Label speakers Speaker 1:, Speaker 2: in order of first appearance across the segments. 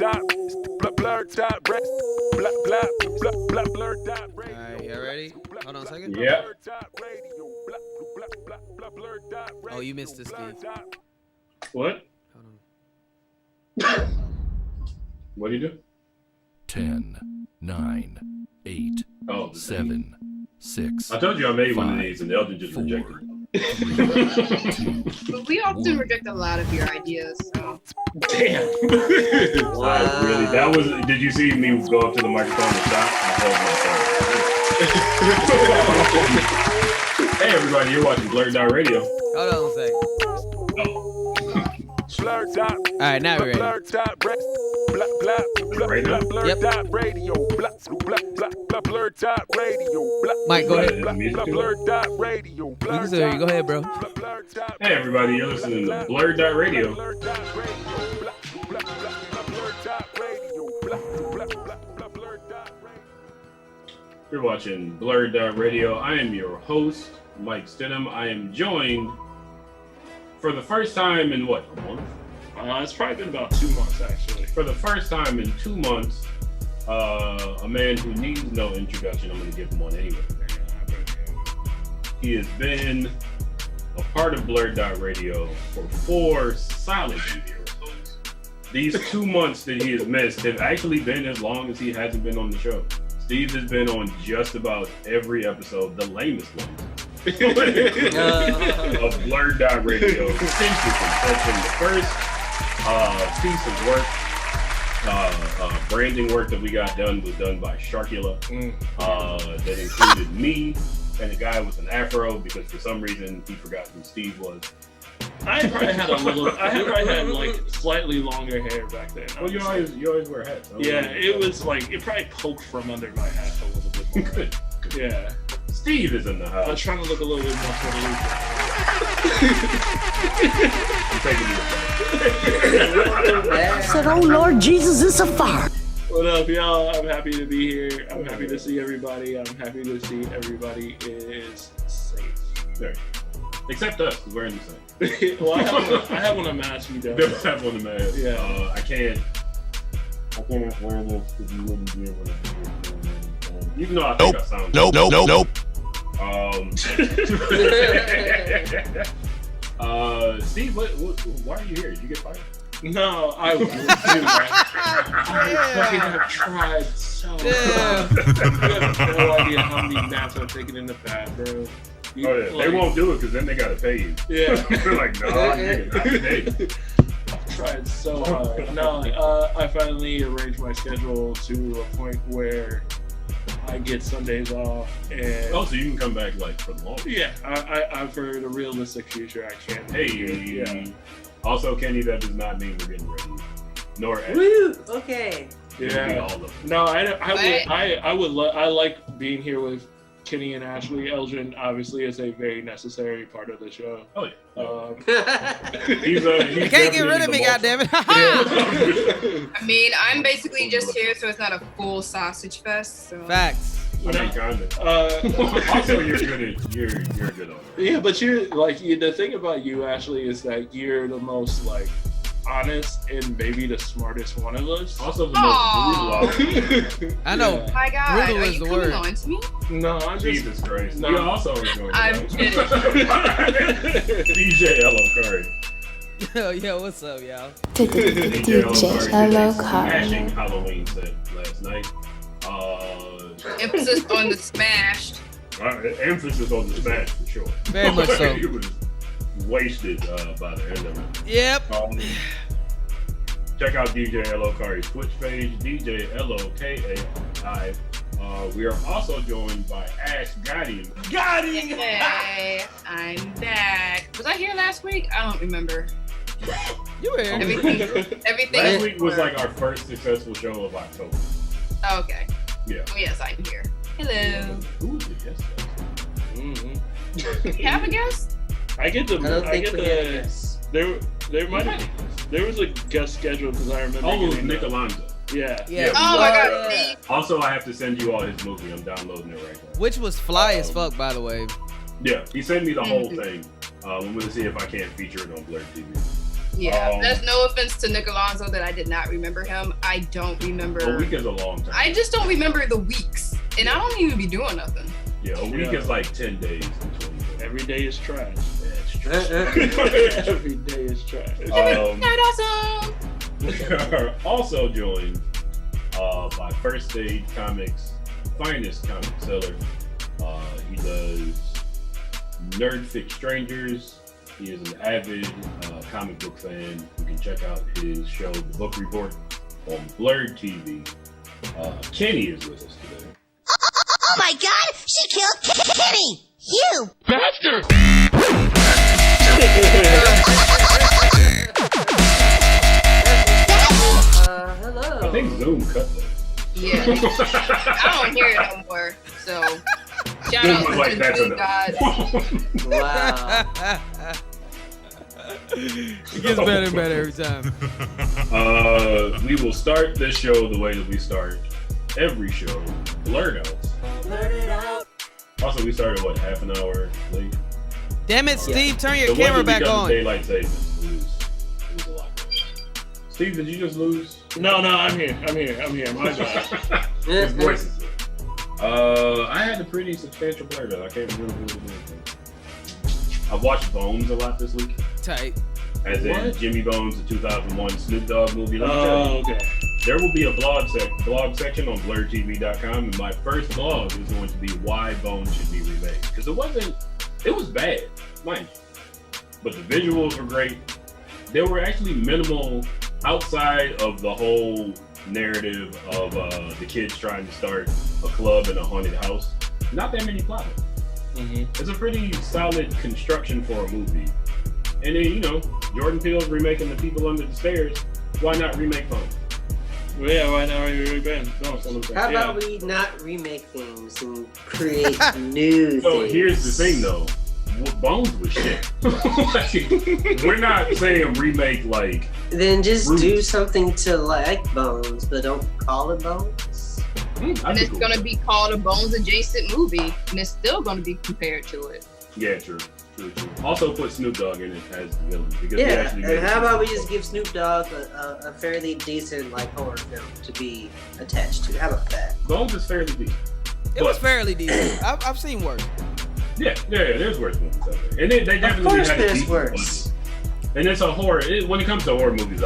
Speaker 1: Alright, you ready? Hold on a second.
Speaker 2: Yeah.
Speaker 1: Oh, you missed this, Steve.
Speaker 2: What?
Speaker 1: Hold on.
Speaker 2: What do you do?
Speaker 3: 10, 9, 8,
Speaker 2: Oh,
Speaker 3: 7, 6.
Speaker 2: I told you I made one of these, and Elton just rejected it.
Speaker 4: But we often reject a lot of your ideas. So.
Speaker 2: Damn.
Speaker 5: Wow.
Speaker 2: Really, that was. Did you see me go up to the microphone and stop? I held my phone. Hey everybody, you're watching BlurdDotRadio.
Speaker 1: Hold on a second. Alright, now we're ready.
Speaker 2: Right now?
Speaker 1: Yep. Mike, go ahead. You can say it. Go ahead, bro.
Speaker 2: Hey everybody, you're listening to BlurdDotRadio. You're watching BlurdDotRadio. I am your host, Mike Stidham. I am joined for the first time in what, a month?
Speaker 6: It's probably been about 2 months, actually.
Speaker 2: For the first time in 2 months, a man who needs no introduction. I'm going to give him one anyway. He has been a part of BlurdDotRadio for 4 solid years. These 2 months that he has missed have actually been as long as he hasn't been on the show. Steve has been on just about every episode, the lamest ones, of BlurdDotRadio since its inception. The first piece of work, branding work that we got done was done by Sharkula. That included me and a guy with an afro because for some reason he forgot who Steve was.
Speaker 6: I probably had like slightly longer hair back then.
Speaker 2: Well, you always wear hats.
Speaker 6: Yeah, it was like, it probably poked from under my hat a little bit more.
Speaker 2: Good.
Speaker 6: Yeah.
Speaker 2: Steve is in the house.
Speaker 6: I was trying to look a little bit more Puerto Rican.
Speaker 2: I'm taking you
Speaker 7: I said, oh Lord Jesus, it's a fire.
Speaker 6: What up, y'all? I'm happy to be here. I'm happy to see everybody. I'm happy to see everybody is safe.
Speaker 2: There. Except us, because we're in the same.
Speaker 6: Well, I have on a mask, you don't.
Speaker 2: Does have on the mask.
Speaker 6: Yeah.
Speaker 2: I can't wear this because you wouldn't be able to hear it. Even though I think I sound
Speaker 3: Nope.
Speaker 2: Steve, why are you here? Did you get fired?
Speaker 6: No, I would do that. I fucking have tried so hard. You have no idea how many naps I've taken in the past, bro.
Speaker 2: They won't do it because then they gotta pay you.
Speaker 6: Yeah.
Speaker 2: They're like, no, nigga, not today.
Speaker 6: I've tried so hard. No, I finally arranged my schedule to a point where I get Sundays off, and
Speaker 2: so you can come back like for the long.
Speaker 6: Yeah, I for the realistic future, I can.
Speaker 2: Hey,
Speaker 6: yeah.
Speaker 2: Also, Kenny, that does not mean we're getting ready. Nor
Speaker 5: Woo! Okay.
Speaker 6: Yeah. No, I like being here with Kenny and Ashley. Elgin obviously is a very necessary part of the show.
Speaker 2: Oh yeah.
Speaker 6: He's
Speaker 1: You can't get rid of me, goddammit.
Speaker 4: I mean, I'm basically just here, so it's not a full sausage fest. So.
Speaker 1: Facts.
Speaker 2: I mean, kinda. Also, you're good on it.
Speaker 6: Yeah, but you're like the thing about you, Ashley, is that you're the most like honest and maybe the smartest one of us.
Speaker 2: Also the most brutal.
Speaker 1: I know.
Speaker 6: Yeah.
Speaker 4: My God,
Speaker 1: Brutal
Speaker 4: are
Speaker 1: is
Speaker 4: you
Speaker 1: the
Speaker 4: coming
Speaker 1: word.
Speaker 4: on to me?
Speaker 6: No, I'm just.
Speaker 2: Jesus Christ.
Speaker 6: No.
Speaker 2: You also enjoying it.
Speaker 4: I'm kidding.
Speaker 2: DJ L.O. Curry.
Speaker 1: Yo, what's up, y'all?
Speaker 2: DJ L.O. Smashing Halloween set last night.
Speaker 4: Emphasis on the smashed.
Speaker 2: Emphasis on the smash for sure.
Speaker 1: Very much so.
Speaker 2: He was wasted by the end of it.
Speaker 1: Yep.
Speaker 2: Check out DJ L.O. Curry's Twitch page, DJ L.O.K.A.I. We are also joined by Ash Gotti.
Speaker 4: Hey, I'm back. Was I here last week? I don't remember.
Speaker 1: You were here.
Speaker 4: Everything.
Speaker 2: Last week was like our first successful show of October.
Speaker 4: Oh, okay.
Speaker 2: Yeah.
Speaker 4: Oh, yes, I'm here. Hello.
Speaker 2: Who was the guest?
Speaker 4: We have a guest?
Speaker 6: I get the.
Speaker 5: I don't think we had a guest.
Speaker 6: There might have. There was a guest scheduled because I remember.
Speaker 2: Oh, it was Nick Alonso.
Speaker 6: Yeah.
Speaker 4: Oh my God.
Speaker 5: Yeah.
Speaker 2: Also, I have to send you all his movie. I'm downloading it right now.
Speaker 1: Which was fly as fuck, by the way.
Speaker 2: Yeah, he sent me the whole thing. I'm going to see if I can't feature it on Blurred TV.
Speaker 4: Yeah, there's no offense to Nick Alonso that I did not remember him. I don't remember.
Speaker 2: A week is a long time.
Speaker 4: I just don't remember the weeks, and I don't even be doing nothing.
Speaker 2: Yeah, a week is like 10 days. To 20 days.
Speaker 6: Every day is trash.
Speaker 2: That's true.
Speaker 6: Every day is trash.
Speaker 4: Not awesome.
Speaker 2: Also joined by First Aid Comics' finest comic seller. He does Nerd Fic Strangers. He is an avid comic book fan. You can check out his show, The Book Report, on Blurred TV. Kenny is with us today.
Speaker 7: Oh my god, she killed Kenny! You!
Speaker 3: Bastard!
Speaker 5: Hello.
Speaker 2: I think Zoom cut that.
Speaker 4: Yeah. I don't hear it no more. So shout out
Speaker 2: Like,
Speaker 4: to
Speaker 2: that's
Speaker 4: the
Speaker 2: enough.
Speaker 4: God.
Speaker 5: Wow.
Speaker 1: It gets better and better every time.
Speaker 2: We will start this show the way that we start every show. Blurred out. Also, we started half an hour late.
Speaker 1: Damn it, Steve, turn your
Speaker 2: It
Speaker 1: camera
Speaker 2: wasn't
Speaker 1: back
Speaker 2: because of
Speaker 1: on.
Speaker 2: Daylight savings. It was a lot. Steve, did you just lose?
Speaker 6: No, I'm here. My bad.
Speaker 2: His voice is there. I had a pretty substantial blur that I can't remember who it was. I watched Bones a lot this week.
Speaker 1: Tight.
Speaker 2: As in Jimmy Bones, the 2001 Snoop Dogg movie. Let me tell you,
Speaker 6: Okay.
Speaker 2: there will be a blog section on BlurdTV.com, and my first blog is going to be why Bones should be remade. Because it was bad, mind you. But the visuals were great. There were actually minimal, outside of the whole narrative of the kids trying to start a club in a haunted house, not that many plot holes. It's a pretty solid construction for a movie. And then, Jordan Peele's remaking The People Under the Stairs. Why not remake Bones?
Speaker 6: Well, yeah, why not remake Bones?
Speaker 5: How about we not remake things and create new
Speaker 2: So
Speaker 5: things?
Speaker 2: here's the thing, though. Bones was shit. We're not saying remake like.
Speaker 5: Then just
Speaker 2: Roots.
Speaker 5: do something to like Bones, but don't call it Bones.
Speaker 4: And it's gonna be called a Bones adjacent movie, and it's still gonna be compared to it.
Speaker 2: Yeah, true. Also put Snoop Dogg in it as the villain. Because he
Speaker 5: Yeah,
Speaker 2: actually made
Speaker 5: and how
Speaker 2: it.
Speaker 5: about we just give Snoop Dogg a fairly decent horror film to be attached to? How about that?
Speaker 2: Bones is fairly decent.
Speaker 1: It was fairly decent. I've seen worse.
Speaker 2: Yeah, there's worse movies out there. And they definitely
Speaker 5: Of course
Speaker 2: had a
Speaker 5: there's
Speaker 2: decent
Speaker 5: worse.
Speaker 2: budget. And it's a horror. When it comes to horror movies,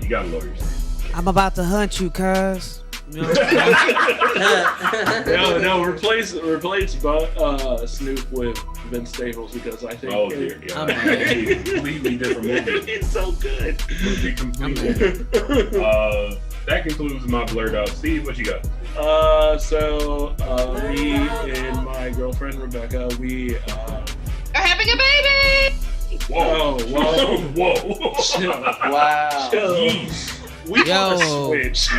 Speaker 2: you gotta lower yourself.
Speaker 1: I'm about to hunt you, cuz. You know?
Speaker 6: No, replace Snoop with Vince Staples because I think
Speaker 2: Completely different movie.
Speaker 6: It's so good.
Speaker 2: Movie completely. That concludes my blurred out. Steve, what you got?
Speaker 6: Me and my girlfriend Rebecca, we
Speaker 4: Are having a baby.
Speaker 2: Whoa. Whoa.
Speaker 6: Chill.
Speaker 5: Wow.
Speaker 6: Chill. We bought a Switch.
Speaker 1: Yo.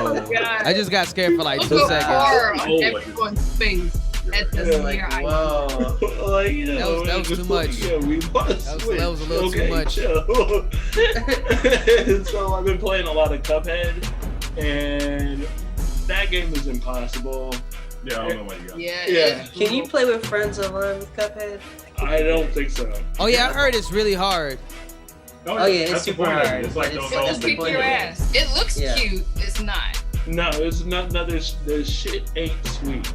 Speaker 4: Oh God.
Speaker 1: I just got scared for like
Speaker 4: Let's
Speaker 1: 2
Speaker 4: go
Speaker 1: seconds.
Speaker 4: horror
Speaker 2: Oh,
Speaker 4: on everyone's face at this year.
Speaker 5: Whoa.
Speaker 1: That was too much.
Speaker 6: Yeah, we bought a Switch.
Speaker 1: That was a little too much.
Speaker 6: Chill. So I've been playing a lot of Cuphead, and that game is impossible.
Speaker 2: Yeah, I don't know why you got it.
Speaker 6: Yeah.
Speaker 5: Can you play with friends online with Cuphead?
Speaker 6: I don't think so.
Speaker 1: Oh yeah, I heard it's really hard.
Speaker 5: Oh, yeah, it's
Speaker 2: that's the
Speaker 5: super
Speaker 2: point of it.
Speaker 5: hard,
Speaker 2: It's like
Speaker 5: but
Speaker 2: those
Speaker 4: It'll
Speaker 2: old
Speaker 4: kick
Speaker 5: point
Speaker 4: your
Speaker 5: of it.
Speaker 4: ass. It looks
Speaker 5: Yeah.
Speaker 4: cute. It's not.
Speaker 6: No, it's not. No, this shit ain't sweet.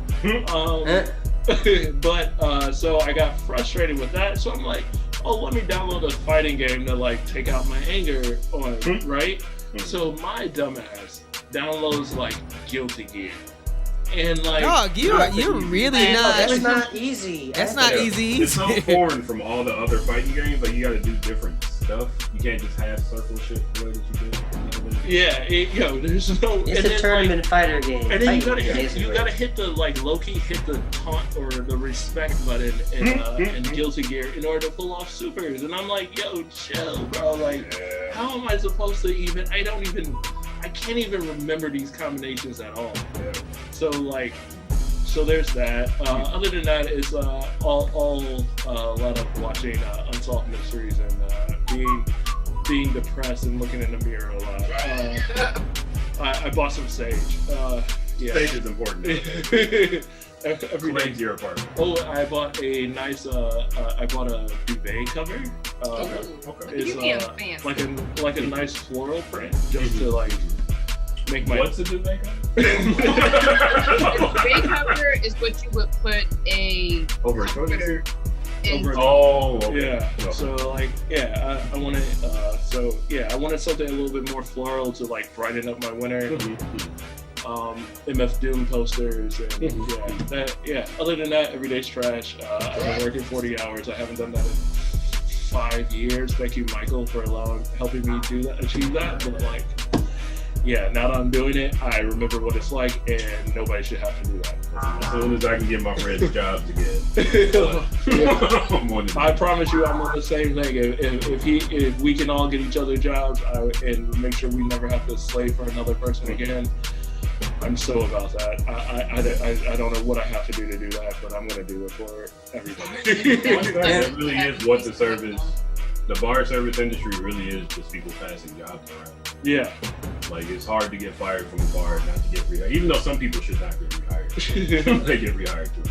Speaker 6: So I got frustrated with that. So I'm like, let me download a fighting game to take out my anger on, right? So my dumbass downloads Guilty Gear, and
Speaker 1: Dog, you're really not.
Speaker 5: That's not easy.
Speaker 1: That's not easy.
Speaker 2: It's so foreign from all the other fighting games. You got to do different stuff. You can't just have circle shit the way that you do.
Speaker 6: There's no.
Speaker 5: It's a tournament fighter game.
Speaker 6: And then you
Speaker 5: Fighting,
Speaker 6: gotta
Speaker 5: basically.
Speaker 6: hit the low-key hit the taunt or the respect button in Guilty Gear in order to pull off supers. And I'm like, yo, chill, bro. How am I supposed to even? I can't even remember these combinations at all.
Speaker 2: Yeah.
Speaker 6: So there's that. Other than that, it's all a lot of watching unsolved mysteries and being depressed and looking in the mirror a lot. I bought some Sage. Yeah.
Speaker 2: Stage is important.
Speaker 6: Every day.
Speaker 2: Cleanse your apartment.
Speaker 6: Oh, I bought a nice. I bought a duvet cover is
Speaker 4: You can't fancy.
Speaker 6: like a nice floral print, just to like make my.
Speaker 2: What's it to make up?
Speaker 4: The base cover is what you would put a
Speaker 2: Over a
Speaker 4: comforter in.
Speaker 2: Oh, okay.
Speaker 6: Yeah. So like, yeah, I wanted. I wanted something a little bit more floral to like brighten up my winter. MF Doom posters and other than that, everyday's trash. I've been working 40 hours. I haven't done that in 5 years. Thank you, Michael, for helping me achieve that. But like, now that I'm doing it, I remember what it's like, and nobody should have to do that.
Speaker 2: As soon as I can get my friends jobs again.
Speaker 6: I promise you, I'm on the same thing. If we can all get each other jobs and make sure we never have to slave for another person again, I'm so about that. I don't know what I have to do that, but I'm going to do it for everybody.
Speaker 2: It really is what the bar service industry really is just people passing jobs around.
Speaker 6: Yeah.
Speaker 2: Like, it's hard to get fired from a bar, not to get rehired. Even though some people should not get rehired. They get rehired too.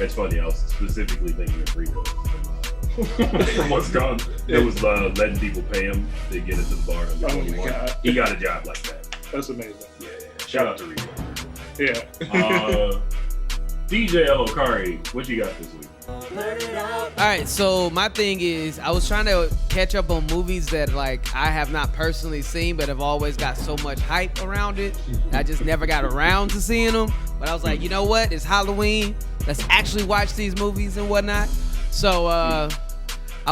Speaker 2: It's funny, I was specifically thinking of Rico from what's gone. It was letting people pay him to get into the bar.
Speaker 6: Oh my God.
Speaker 2: He got a job like that.
Speaker 6: That's amazing.
Speaker 2: Yeah. Shout out to Rico.
Speaker 6: Yeah.
Speaker 2: DJ Elokari, what you got this week?
Speaker 1: Alright, so my thing is, I was trying to catch up on movies that like I have not personally seen, but have always got so much hype around it. I just never got around to seeing them. But I was like, you know what? It's Halloween. Let's actually watch these movies and whatnot. So I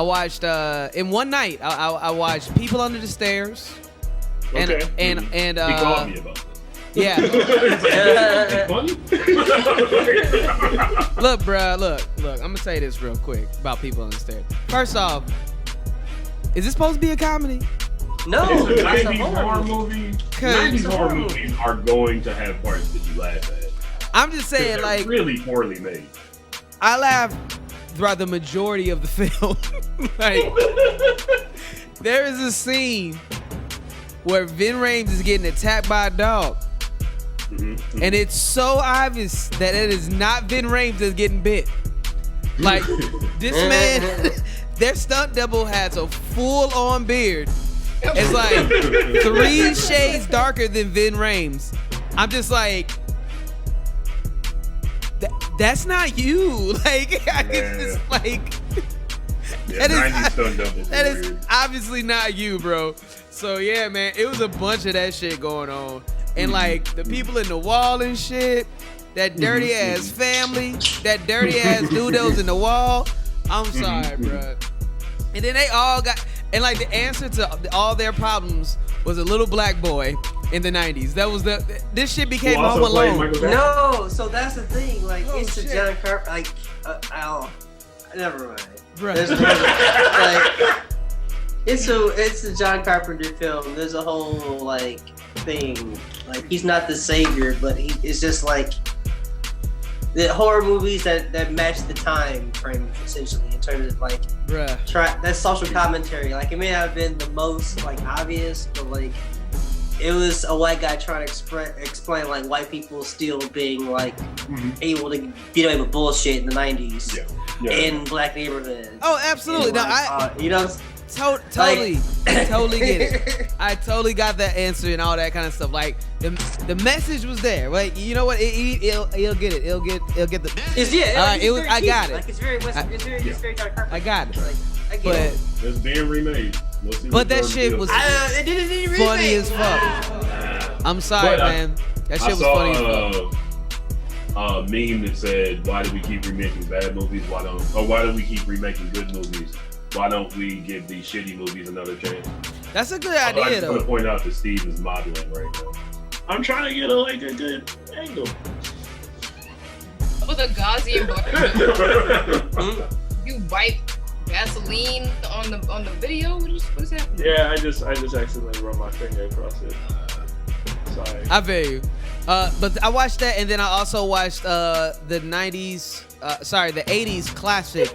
Speaker 1: watched in one night. I watched People Under the Stairs.
Speaker 6: Okay.
Speaker 1: And
Speaker 2: he called me about this.
Speaker 1: Yeah.
Speaker 2: Funny?
Speaker 1: Look, bruh, look. I'm gonna say this real quick about People on the Stairs. First off, is this supposed to be a comedy?
Speaker 5: No,
Speaker 2: It's a
Speaker 5: it's a
Speaker 2: 90s horror movie. 90s horror movies are going to have parts that you laugh at.
Speaker 1: I'm just saying,
Speaker 2: They're
Speaker 1: like,
Speaker 2: really poorly made.
Speaker 1: I laugh throughout the majority of the film. Like, there is a scene where Vin Rames is getting attacked by a dog. And it's so obvious that it is not Vin Rames that's getting bit. Like, this man, their stunt double has a full-on beard. It's like 3 shades darker than Vin Rames. I'm just like, that's not you. Like, it's just like, that is obviously not you, bro. So yeah, man, it was a bunch of that shit going on. And like the people in the wall and shit, that dirty ass family, that dirty ass dude that was in the wall. I'm sorry, bro. And then they all got, and like the answer to all their problems was a little black boy in the 90s. That was this shit became Home Alone.
Speaker 5: No, so that's the thing. Like, it's
Speaker 1: shit.
Speaker 5: the John Carpenter. Like, never mind.
Speaker 1: Bruh.
Speaker 5: There's like, it's the John Carpenter film. There's a whole like thing. Like, he's not the savior, but it's just like the horror movies that match the time frame, essentially, in terms of like that's social commentary. Like, it may not have been the most like obvious, but like it was a white guy trying to explain like white people still being like able to get away with bullshit in the 90s in black neighborhoods.
Speaker 1: Oh, absolutely.
Speaker 5: And,
Speaker 1: No,
Speaker 5: you know.
Speaker 1: Totally get it. I totally got that answer and all that kind of stuff. Like the message was there. Like, you know what? He'll get it. He'll get the. I got it.
Speaker 5: Like, it's very John Carpenter.
Speaker 1: I got it.
Speaker 5: Like, I get it.
Speaker 2: It's being remade.
Speaker 1: But that shit was funny as fuck. I'm sorry, man. That shit was funny as fuck.
Speaker 2: A meme that said, "Why do we keep remaking bad movies? Why do we keep remaking good movies? Why don't we give these shitty movies another chance?"
Speaker 1: That's a good idea,
Speaker 2: I just
Speaker 1: though.
Speaker 2: want to point out that Steve is modeling right now.
Speaker 6: I'm trying to get a good angle.
Speaker 4: With a Gaussian butter. You wipe Vaseline on the video? What is happening?
Speaker 6: Yeah, I just accidentally run my finger across it. Sorry.
Speaker 1: I feel you. But I watched that, and then I also watched the 80s classic.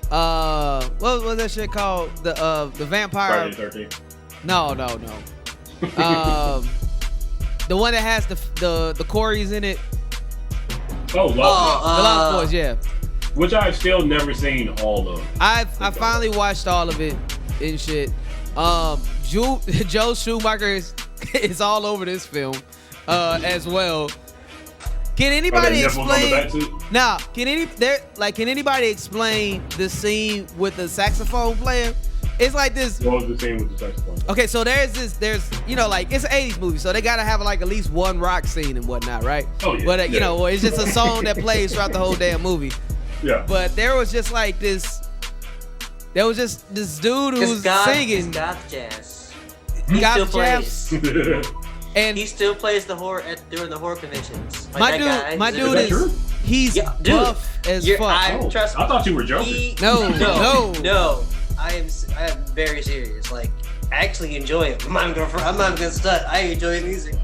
Speaker 1: What was that shit called? The vampire.
Speaker 2: Friday the 13th.
Speaker 1: No. The one that has the Corys in it.
Speaker 2: Oh,
Speaker 1: The Lost Boys, yeah.
Speaker 2: Which I've still never seen all of.
Speaker 1: I finally watched all of it and shit. Joe Schumacher is all over this film as well. Can anybody explain? Can anybody explain the scene with the saxophone player? It's like this.
Speaker 2: What was the scene with the saxophone?
Speaker 1: Okay, so there's it's an 80s movie, so they gotta have like at least one rock scene and whatnot, right?
Speaker 2: Oh yeah.
Speaker 1: But it's just a song that plays throughout the whole damn movie.
Speaker 2: Yeah.
Speaker 1: But there was just like this. There was just this dude who was singing.
Speaker 5: It's goth jazz.
Speaker 1: He
Speaker 5: still
Speaker 1: jazz. And
Speaker 5: he still plays the horror during the horror conventions. Like
Speaker 1: my dude he's buff as fuck.
Speaker 5: Trust me.
Speaker 2: I thought you were joking.
Speaker 5: No. I am very serious. Like, I actually enjoy it. I'm not gonna stunt. I enjoy music.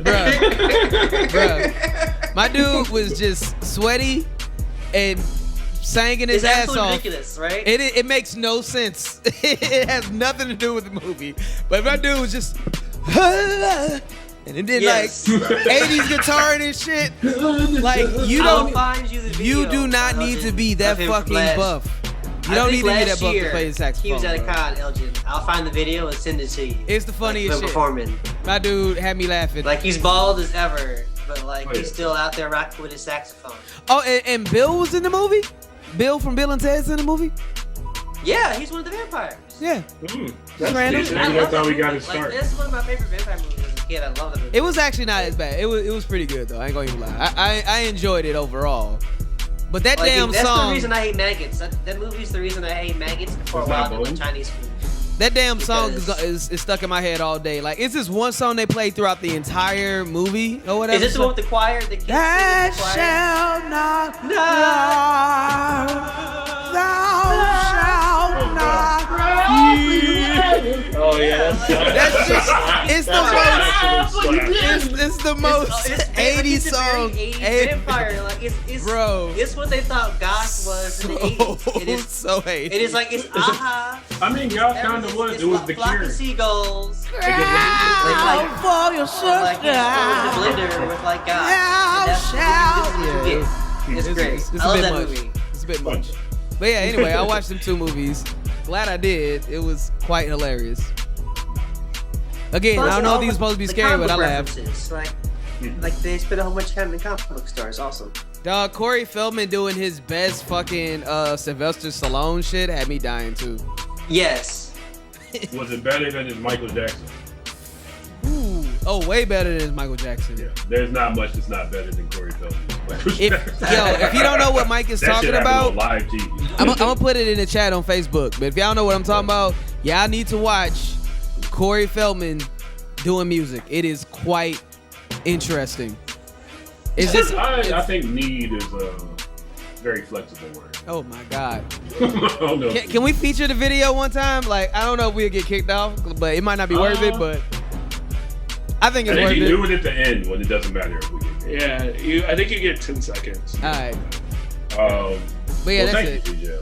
Speaker 1: Bruh. My dude was just sweaty and singing his ass off.
Speaker 5: It's ridiculous, right?
Speaker 1: It makes no sense. It has nothing to do with the movie. But my dude was just and it did like 80s guitar and shit. Like you do not need to be that fucking buff. You don't need to be that buff to play the saxophone.
Speaker 5: He was at a con, Elgin. I'll find the video and send it to you.
Speaker 1: It's the funniest shit.
Speaker 5: Performing.
Speaker 1: My dude had me laughing.
Speaker 5: Like he's bald as ever, but like he's still out there rocking with his saxophone.
Speaker 1: Oh, and Bill was in the movie? Bill from Bill and Ted's in the movie?
Speaker 5: Yeah, he's one of the vampires.
Speaker 1: Yeah.
Speaker 2: That's
Speaker 1: random.
Speaker 2: That's how we got his start.
Speaker 5: Like, that's one of my favorite vampire movies as a kid. I love the movie.
Speaker 1: It was actually not as bad. It was pretty good though. I ain't gonna even lie. I enjoyed it overall. But that damn
Speaker 5: that's
Speaker 1: song.
Speaker 5: That's the reason I hate maggots. That movie's the reason I hate maggots. For a while, I like Chinese food.
Speaker 1: That damn song is stuck in my head all day. Like, it's this one song they played throughout the entire movie or whatever.
Speaker 5: Is this the one with the choir? The kids
Speaker 1: that shall not lie. Thou shalt not.
Speaker 6: Oh yeah,
Speaker 1: that's just it's the most 80s song.
Speaker 5: Vampire, like
Speaker 1: bro.
Speaker 5: It's what they thought goth was in the 80s. It is
Speaker 1: so 80s.
Speaker 5: It is like it's aha.
Speaker 2: I mean, goth kind of was. It was the
Speaker 5: Flock
Speaker 2: Cure.
Speaker 5: of seagulls.
Speaker 1: For your sister.
Speaker 5: Like the blender with like goth. It's great. I love that movie.
Speaker 1: It's a bit much. But yeah, anyway, I watched them 2 movies. Glad I did. It was quite hilarious. Again, I don't know if these are supposed to be scary, but I laughed.
Speaker 5: Like they spent a whole bunch of time in comic book stores. Awesome.
Speaker 1: Dog, Corey Feldman doing his best fucking Sylvester Stallone shit had me dying too.
Speaker 5: Yes.
Speaker 2: Was it better than his Michael Jackson?
Speaker 1: Ooh. Oh, way better than his Michael Jackson.
Speaker 2: Yeah. There's not much that's not better than Corey Feldman.
Speaker 1: If you don't know what Mike is talking about,
Speaker 2: live TV.
Speaker 1: I'm gonna put it in the chat on Facebook. But if y'all know what I'm talking about, y'all need to watch Corey Feldman doing music. It is quite interesting. It's just
Speaker 2: I think need is a very flexible word.
Speaker 1: Oh my god.
Speaker 2: Oh, no.
Speaker 1: Can we feature the video one time? Like, I don't know if we'll get kicked off, but it might not be worth it, but I think it's worth it.
Speaker 2: You do it at the end when it doesn't matter if we get kicked.
Speaker 6: Yeah, I think you get 10 seconds.
Speaker 1: Alright.
Speaker 2: But
Speaker 1: yeah, that's it.
Speaker 2: You, DJ,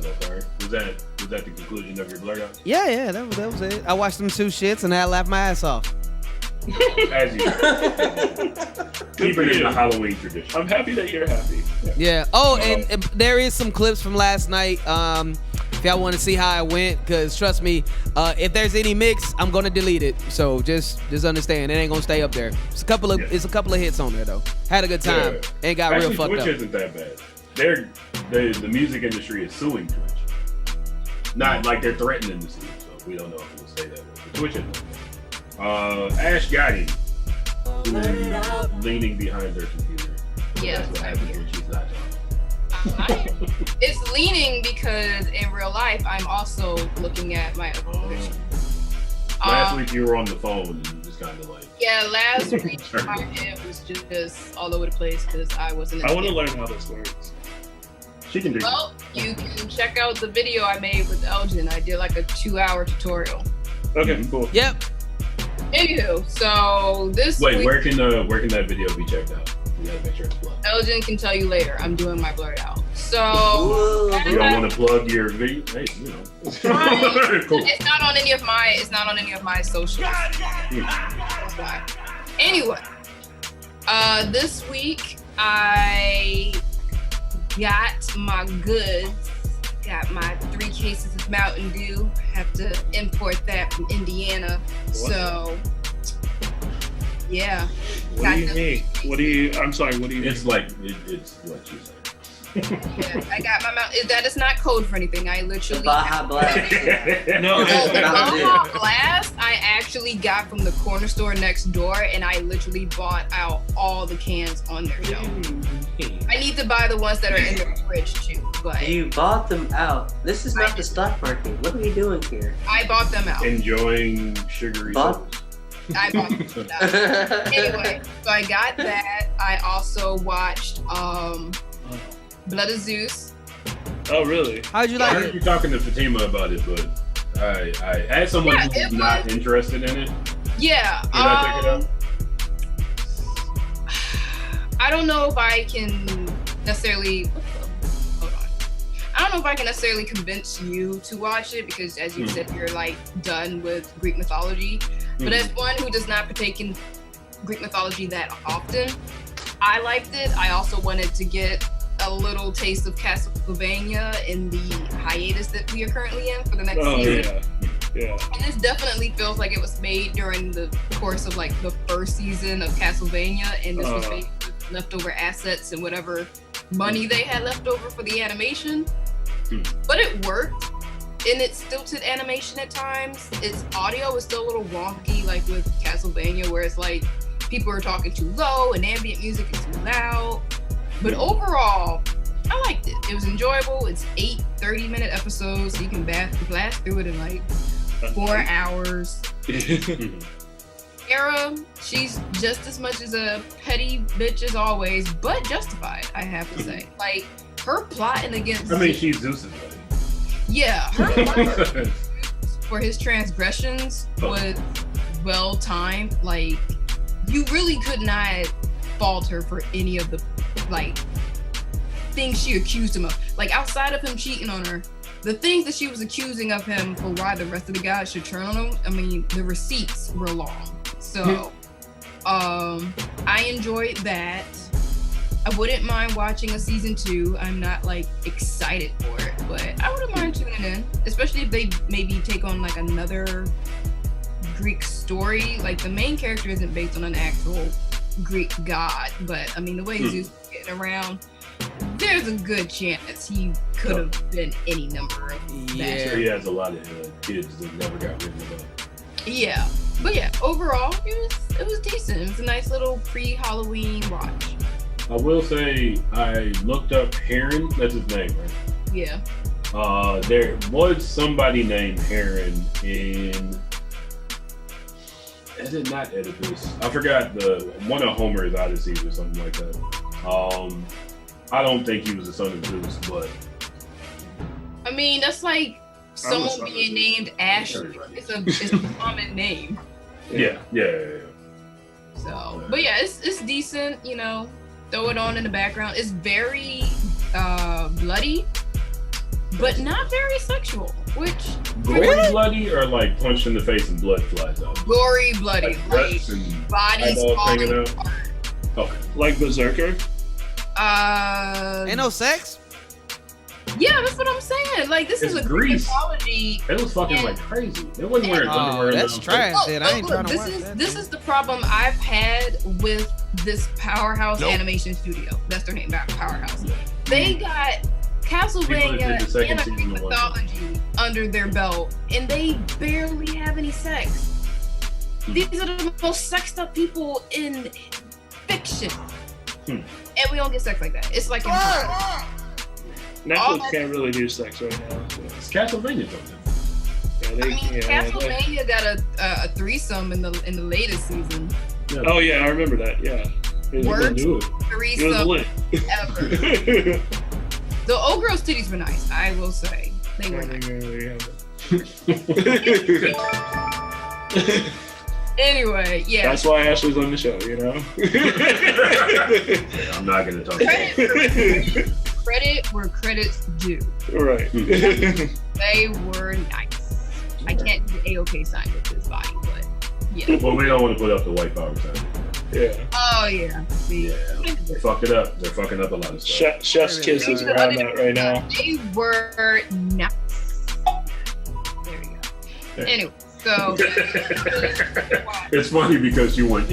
Speaker 2: was that the conclusion of your blurt out?
Speaker 1: Yeah, that was it. I watched them 2 shits and I laughed my ass off.
Speaker 2: As you keep it in the Halloween tradition.
Speaker 6: I'm happy that you're happy.
Speaker 1: Yeah. Oh, and there is some clips from last night. If y'all want to see how I went, because trust me, if there's any mix, I'm gonna delete it. So just understand, it ain't gonna stay up there. It's a couple of hits on there though. Had a good time and got real fucked
Speaker 2: Twitch
Speaker 1: up.
Speaker 2: isn't that bad. The music industry is suing Twitch. Not like they're threatening to sue, so we don't know if it will stay that way. But Twitch isn't. Ash Gotti leaning behind her computer.
Speaker 4: Yeah,
Speaker 2: that's what happens when she's not talking.
Speaker 4: It's leaning because in real life I'm also looking at my own picture.
Speaker 2: Last week you were on the phone and you just kind of like.
Speaker 4: Yeah, last week my head was just all over the place because I wasn't.
Speaker 6: I want to learn how this works.
Speaker 2: She can do.
Speaker 4: Well, you can check out the video I made with Elgin. I did like a 2-hour tutorial.
Speaker 6: Okay, cool.
Speaker 1: Yep.
Speaker 4: Anywho, so this
Speaker 2: week,
Speaker 4: where
Speaker 2: can that video be checked out? We gotta make sure it's plugged.
Speaker 4: Elgin can tell you later. I'm doing my blurt out. So
Speaker 2: you don't want to plug your video? Hey, you know.
Speaker 4: Cool. It's not on any of my socials. That's why. Anyway, this week I got my goods. Got my 3 cases of Mountain Dew. Have to import that from Indiana.
Speaker 6: What?
Speaker 4: So, yeah.
Speaker 6: What do you mean? I'm sorry, what do you mean?
Speaker 2: It's like, it's what you say.
Speaker 4: Yeah, I got my Mountain. That is not code for anything. I literally.
Speaker 5: Baja Blast.
Speaker 6: No,
Speaker 4: The
Speaker 5: Mountain Dew.
Speaker 4: Baja Blast I actually got from the corner store next door, and I literally bought out all the cans on their shelf. I need to buy the ones that are in the fridge too, but
Speaker 5: You bought them out. This is not the stock market. What are we doing here?
Speaker 4: I bought them out.
Speaker 2: Enjoying sugary
Speaker 5: Bought-
Speaker 2: sodas.
Speaker 4: I bought them out. Anyway, so I got that. I also watched Blood of Zeus.
Speaker 6: Oh, really?
Speaker 1: How'd you
Speaker 2: I
Speaker 1: like
Speaker 2: heard
Speaker 1: it?
Speaker 2: you talking to Fatima about it, but I as someone
Speaker 4: Yeah,
Speaker 2: who's
Speaker 4: it
Speaker 2: not
Speaker 4: was-
Speaker 2: interested in it,
Speaker 4: Yeah.
Speaker 2: did I check it out?
Speaker 4: I don't know if I can necessarily. Hold on. I don't know if I can necessarily convince you to watch it because, as you said, you're like done with Greek mythology. But as one who does not partake in Greek mythology that often, I liked it. I also wanted to get a little taste of Castlevania in the hiatus that we are currently in for the next season.
Speaker 6: Yeah.
Speaker 4: And this definitely feels like it was made during the course of like the first season of Castlevania, and this was made with leftover assets and whatever money they had left over for the animation. But it worked, and it's stilted animation at times. Its audio is still a little wonky, like with Castlevania, where it's like people are talking too low and ambient music is too loud. But overall, I liked it. It was enjoyable. It's 8 30-minute episodes, so you can blast through it in like 4 hours. Era, she's just as much as a petty bitch as always, but justified, I have to say. Like, her plotting against...
Speaker 2: I mean, she's Zeus's lady.
Speaker 4: Yeah, her plot for his transgressions was well-timed. Like, you really could not fault her for any of the, like, things she accused him of. Like, outside of him cheating on her, the things that she was accusing of him for why the rest of the guys should turn on him, I mean, the receipts were long. So, I enjoyed that. I wouldn't mind watching a season 2. I'm not like excited for it, but I wouldn't mind tuning in, especially if they maybe take on like another Greek story. Like the main character isn't based on an actual Greek god, but I mean the way Zeus is getting around, there's a good chance he could have been any number of
Speaker 1: Yeah.
Speaker 2: Sure, he has a lot of kids that never got written about.
Speaker 4: Yeah, but yeah, overall it was decent. It was a nice little pre-Halloween watch.
Speaker 2: I will say I looked up Heron. That's his name, right?
Speaker 4: Yeah.
Speaker 2: There was somebody named Heron in. Is it not Oedipus? I forgot one of Homer's Odysseys or something like that. I don't think he was the son of Zeus, but
Speaker 4: I mean, that's like someone being named Ashley. It's a common name.
Speaker 2: yeah.
Speaker 4: So, but yeah, it's decent. You know, throw it on in the background. It's very bloody, but not very sexual. Which
Speaker 2: Gory bloody or like punched in the face and blood flies out?
Speaker 4: gory, bloody,
Speaker 2: Like
Speaker 4: like
Speaker 2: guts and
Speaker 4: bodies
Speaker 2: eyeballs hanging
Speaker 4: falling
Speaker 2: out?
Speaker 4: apart.
Speaker 2: Okay.
Speaker 6: Like Berserker?
Speaker 1: Ain't no sex?
Speaker 4: Yeah, that's what I'm saying. Like, this is
Speaker 2: It's
Speaker 4: a
Speaker 2: Grease.
Speaker 4: mythology.
Speaker 2: It was fucking like crazy. They wasn't wearing underwear.
Speaker 1: Oh, that's
Speaker 2: now.
Speaker 1: trash. Shit, I ain't trying to
Speaker 4: this
Speaker 1: watch
Speaker 4: is
Speaker 1: that.
Speaker 4: this is the problem I've had with this Powerhouse Animation Studio. That's their name, Powerhouse. They got
Speaker 2: People that did
Speaker 4: Castlevania
Speaker 2: the second
Speaker 4: and a
Speaker 2: season
Speaker 4: Greek
Speaker 2: of One
Speaker 4: mythology under their belt, and they barely have any sex. These are the most sexed up people in fiction, and we don't get sex like that. It's like
Speaker 6: Netflix can't really do sex right now. So.
Speaker 2: It's Castlevania something.
Speaker 6: Yeah,
Speaker 4: I mean, Castlevania got a threesome in the latest season.
Speaker 2: Yeah.
Speaker 6: Oh yeah, I remember that. Yeah, it was,
Speaker 4: Word
Speaker 2: do it.
Speaker 6: it was
Speaker 4: threesome
Speaker 6: lit.
Speaker 4: ever. The old girl's titties were nice, I will say. They were nice. Anyway, yeah.
Speaker 6: That's why Ashley's on the show, you know.
Speaker 2: I'm not gonna talk about it.
Speaker 4: Credit where credit's due.
Speaker 6: Right.
Speaker 4: They were nice. I can't do the A-OK sign with this body, but yeah.
Speaker 2: Well, we don't want to put up the white power sign.
Speaker 6: Yeah.
Speaker 4: Oh yeah. See,
Speaker 2: They fucked it up. They're fucking up a lot of stuff.
Speaker 6: Chef's kiss is where I'm at right now.
Speaker 4: They were not. There we go. Anyway, so
Speaker 2: It's funny because you went.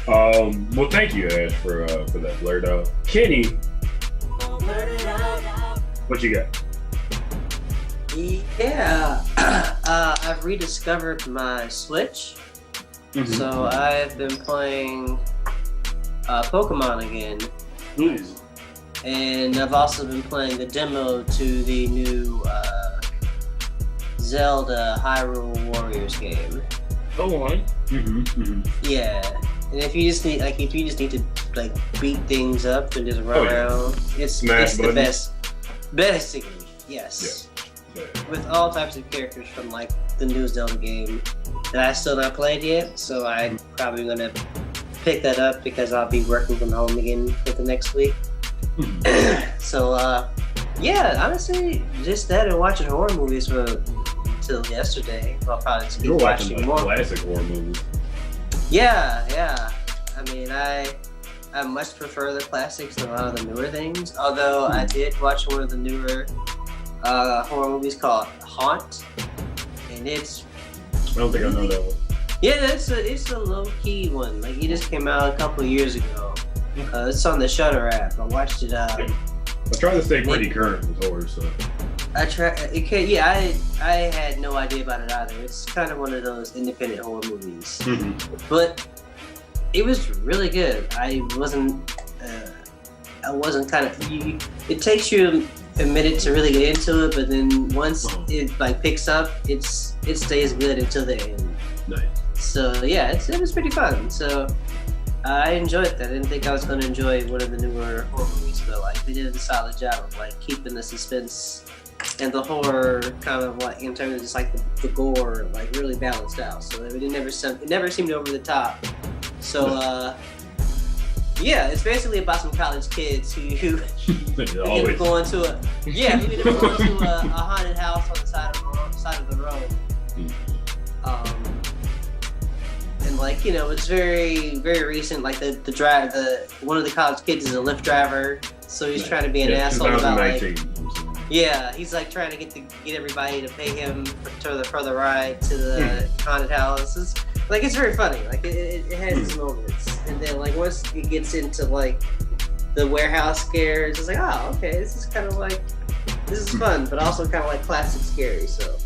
Speaker 2: Well, thank you, Ash, for that blurred out. Kenny, what you got?
Speaker 5: Yeah, I've rediscovered my Switch, so I've been playing Pokemon again,
Speaker 2: Nice.
Speaker 5: and I've also been playing the demo to the new Zelda Hyrule Warriors game.
Speaker 6: Go on.
Speaker 5: Yeah, and if you just need to like beat things up and just run around, it's the best. Basically, yes.
Speaker 2: Yeah.
Speaker 5: With all types of characters from like the new Zelda game that I still not played yet, so I'm probably gonna pick that up because I'll be working from home again for the next week. So yeah, honestly, just that and watching horror movies until yesterday. I'll probably just be
Speaker 2: You're watching
Speaker 5: watching
Speaker 2: like
Speaker 5: more.
Speaker 2: classic horror movies.
Speaker 5: Yeah. I mean, I much prefer the classics to a lot of the newer things. Although I did watch one of the newer horror movies called Haunt, and it's
Speaker 2: I don't think I know that one.
Speaker 5: yeah, it's a low key one. Like it just came out a couple of years ago. It's on the Shudder app. I watched it.
Speaker 2: I try to stay pretty current with horror stuff.
Speaker 5: I had no idea about it either. It's kind of one of those independent horror movies, but it was really good. I wasn't kind of. It takes you a minute to really get into it, but then once it like picks up, it stays good until the end.
Speaker 2: Nice.
Speaker 5: So yeah, it was pretty fun. So I enjoyed that. I didn't think I was going to enjoy one of the newer horror movies, but like they did a solid job of like keeping the suspense and the horror kind of like in terms of just like the gore like really balanced out. So it never seemed over the top. So yeah, it's basically about some college kids who end up going to a haunted house on the side of the road. And like, you know, it's very, very recent. Like the one of the college kids is a Lyft driver, so he's trying to be an asshole about like, he's like trying to get everybody to pay him for the ride to the haunted house. It's very funny. Like it has its moments, and then like once it gets into like the warehouse scares, it's like, oh, okay, this is fun, but also kind of like classic scary. So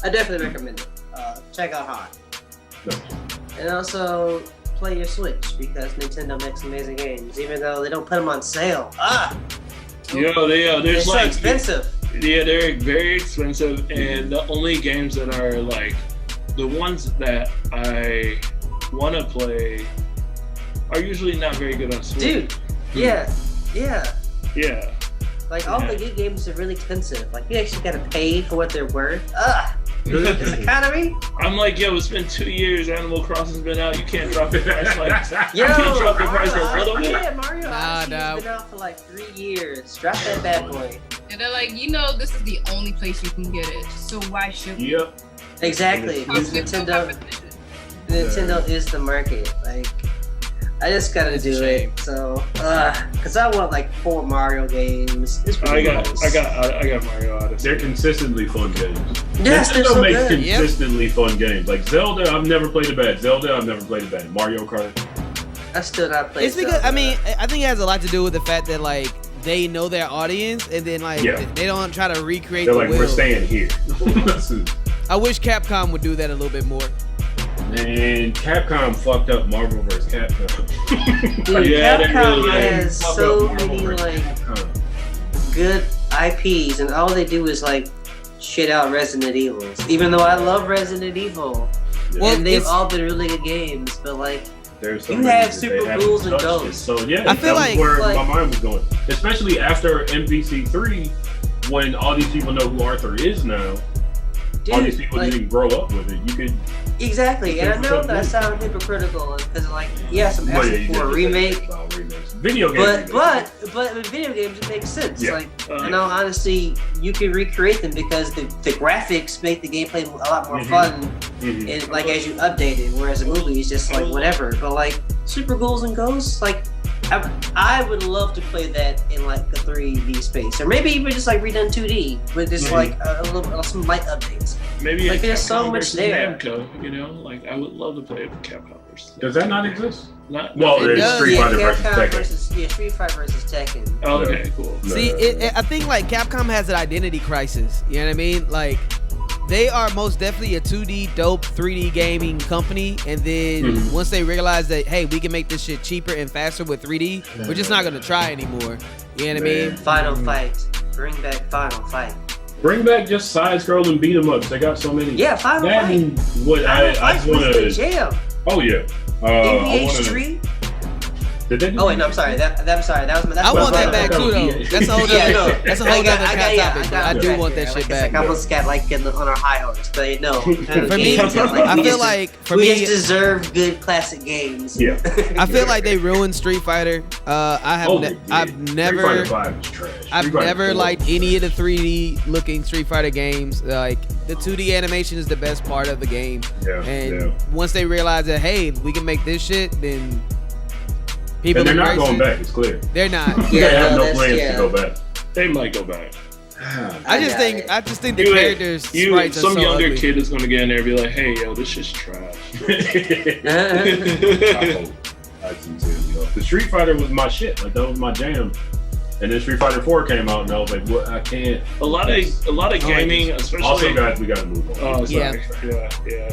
Speaker 5: I definitely recommend it. Check out Haunt. And also play your Switch because Nintendo makes amazing games, even though they don't put them on sale. They're so expensive.
Speaker 6: Yeah, they're very expensive, and the only games that are like the ones that I want to play are usually not very good on Switch.
Speaker 5: Dude, yeah. Like all the good games are really expensive. Like you actually gotta pay for what they're worth. This economy?
Speaker 6: I'm like, yo, it's been 2 years. Animal Crossing's been out. You can't drop the price like.
Speaker 5: Yo,
Speaker 6: you can't drop the price a little bit.
Speaker 5: Yeah, Mario Odyssey's been out for like 3 years. Drop that bad boy.
Speaker 4: And they're like, this is the only place you can get it. So why should we?
Speaker 2: Yep.
Speaker 5: Exactly. Nintendo is the market. Like, I just gotta do it. So, cause I want like 4 Mario games.
Speaker 6: I got Mario Odyssey.
Speaker 2: They're consistently fun games.
Speaker 5: Yes, they're
Speaker 2: Nintendo
Speaker 5: so
Speaker 2: makes
Speaker 5: good.
Speaker 2: consistently fun games. Like Zelda, I've never played a bad Zelda. I've never played a bad Mario Kart.
Speaker 5: I still not played.
Speaker 1: It's because
Speaker 5: Zelda.
Speaker 1: I mean, I think it has a lot to do with the fact that like they know their audience, and then like they don't try to recreate.
Speaker 2: They're
Speaker 1: the
Speaker 2: like,
Speaker 1: wheel.
Speaker 2: we're staying here.
Speaker 1: I wish Capcom would do that a little bit more.
Speaker 2: Man, Capcom fucked up Marvel vs. Capcom.
Speaker 5: Dude, Capcom
Speaker 6: really
Speaker 5: has so many like good IPs, and all they do is like shit out Resident Evils. Even though I love Resident Evil, and they've all been really good games, but like you have Super Ghouls and Ghosts.
Speaker 2: So yeah,
Speaker 1: I feel
Speaker 2: that
Speaker 1: like
Speaker 2: was where my mind was going. Especially after MVC3, when all these people know who Arthur is now. All these people didn't grow up with it.
Speaker 5: Exactly, and I know that I sound hypocritical because, like, yes, I'm asking for a remake.
Speaker 2: Video games.
Speaker 5: But with video games, it makes sense.
Speaker 2: Yeah.
Speaker 5: Like, in all honesty, you can recreate them because the graphics make the gameplay a lot more fun, and like as you update it. Whereas a movie is just like whatever. But like Super Ghouls and Ghosts, like I would love to play that in like a 3D space, or maybe even just like redone 2D with just like a little some light updates.
Speaker 6: Maybe
Speaker 5: like there's so
Speaker 6: Capcom
Speaker 5: much
Speaker 6: versus
Speaker 5: there.
Speaker 6: Namco, you know, like I would love to play it with Capcom versus.
Speaker 2: Does that not exist?
Speaker 6: Well,
Speaker 2: there's Street Fighter versus Tekken.
Speaker 5: Street Fighter versus Tekken.
Speaker 6: Oh, okay, cool.
Speaker 1: See, I think like Capcom has an identity crisis. You know what I mean? Like, they are most definitely a 2D dope 3D gaming company, and then once they realize that, hey, we can make this shit cheaper and faster with 3D, we're just not gonna try anymore. You know what I mean?
Speaker 5: Final Fight. Bring back Final Fight.
Speaker 2: Bring back just side-scrolling beat 'em ups. They got so many.
Speaker 5: Yeah, Final
Speaker 2: that
Speaker 5: Fight.
Speaker 2: And what I just want to.
Speaker 5: Jam.
Speaker 2: Oh yeah.
Speaker 5: NBA Street.
Speaker 2: Did they do
Speaker 5: Oh wait, no, I'm sorry. I'm sorry. That was.
Speaker 1: I want that back too, though. That's a whole other. That's a whole other topic. I do want that shit back.
Speaker 5: I almost got like on our high horse, but no.
Speaker 1: For me, I feel like
Speaker 5: we just deserve good classic games.
Speaker 2: Yeah.
Speaker 1: I feel like they ruined Street Fighter. I've never liked any of the 3D looking Street Fighter games. Like, the 2D animation is the best part of the game.
Speaker 2: Yeah.
Speaker 1: And once they realize that, hey, we can make this shit, then people.
Speaker 2: And they're not going back. It's clear.
Speaker 1: They're not.
Speaker 2: They have no plans to go back.
Speaker 6: They might go back.
Speaker 1: I just think the characters sprites are
Speaker 6: some
Speaker 1: so
Speaker 6: younger
Speaker 1: ugly.
Speaker 6: kid is gonna get in there and be like, "Hey, yo, this shit's trash."
Speaker 2: I sincerely hope. The Street Fighter was my shit. Like, that was my jam. And then Street Fighter 4 came out, and I was like, "What? I can't."
Speaker 6: A lot of gaming, especially.
Speaker 2: Also, guys, we gotta move on.
Speaker 6: Oh, sorry.
Speaker 1: Yeah.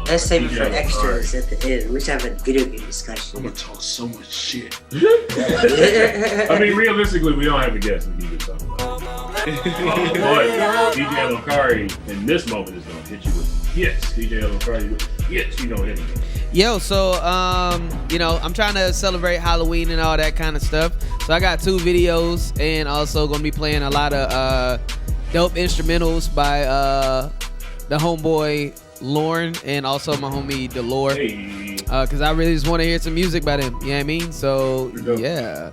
Speaker 5: Let's save it for extras at the end. We should have a video game discussion.
Speaker 6: I'm gonna talk so much shit.
Speaker 2: I mean, realistically, we don't have a guest. We need to talk about it. But DJ Lokari in this moment is gonna hit you with yes. DJ Lokari, yes, you know hit me.
Speaker 1: Yo, so I'm trying to celebrate Halloween and all that kind of stuff. So I got 2 videos, and also gonna be playing a lot of dope instrumentals by the homeboy Lauren and also my homie Delore.
Speaker 2: Hey.
Speaker 1: Cause I really just want to hear some music by them. You know what I mean? So yeah.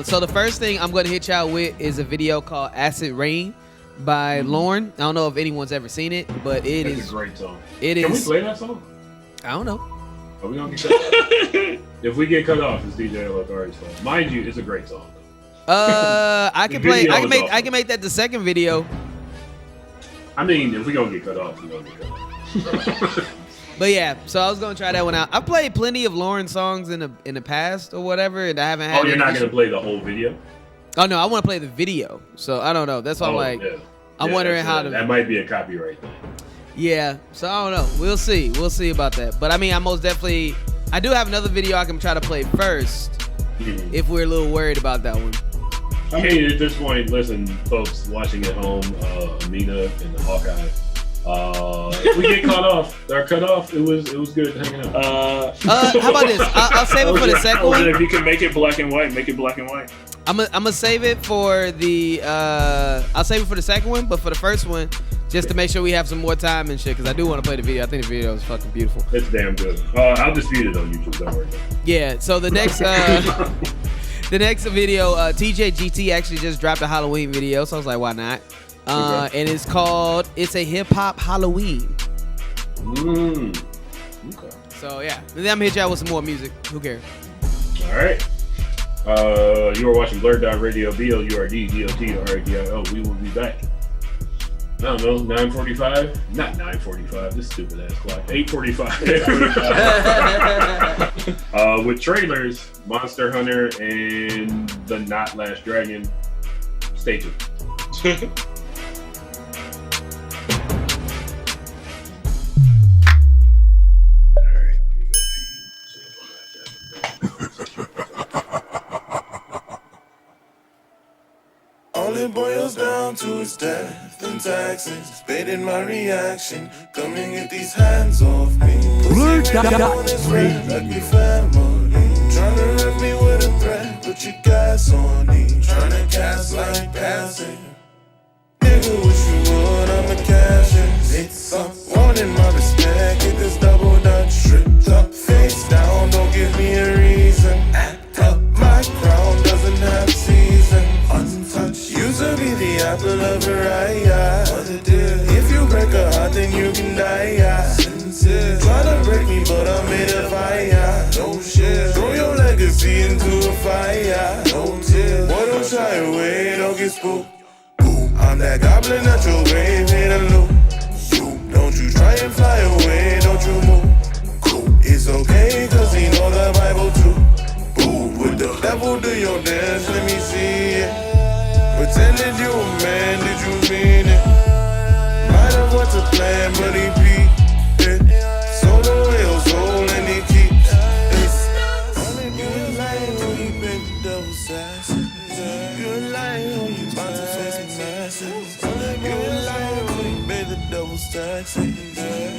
Speaker 1: So the first thing I'm gonna hit y'all with is a video called Acid Rain by Lauren. I don't know if anyone's ever seen it, but it is
Speaker 2: a great song.
Speaker 1: It
Speaker 2: Can
Speaker 1: is.
Speaker 2: we play that song?
Speaker 1: I don't know.
Speaker 2: Are we gonna get cut off? If we get cut off, it's DJ Lokari's fault. Mind you, it's a great song.
Speaker 1: I can play. I can make that the second video.
Speaker 2: I mean, if we gonna get cut off, we gonna get cut off.
Speaker 1: But yeah, so I was gonna try that one out. I played plenty of Lauren songs in the past or whatever, and I haven't had.
Speaker 2: Oh, you're not
Speaker 1: issue.
Speaker 2: gonna play the whole video?
Speaker 1: Oh no, I want to play the video. So I don't know. That's why I'm like, I'm wondering how to.
Speaker 2: That might be a copyright thing.
Speaker 1: Yeah, so I don't know. We'll see. We'll see about that. But I mean, I do have another video I can try to play first if we're a little worried about that one.
Speaker 2: I mean, at this point, listen, folks watching at home, Amina and the Hawkeye. If we get cut off, it was good hanging out.
Speaker 1: How about this? I'll save it for the second one.
Speaker 6: If you can make it black and white, make it black and white.
Speaker 1: I'm gonna save it for the. I'll save it for the second one, but for the first one, just to make sure we have some more time and shit, because I do want to play the video. I think the video is fucking beautiful.
Speaker 2: It's damn good. I'll dispute it on YouTube. Don't worry.
Speaker 1: Yeah. So the next. The next video, TJ GT actually just dropped a Halloween video, so I was like, why not? And it's called "It's a Hip Hop Halloween."
Speaker 2: Okay.
Speaker 1: So yeah, and then I'm gonna hit y'all with some more music. Who cares?
Speaker 2: All right. You are watching BlurdDotRadio, BLURDDOTRADIO. We will be back. I don't know, 9:45? Not 9:45. This stupid ass clock. 8:45. With trailers, Monster Hunter and the Not Last Dragon. Stay tuned.
Speaker 8: All it boils down to is death and taxes. Baiting my reaction. Come and get these hands off me. BlurdDotRadio. Like we family. Tryna run me with a threat, but you gas on me. Tryna cast like passing. Nigga, wish you would, I'ma cash it. It's up, wanting my respect. die. Try to break me, but I'm made of fire. No shit. Throw your legacy into a fire. No tears. Boy, don't shy away, don't get spooked. I'm that goblin at your grave, hit a loop. Don't you try and fly away, don't you move. It's okay, cause he know the Bible too. With the devil, do your dance, let me see it. Pretended you a man, did you mean it? Might have went to plan, but he beat it. Sold away your soul and he keeps it. You a liar when you beg the devil's ass. You a liar when you about to face the masses. You a liar when you beg the devil's taxes.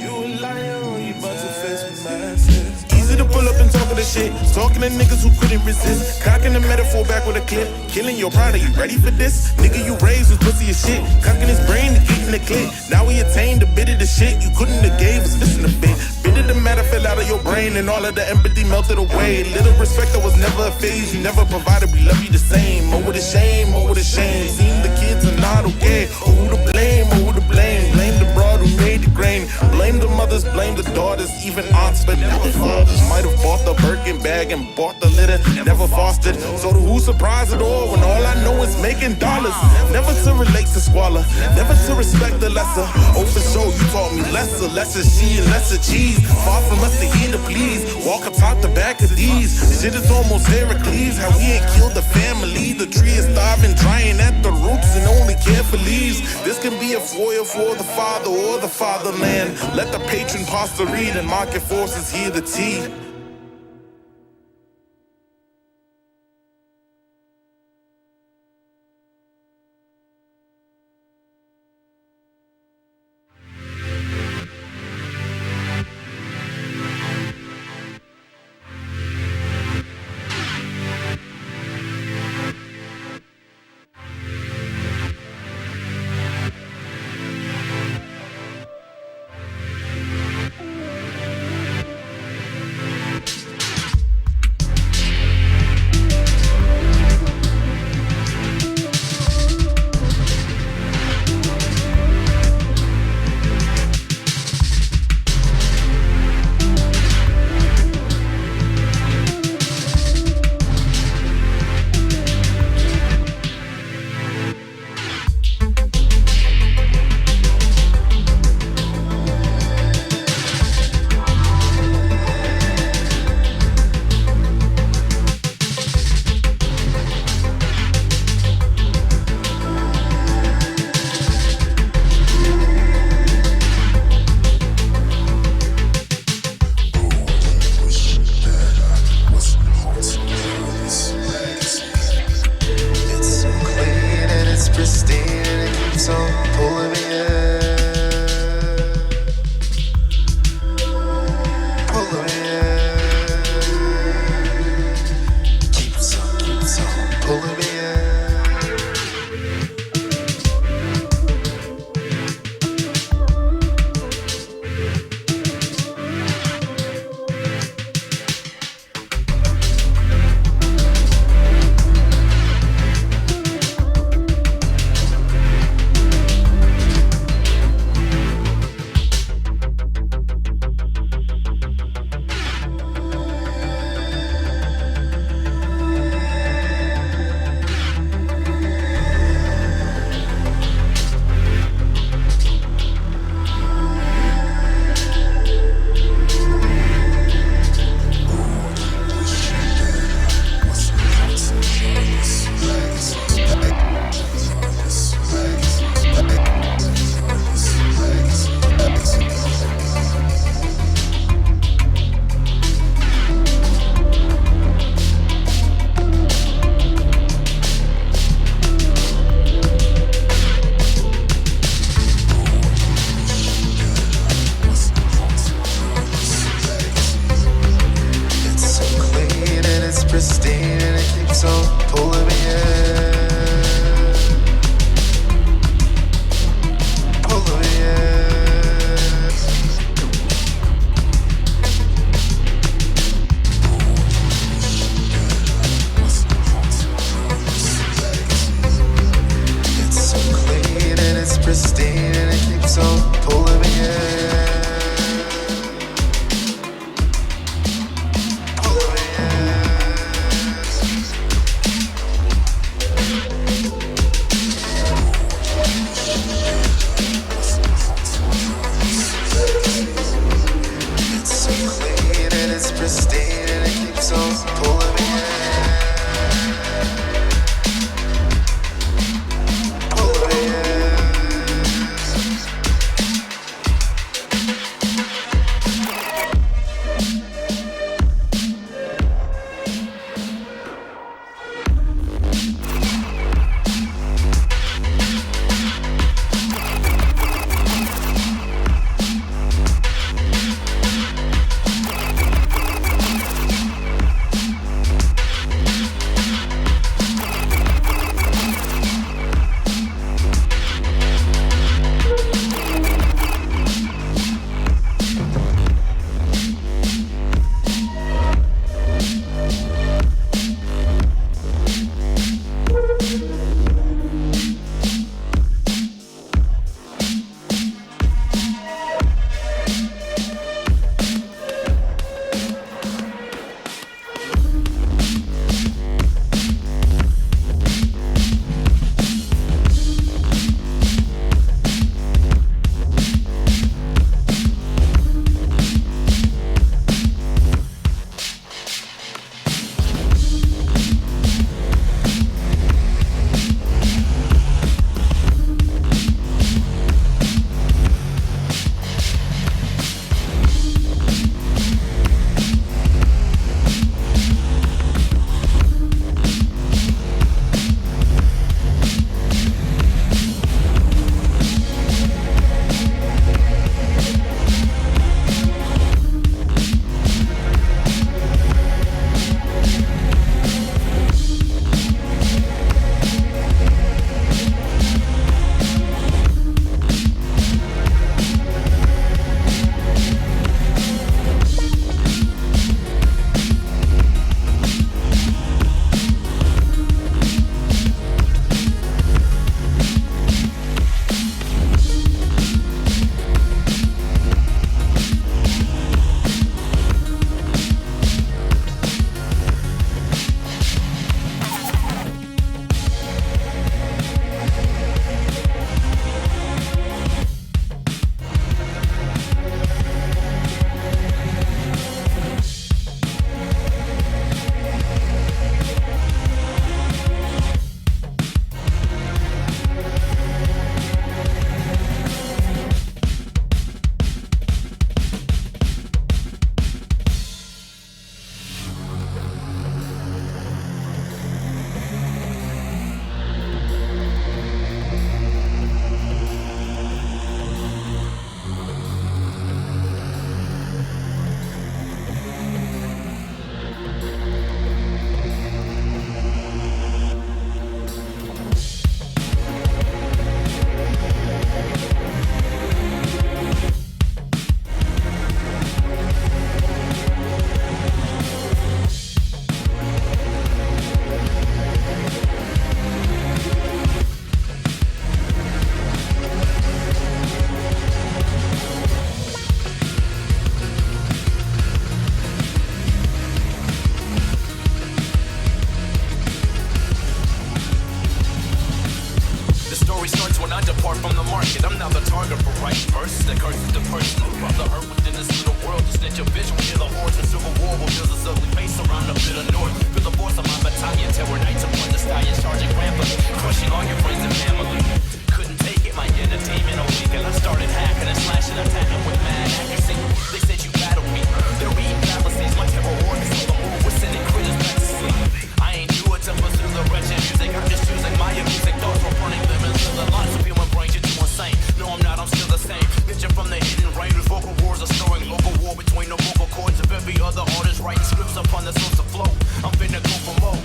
Speaker 8: You a liar when you about to face the masses. Easy to pull up and talk of the shit. Talking to niggas who couldn't resist. Cocking the metaphor back with a clip. Killing your pride, are you ready for this? Nigga you raised was pussy as shit. Cocking his brain to get in the clip. Now he attained a bit of the shit you couldn't have gave, was missing a bit. Bit of the matter fell out of your brain and all of the empathy melted away. Little respect that was never a phase you never provided, we love you the same. Oh what a shame, oh what a shame. Seem the kids are not okay. Oh who to blame, oh who to blame. Blame the broad who made the grain. Blame the mothers, blame the daughters, even aunts but never fathers. Might have bought the Birkin bag and bought the litter, never fostered. So to who surprised at all when all I know is making dollars. Never to relate to squalor, never to respect the lesser. Oh for sure you taught me lesser, lesser she and lesser cheese. Far from us to hear the please, walk atop the back of these. Shit is almost Heracles, how we ain't killed the family. The tree is starving, drying at the roots and only care for leaves. This can be a foil for the father or the fatherland. Let the patron pasta read and market forces hear the tea.
Speaker 9: fall between the vocal cords of every other artist writing scripts upon the source of flow. I'm finna go for more.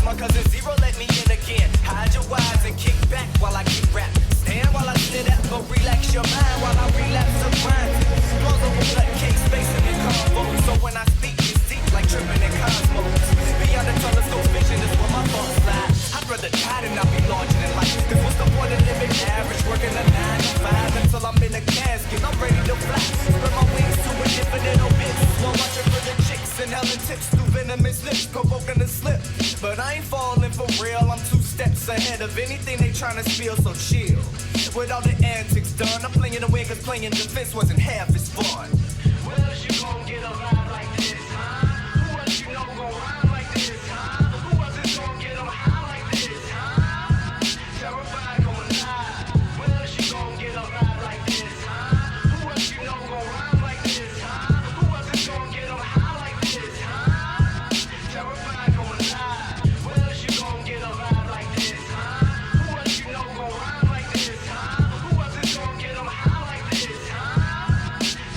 Speaker 9: My cousin Zero let me in again. Hide your eyes and kick back while I keep rap. Stand while I sit up, but relax your mind while I relapse the grind. Close over blood case, spacing in convo. So when I speak, it's deep like tripping in cosmos. Beyond the telescope vision is where my thoughts lie. I'd rather die than not be larger than life. Cause what's the point of living average? Working a 9 to 5 until I'm in a casket. I'm ready to fly. Spread my wings to an infinite abyss. While watching for the chicks and hella tips through venomous lips, provoking a slip. But I ain't falling for real, I'm 2 steps ahead of anything they tryna spill, so chill. With all the antics done, I'm playing away cause playing defense wasn't half as fun. Where else you gon' get a vibe like this, huh? Who else you know gon' rhyme like this, huh? Who else is gon' get them high like this, huh? Terrified going live. Where else you gon' get a vibe like this, huh? Who else you know gon' rhyme like this, huh? Who else is gon' get them high like this, huh? Terrified going live. Where else you gon' get a vibe like this, huh? Who else you know gon' rhyme like this, huh? Who else is gon' get them high like this, huh?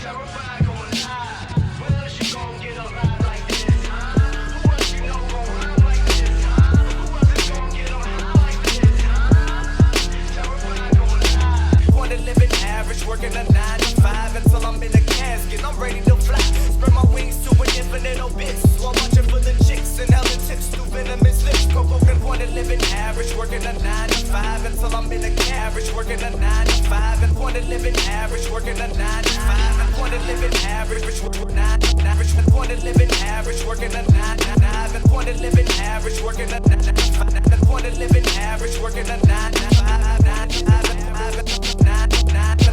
Speaker 9: Terrified going live. Where else you gon' get a vibe like this, huh? Who else you know gon' rhyme like this, huh? Who else is gon' get them high like this, huh? Terrified going live. Wanna live an average, working a 9 to 5 until I'm in a casket. I'm ready to fly. Spread my wings to an infinite abyss. While watching for the chicks and hella tips through venomous lips. Provoking wanna live an average, working a 9 to 5 until I'm in a carriage. Working a 9 to 5 and wanna live an average, working a 9 to 5 and wanna live an average, average and wanna live an average, working a 9 to 5 and wanna live an average, working a 9 to 5 and wanna live an average, working a 9 to 5, 9 to 5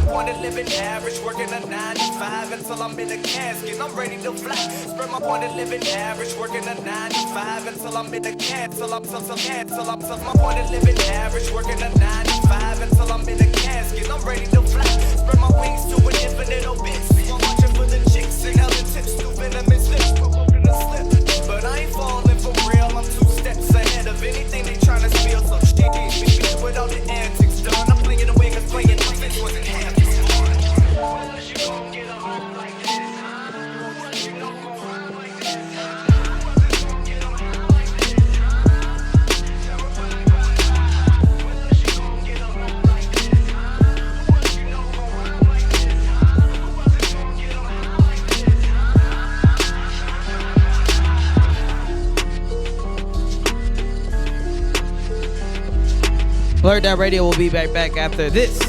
Speaker 9: wanna live an average, working a 9 to 5 until I'm in a casket. I'm ready to fly. Spread my wanna live an average, working a 9 to 5 until I'm in a casket. Till I'm my wanna live an average, working a 9 to 5 until I'm in a casket. I'm ready to fly. Spread my wings to an infinite abyss. While watching for the chicks and hella tips through venomous lips, provoking a slip. But I ain't falling for real. I'm 2 steps ahead of anything they tryna spill. So shit, with all the antics done, I'm playing away cause playing defense wasn't half. Where else you gon' get a vibe like this, huh? Who else you know gon' rhyme like this, huh? Who else is gon' get them high like this, huh? Terrified going live. Where else you gon' get a vibe like this, huh? Who else you know gon' rhyme like this, huh? Who else is gon' get them high like this, huh?
Speaker 1: BlurdDotRadio will be right back after this.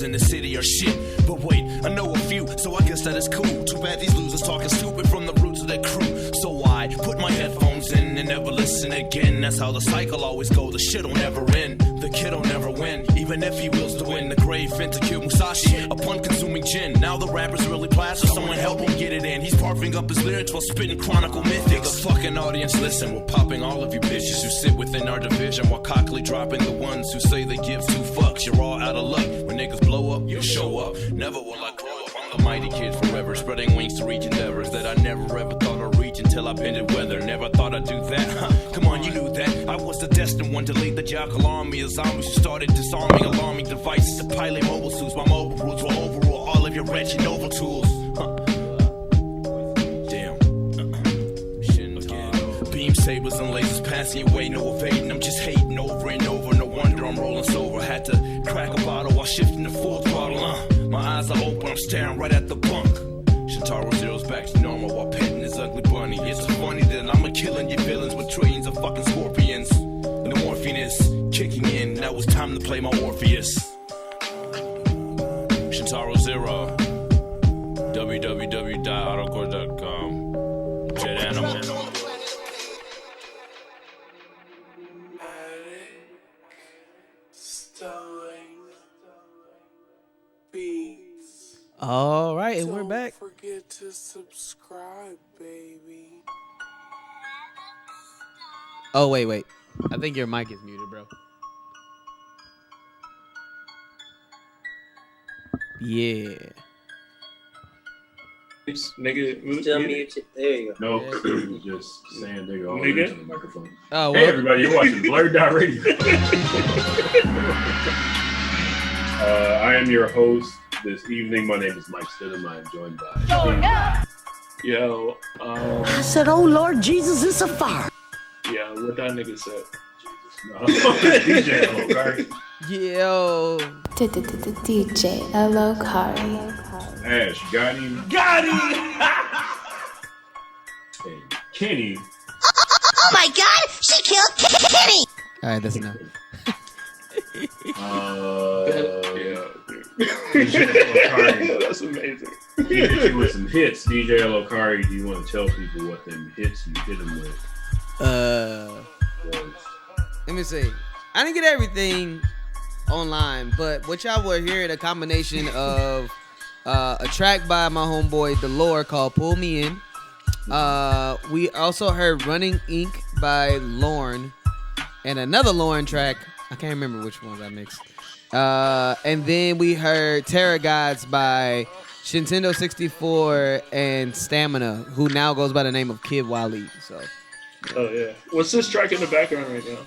Speaker 9: In the city are shit, but wait, I know a few, so I guess that is cool. Too bad these losers talking stupid from the roots of their crew. So I put my headphones in and never listen again. That's how the cycle always goes. The shit'll never end. The kid'll never win, even if he wills to win. The grave fin to kill Musashi upon consuming gin. Now the rapper's really plastered. Someone help him get it in. He's parting up his lyrics while spitting chronicle mythics. The fucking audience listen. We're popping all of you bitches who sit within our division while cockily dropping the ones who say they give 2 fucks. You're all out of luck. When niggas blow up, you show up. Never will I grow up. I'm the mighty kid forever, spreading wings to reach endeavors that I never ever thought I'd reach.
Speaker 10: until I bended weather. Never thought I'd do that. Come on, you knew that. I was the destined one to lead the jackal army of zombies who started disarming alarming devices to pilot mobile suits. My mobile rules will overrule all of your wretched noble tools. Damn. Beam sabers and lasers passing your way, no evading. I'm just hating over and over. No wonder I'm rolling sober. Had to crack a bottle while shifting to full throttle. My eyes are open, I'm staring right at the bunk. Shintaro Zero's back to normal while petting his ugly bunny. It's so funny that I'm killing your villains with trillions of fucking scorpions. The morphine is kicking in, now it's time to play my Orpheus. Shintaro Zero, www.autocore.com. Jet Animal.
Speaker 1: All right, and we're back.
Speaker 11: Don't forget to subscribe, baby.
Speaker 1: Oh, wait. I think your mic is muted, bro. Yeah.
Speaker 6: Nigga,
Speaker 5: Still muted. There you go.
Speaker 2: No, it was just saying nigga all
Speaker 6: Nigga?
Speaker 2: into the microphone.
Speaker 1: Oh,
Speaker 2: Hey, everybody, you're watching BlurdDotRadio. I am your host this evening. My name is Mike Stidham. I am joined by
Speaker 6: Yo,
Speaker 7: I said, oh Lord Jesus, it's a fire.
Speaker 6: yeah, what that nigga said.
Speaker 2: DJ Elokari.
Speaker 1: Yo.
Speaker 12: DJ Elokari.
Speaker 2: Ash, got him. And Kenny.
Speaker 7: Oh my God, she killed Kenny.
Speaker 1: All right, that's enough.
Speaker 2: DJ Elokari.
Speaker 6: That's amazing.
Speaker 2: He hit you with some hits. DJ Elokari, do you want to tell people what them hits you hit them with?
Speaker 1: Let me see. I didn't get everything online, but what y'all were hearing, a combination of a track by my homeboy Delore called Pull Me In. We also heard Running Ink by Lorne and another Lorne track. I can't remember which ones I mixed. And then we heard Terror Gods by Nintendo 64 and Stamina, who now goes by the name of Kid Wally. So,
Speaker 6: Oh yeah. What's this track in the background right now?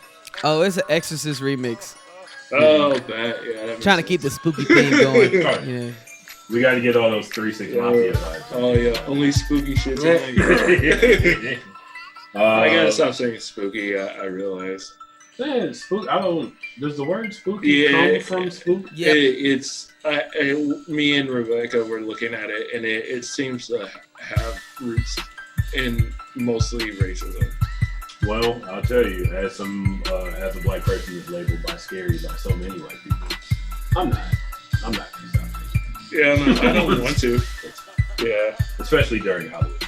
Speaker 1: oh, it's an Exorcist remix.
Speaker 6: Oh, that yeah.
Speaker 1: Trying to keep the spooky thing going. Yeah.
Speaker 2: We got to get all those 3-6 Mafia vibes.
Speaker 6: Oh yeah, only spooky shit tonight. I gotta stop saying spooky. I realize.
Speaker 2: Man, spook. Does the word spooky come from spook?
Speaker 1: Yeah.
Speaker 6: It's me and Rebecca were looking at it, and it seems to have roots in mostly racism.
Speaker 2: Well, I'll tell you, as a black person is labeled by scary by so many white people, I'm not gonna stop.
Speaker 6: Yeah, no, I don't want to. Yeah,
Speaker 2: especially during Halloween.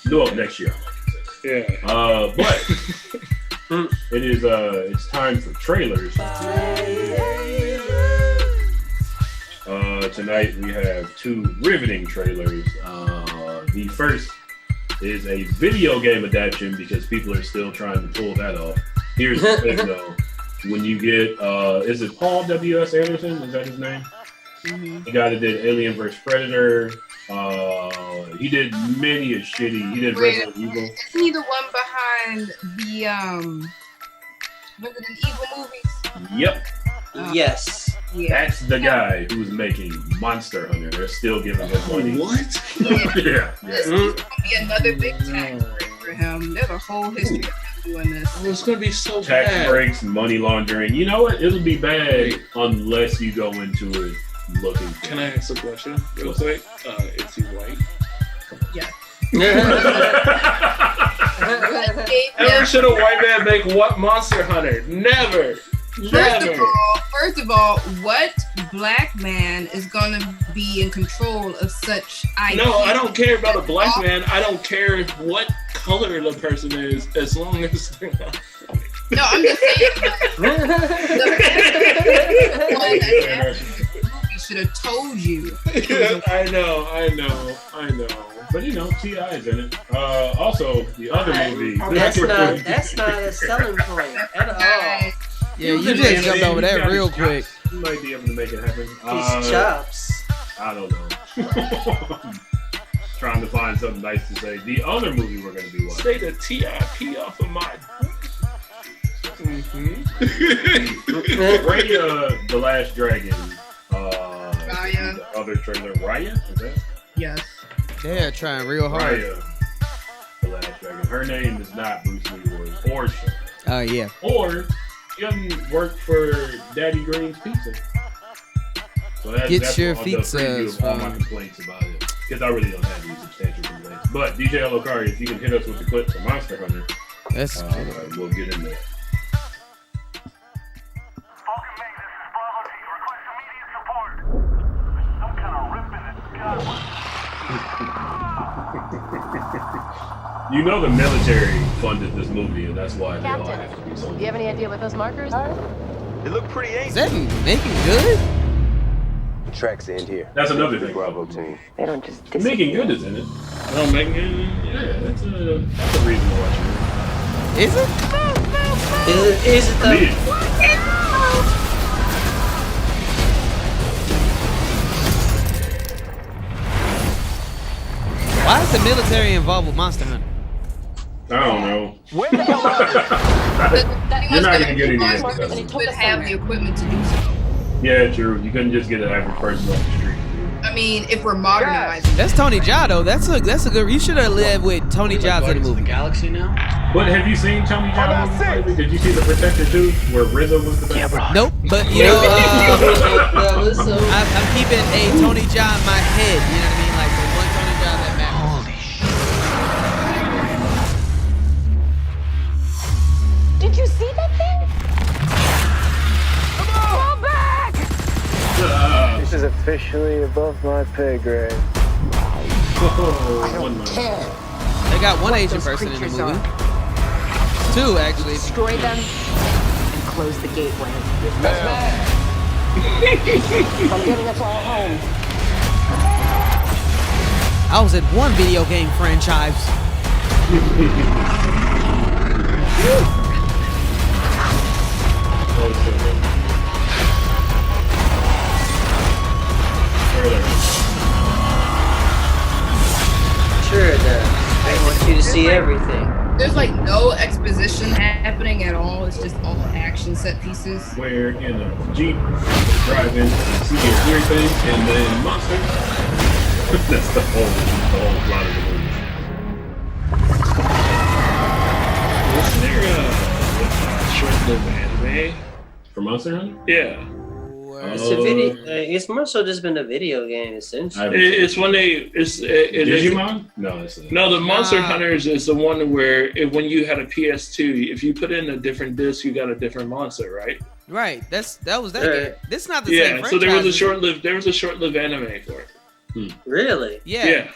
Speaker 2: No, next year.
Speaker 6: Yeah.
Speaker 2: But it is it's time for trailers. Tonight we have two riveting trailers. The first is a video game adaptation because people are still trying to pull that off. Here's the thing though. When you get is it Paul W.S. Anderson? Is that his name?
Speaker 4: Mm-hmm.
Speaker 2: The guy that did Alien vs. Predator. He did many a shitty. He did Resident Evil.
Speaker 4: Isn't he the one behind the Resident Evil movies?
Speaker 2: Yep.
Speaker 5: Yes.
Speaker 4: Yeah.
Speaker 2: That's the guy who's making Monster Hunter. They're still giving him money.
Speaker 6: What?
Speaker 2: Yeah.
Speaker 4: This is going to be another big tax break for him. There's a whole history of him doing this.
Speaker 6: It's going to be so
Speaker 2: Tax
Speaker 6: bad.
Speaker 2: breaks, money laundering. You know what? It'll be bad unless you go into it looking for
Speaker 6: Can I ask a question real quick? Is he white?
Speaker 4: Yeah.
Speaker 6: Ever should a white man make what Monster Hunter? Never.
Speaker 4: First of all, what black man is gonna be in control of such IP?
Speaker 6: No, I don't care about a black man. I don't care what color the person is, as long as they're not white.
Speaker 4: No, I'm just saying. He should have told you.
Speaker 6: I know.
Speaker 2: But you know, T.I. is in it. Also, the other movie.
Speaker 5: That's not a selling point at all.
Speaker 1: Yeah, you just jumped over that real quick.
Speaker 2: You might be able to make it happen.
Speaker 5: His chops.
Speaker 2: I don't know. trying to find something nice to say. The other movie we're going to be watching.
Speaker 6: Stay the TIP off of my.
Speaker 2: Ray, The Last Dragon.
Speaker 4: Raya.
Speaker 2: The other trailer. Raya? Is that?
Speaker 4: Yes.
Speaker 1: They're trying real hard.
Speaker 2: Raya, The Last Dragon. Her name is not Bruce Lee or Sean.
Speaker 1: Oh, yeah.
Speaker 2: Or she doesn't work for Daddy Green's Pizza. So that's
Speaker 1: your
Speaker 2: the
Speaker 1: pizza
Speaker 2: preview of all my complaints about it. Because I really don't have any substantial complaints. But DJ Alokari, if you can hit us with the clip from Monster Hunter,
Speaker 1: That's
Speaker 2: we'll get in there. You know the military funded this movie, and that's why they all have to be so.
Speaker 13: Do you have any idea what those markers are?
Speaker 9: They look pretty
Speaker 1: Is
Speaker 9: ancient.
Speaker 1: that making good?
Speaker 9: Tracks end here.
Speaker 2: That's another thing.
Speaker 9: Bravo team.
Speaker 13: They don't just
Speaker 2: Making Good is in it.
Speaker 6: Oh, making good.
Speaker 2: Yeah, that's a reason to watch it.
Speaker 1: Is it?
Speaker 5: Is it though?
Speaker 2: Me.
Speaker 1: Why is the military involved with Monster Hunter?
Speaker 2: I don't know.
Speaker 9: Where the hell are
Speaker 2: You're not gonna get any
Speaker 4: He
Speaker 2: answers.
Speaker 4: would have the equipment to do so.
Speaker 2: Yeah, true. You couldn't just get an average person off the street.
Speaker 4: I mean, if we're modernizing.
Speaker 1: That's Tony Jaa though. That's a good. You should have lived with Tony Jaa in the movie.
Speaker 14: Galaxy now.
Speaker 2: But have you seen Tony Jaa movie? Did you see The Protector 2 where RZA was the best?
Speaker 1: Nope. But you know,
Speaker 5: That was so.
Speaker 1: I'm keeping a Tony Jaa in my head. You know what I mean? Like the one Tony Jaa that matters.
Speaker 13: Did you see that thing? Fall back!
Speaker 15: This is officially above my pay grade.
Speaker 1: They got one Asian person in the movie. Two actually.
Speaker 13: Destroy them and close the gateway. I'm getting us all home.
Speaker 1: I was in one video game franchise.
Speaker 5: Sure it does. They want you to see everything.
Speaker 4: There's like no exposition happening at all. It's just all action set pieces.
Speaker 2: Where in a Jeep, driving, see a weird thing, and then monster. That's the whole plot of the movie.
Speaker 6: Isn't there a short-lived anime?
Speaker 2: For Monster Hunter?
Speaker 6: Yeah.
Speaker 5: It's a video. It's more so just been a video game, essentially.
Speaker 6: It's when they.
Speaker 2: Digimon? No, it's
Speaker 6: no. The Monster Hunters is the one where when you had a PS2, if you put in a different disc, you got a different monster, right?
Speaker 1: Right. That was that game. This is not the same
Speaker 6: Yeah.
Speaker 1: franchise.
Speaker 6: So there was a short-lived anime for it.
Speaker 5: Really?
Speaker 1: Yeah.
Speaker 6: Yeah.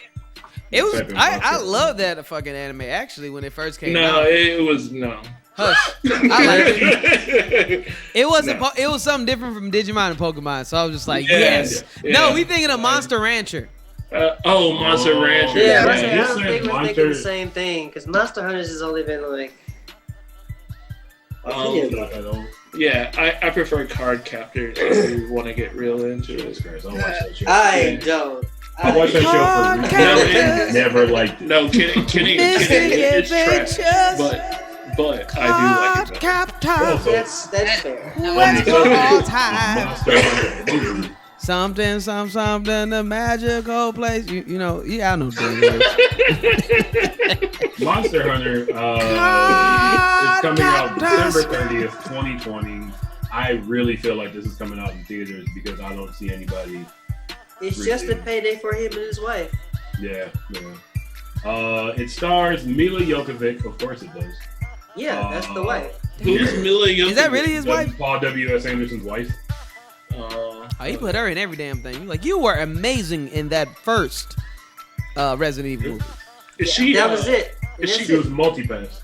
Speaker 1: It was. I love that fucking anime actually when it first came out.
Speaker 6: No, it was no.
Speaker 1: Hush. I like it. It wasn't. It was something different from Digimon and Pokemon. So I was just like, yes.
Speaker 6: Yeah.
Speaker 1: No, we thinking of Monster Rancher.
Speaker 6: Monster Rancher.
Speaker 5: Yeah, I don't think we're thinking the same thing because Monster Hunters has only been like.
Speaker 6: Yeah, I prefer card captors if you want to get real into it.
Speaker 5: I don't.
Speaker 2: I watched that show for reasons. Never liked it.
Speaker 6: No, kidding. It's trash. But I do like it.
Speaker 5: That's fair.
Speaker 1: Something, the magical place. You know, yeah, I know.
Speaker 2: Monster Hunter is coming out December 30th, 2020. I really feel like this is coming out in theaters because I don't see anybody.
Speaker 5: It's just a payday for him and his wife.
Speaker 2: Yeah. It stars Mila Jovovich, of course it does.
Speaker 5: Yeah, that's the wife.
Speaker 6: Who's Mila Jovovich?
Speaker 1: Is that really his wife?
Speaker 2: Paul W.S. Anderson's wife.
Speaker 1: He put her in every damn thing. Like, you were amazing in that first Resident Evil movie.
Speaker 5: That was it.
Speaker 2: She was multi-pass.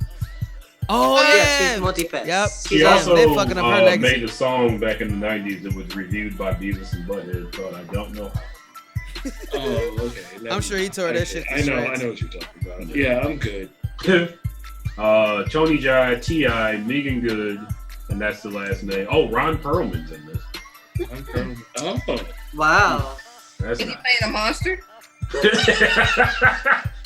Speaker 1: Oh yeah,
Speaker 5: she's multi-pass.
Speaker 1: Yep.
Speaker 2: She also
Speaker 1: fucking up her legacy.
Speaker 2: made a song back in the 90s that was reviewed by Beavis and Butthead called I Don't Know How.
Speaker 6: Oh, okay.
Speaker 1: I'm sure he tore that shit to
Speaker 6: I know
Speaker 1: shreds.
Speaker 6: what you're talking about. Yeah, I'm good.
Speaker 2: Tony Jaa, T.I., Megan Good, and that's the last name. Oh, Ron Perlman's in this.
Speaker 6: Oh.
Speaker 5: Wow.
Speaker 2: That's
Speaker 4: Is he playing a monster?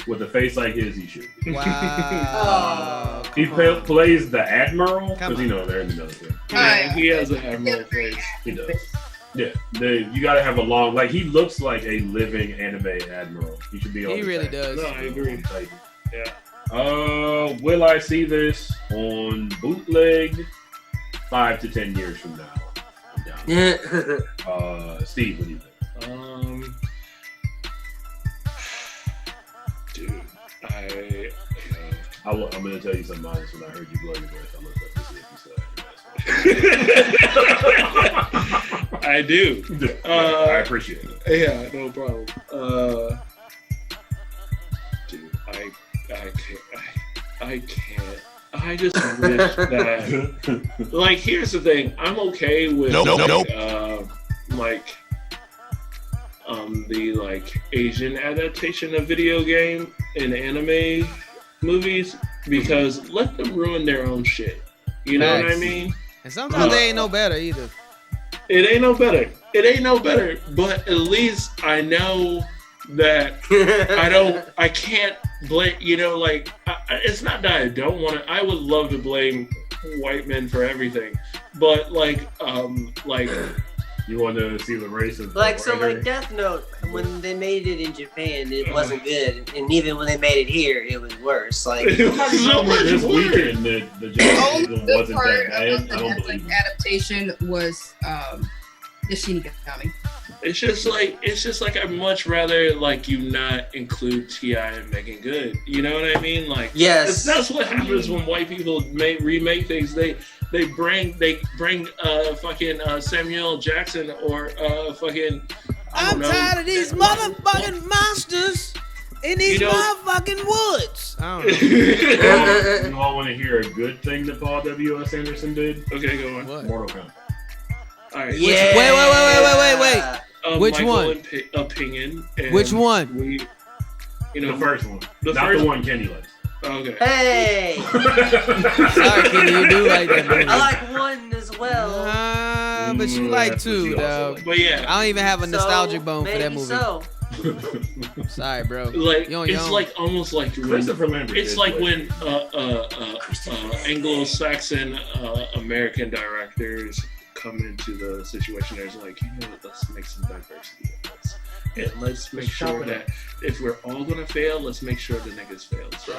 Speaker 2: With a face like his, he should.
Speaker 1: Wow.
Speaker 2: He plays the admiral because they're in the military.
Speaker 6: Yeah, he has an admiral face.
Speaker 2: He does. Yeah, you gotta have a long. Like he looks like a living anime admiral. He should be on.
Speaker 1: He really does.
Speaker 6: No, I agree. Yeah.
Speaker 2: Will I see this on bootleg 5 to 10 years from now? I'm down. Steve, what do you think?
Speaker 6: Dude,
Speaker 2: I'm gonna tell you something honest. When I heard you blow your voice, I looked up to see if you still had your mask.
Speaker 6: I do.
Speaker 2: I appreciate it.
Speaker 6: Yeah, no problem. Dude, I can't. I just wish that. Like, here's the thing. I'm okay with the Asian adaptation of video game and anime movies because let them ruin their own shit. You know what I mean?
Speaker 1: And sometimes they ain't no better either.
Speaker 6: It ain't no better. But at least I know that I can't blame, it's not that I don't want to, I would love to blame white men for everything. But
Speaker 2: you want to see the race of
Speaker 5: Death Note, when they made it in Japan, it wasn't good, and even when they made it here, it was worse.
Speaker 2: It was so much this weekend that the Japanese wasn't that bad. I don't believe it.
Speaker 4: Adaptation was the Shinigami.
Speaker 6: It's just like I'd much rather you not include T.I. and Megan Good. You know what I mean?
Speaker 5: Yes,
Speaker 6: that's what happens when white people remake things. They bring fucking Samuel Jackson or fucking.
Speaker 1: I'm tired of these motherfucking monsters in these motherfucking woods. I don't know.
Speaker 2: You all want to hear a good thing that Paul W.S. Anderson did?
Speaker 6: Okay, go on.
Speaker 2: What? Mortal Kombat.
Speaker 6: All right.
Speaker 1: Yeah. Wait. Which one?
Speaker 6: Opinion.
Speaker 1: Which one?
Speaker 2: The first one. Not the one Kenny likes.
Speaker 6: Okay.
Speaker 5: Hey!
Speaker 1: Sorry, Kenny, you do like that movie.
Speaker 5: I like 1 as well.
Speaker 1: But you like 2, though.
Speaker 6: But yeah.
Speaker 1: I don't even have a nostalgic bone for that movie.
Speaker 5: So.
Speaker 1: Sorry, bro.
Speaker 6: Almost like when Anglo-Saxon American directors come into the situation. There's let's make some diversity in this. And let's make sure that if we're all gonna fail, let's make sure the niggas fail. So.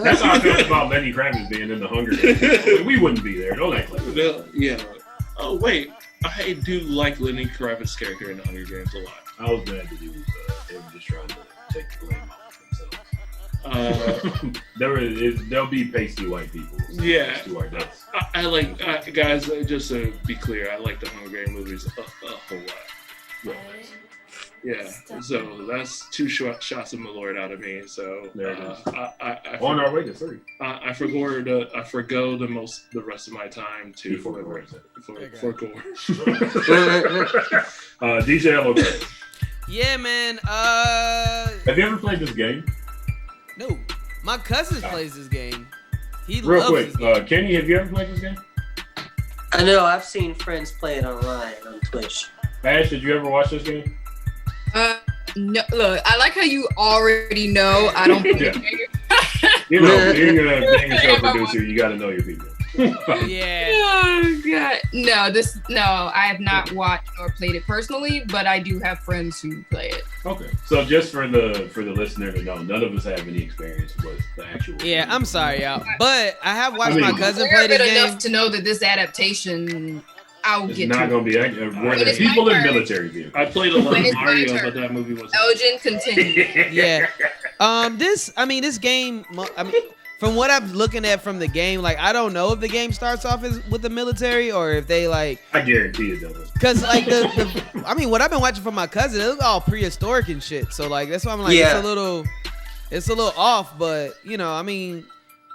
Speaker 2: That's how I felt about Lenny Kravitz being in the Hunger Games. We wouldn't be there. Don't act like that.
Speaker 6: Yeah. Oh wait, I do like Lenny Kravitz's character in the Hunger Games a lot.
Speaker 2: I was mad that they were just trying to take the blame off themselves. There'll be pasty white people.
Speaker 6: Yeah.
Speaker 2: To our deaths.
Speaker 6: I like guys. Just to be clear, I like the Hunger Games movies a whole lot. Yeah, so that's 2 shots of Malort out of me. So I
Speaker 2: on our way to 3.
Speaker 6: I forgo the rest of my time to for gore.
Speaker 2: DJ Hello.
Speaker 1: Yeah, man.
Speaker 2: Have you ever played this game?
Speaker 1: No, my cousin plays this game. He
Speaker 2: Real
Speaker 1: loves
Speaker 2: quick,
Speaker 1: this game.
Speaker 2: Kenny, have you ever played this game?
Speaker 5: I know. I've seen friends play it online on Twitch.
Speaker 2: Ash, did you ever watch this game?
Speaker 4: No. Look, I like how you already know I don't play the game.
Speaker 2: Being a show producer, you got to know your people.
Speaker 1: Yeah.
Speaker 4: Oh, God. No, I have not watched or played it personally, but I do have friends who play it.
Speaker 2: Okay. So just for the listener to know, none of us have any experience with the actual
Speaker 1: game. I'm sorry, y'all. But I have watched my cousin play this game.
Speaker 4: Enough to know that this adaptation
Speaker 2: it's not going to be more than people in military vehicles.
Speaker 6: I played a lot of Mario, but that movie was
Speaker 4: Elgin, continue.
Speaker 1: Yeah. This game, from what I'm looking at from the game, I don't know if the game starts off with the military or if they I
Speaker 2: guarantee it doesn't.
Speaker 1: Because what I've been watching from my cousin, it was all prehistoric and shit. So that's why I'm it's a little off, but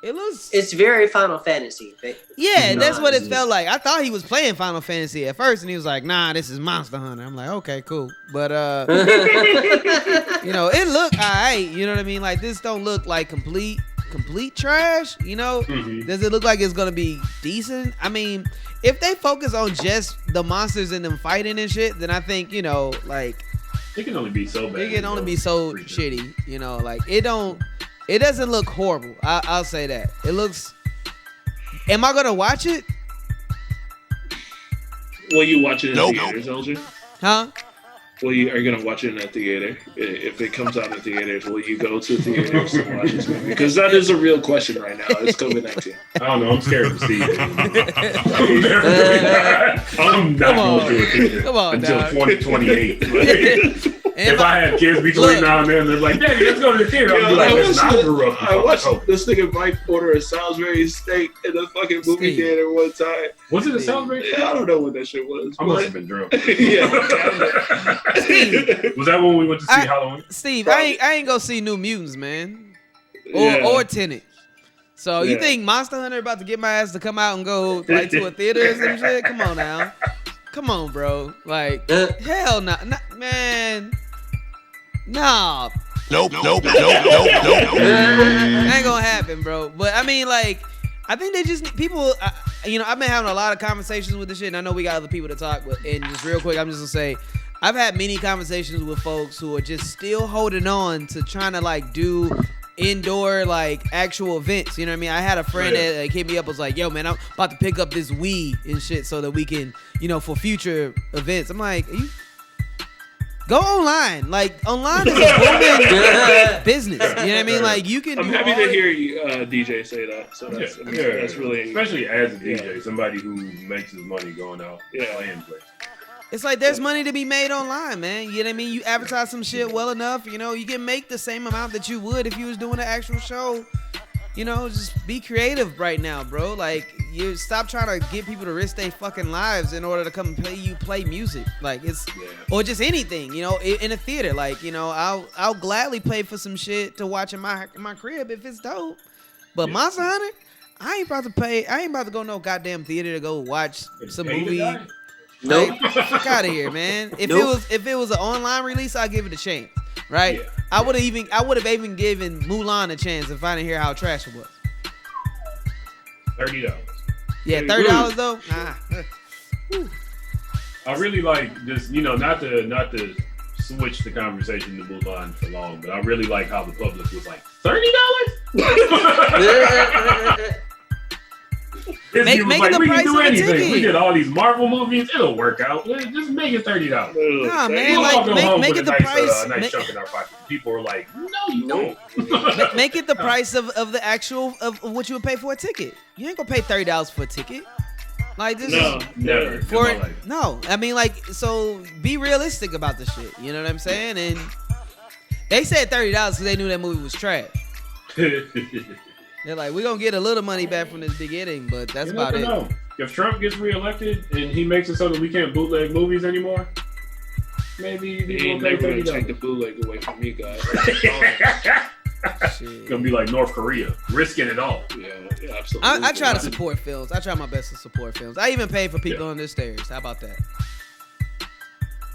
Speaker 1: it's
Speaker 5: very Final Fantasy.
Speaker 1: Yeah, that's what it felt like. I thought he was playing Final Fantasy at first, and he was like, "Nah, this is Monster Hunter." I'm like, "Okay, cool," but it looked alright. You know what I mean? This don't look like complete trash.
Speaker 2: Mm-hmm.
Speaker 1: Does it look like it's gonna be decent? I mean, if they focus on just the monsters and them fighting and shit, then I think
Speaker 2: It can only be so bad.
Speaker 1: It can only be so shitty. You know, like it doesn't look horrible. I'll say that. It looks. Am I gonna watch it?
Speaker 6: Will you watch it in theaters, LG?
Speaker 1: Huh?
Speaker 6: Are you gonna watch it in a theater? If it comes out in theaters, will you go to theaters to watch this movie? Because that is a real question right now. It's COVID-19.
Speaker 2: I don't know. I'm scared to see it. I'm not going to a theater until 2028. If I had kids between now and then, they're like, "Daddy, let's go to the theater." I'm like,
Speaker 6: I watched this nigga Mike order a Salisbury steak in a fucking movie theater one time.
Speaker 2: Was it a Salisbury steak?
Speaker 6: I don't know what that shit was.
Speaker 2: I must have been drunk.
Speaker 6: Yeah.
Speaker 2: Was that when we went to see Halloween?
Speaker 1: Steve, I ain't gonna see New Mutants, man, or Tenet. So you think Monster Hunter about to get my ass to come out and go like to a theater or some shit? Come on now, come on, bro. Like hell no, man. Nah.
Speaker 3: Nope.
Speaker 1: Ain't gonna happen, bro. But I mean, like, I think they just need people. I've been having a lot of conversations with this shit, and I know we got other people to talk with. And just real quick, I'm just gonna say, I've had many conversations with folks who are just still holding on to trying to like do indoor like actual events. You know what I mean? I had a friend that like, hit me up, was like, "Yo, man, I'm about to pick up this Wii and shit so that we can, for future events." I'm like, "Are you?" Go online. Like, online is a booming business. You know what I mean? Like, you can.
Speaker 6: I'm happy to hear you, DJ, say that. So that's really,
Speaker 2: especially as a DJ, somebody who makes his money going out playing places.
Speaker 1: It's like there's money to be made online, man. You know what I mean? You advertise some shit well enough, you can make the same amount that you would if you was doing an actual show. Just be creative right now, bro. Like, you stop trying to get people to risk their fucking lives in order to come play music. Like, or just anything, in a theater. Like, I'll gladly pay for some shit to watch in my crib if it's dope. But Monster Hunter, I ain't about to pay. I ain't about to go no goddamn theater to go watch some movie. Nope. Fuck out of here, man. If it was an online release, I'd give it a chance. Right? Yeah. I would have even given Mulan a chance if I didn't hear how trash it was.
Speaker 2: $30.
Speaker 1: Yeah, $30 though.
Speaker 2: I really like this, not to switch the conversation to Mulan for long, but I really like how the public was like, $30? Make it the price of a ticket. We did all these Marvel movies. It'll work out. Just make it $30.
Speaker 1: Nah, man. Like, make it the price.
Speaker 2: Nice chunk in our pocket. People are like, no, you won't.
Speaker 1: Make it the price of the actual of what you would pay for a ticket. You ain't gonna pay $30 for a ticket. Like this.
Speaker 2: No, never.
Speaker 1: No, I mean, like, so be realistic about the shit. You know what I'm saying? And they said $30 because they knew that movie was trash. They're like, we're going to get a little money back from this beginning, but that's about it.
Speaker 2: Know. If Trump gets reelected and he makes it so that we can't bootleg movies anymore, maybe
Speaker 6: he ain't never going to take the bootleg away from me, guys.
Speaker 2: It's going to be like North Korea, risking it all.
Speaker 6: Yeah, absolutely.
Speaker 1: I try to support films. I try my best to support films. I even pay for people on the stairs. How about that?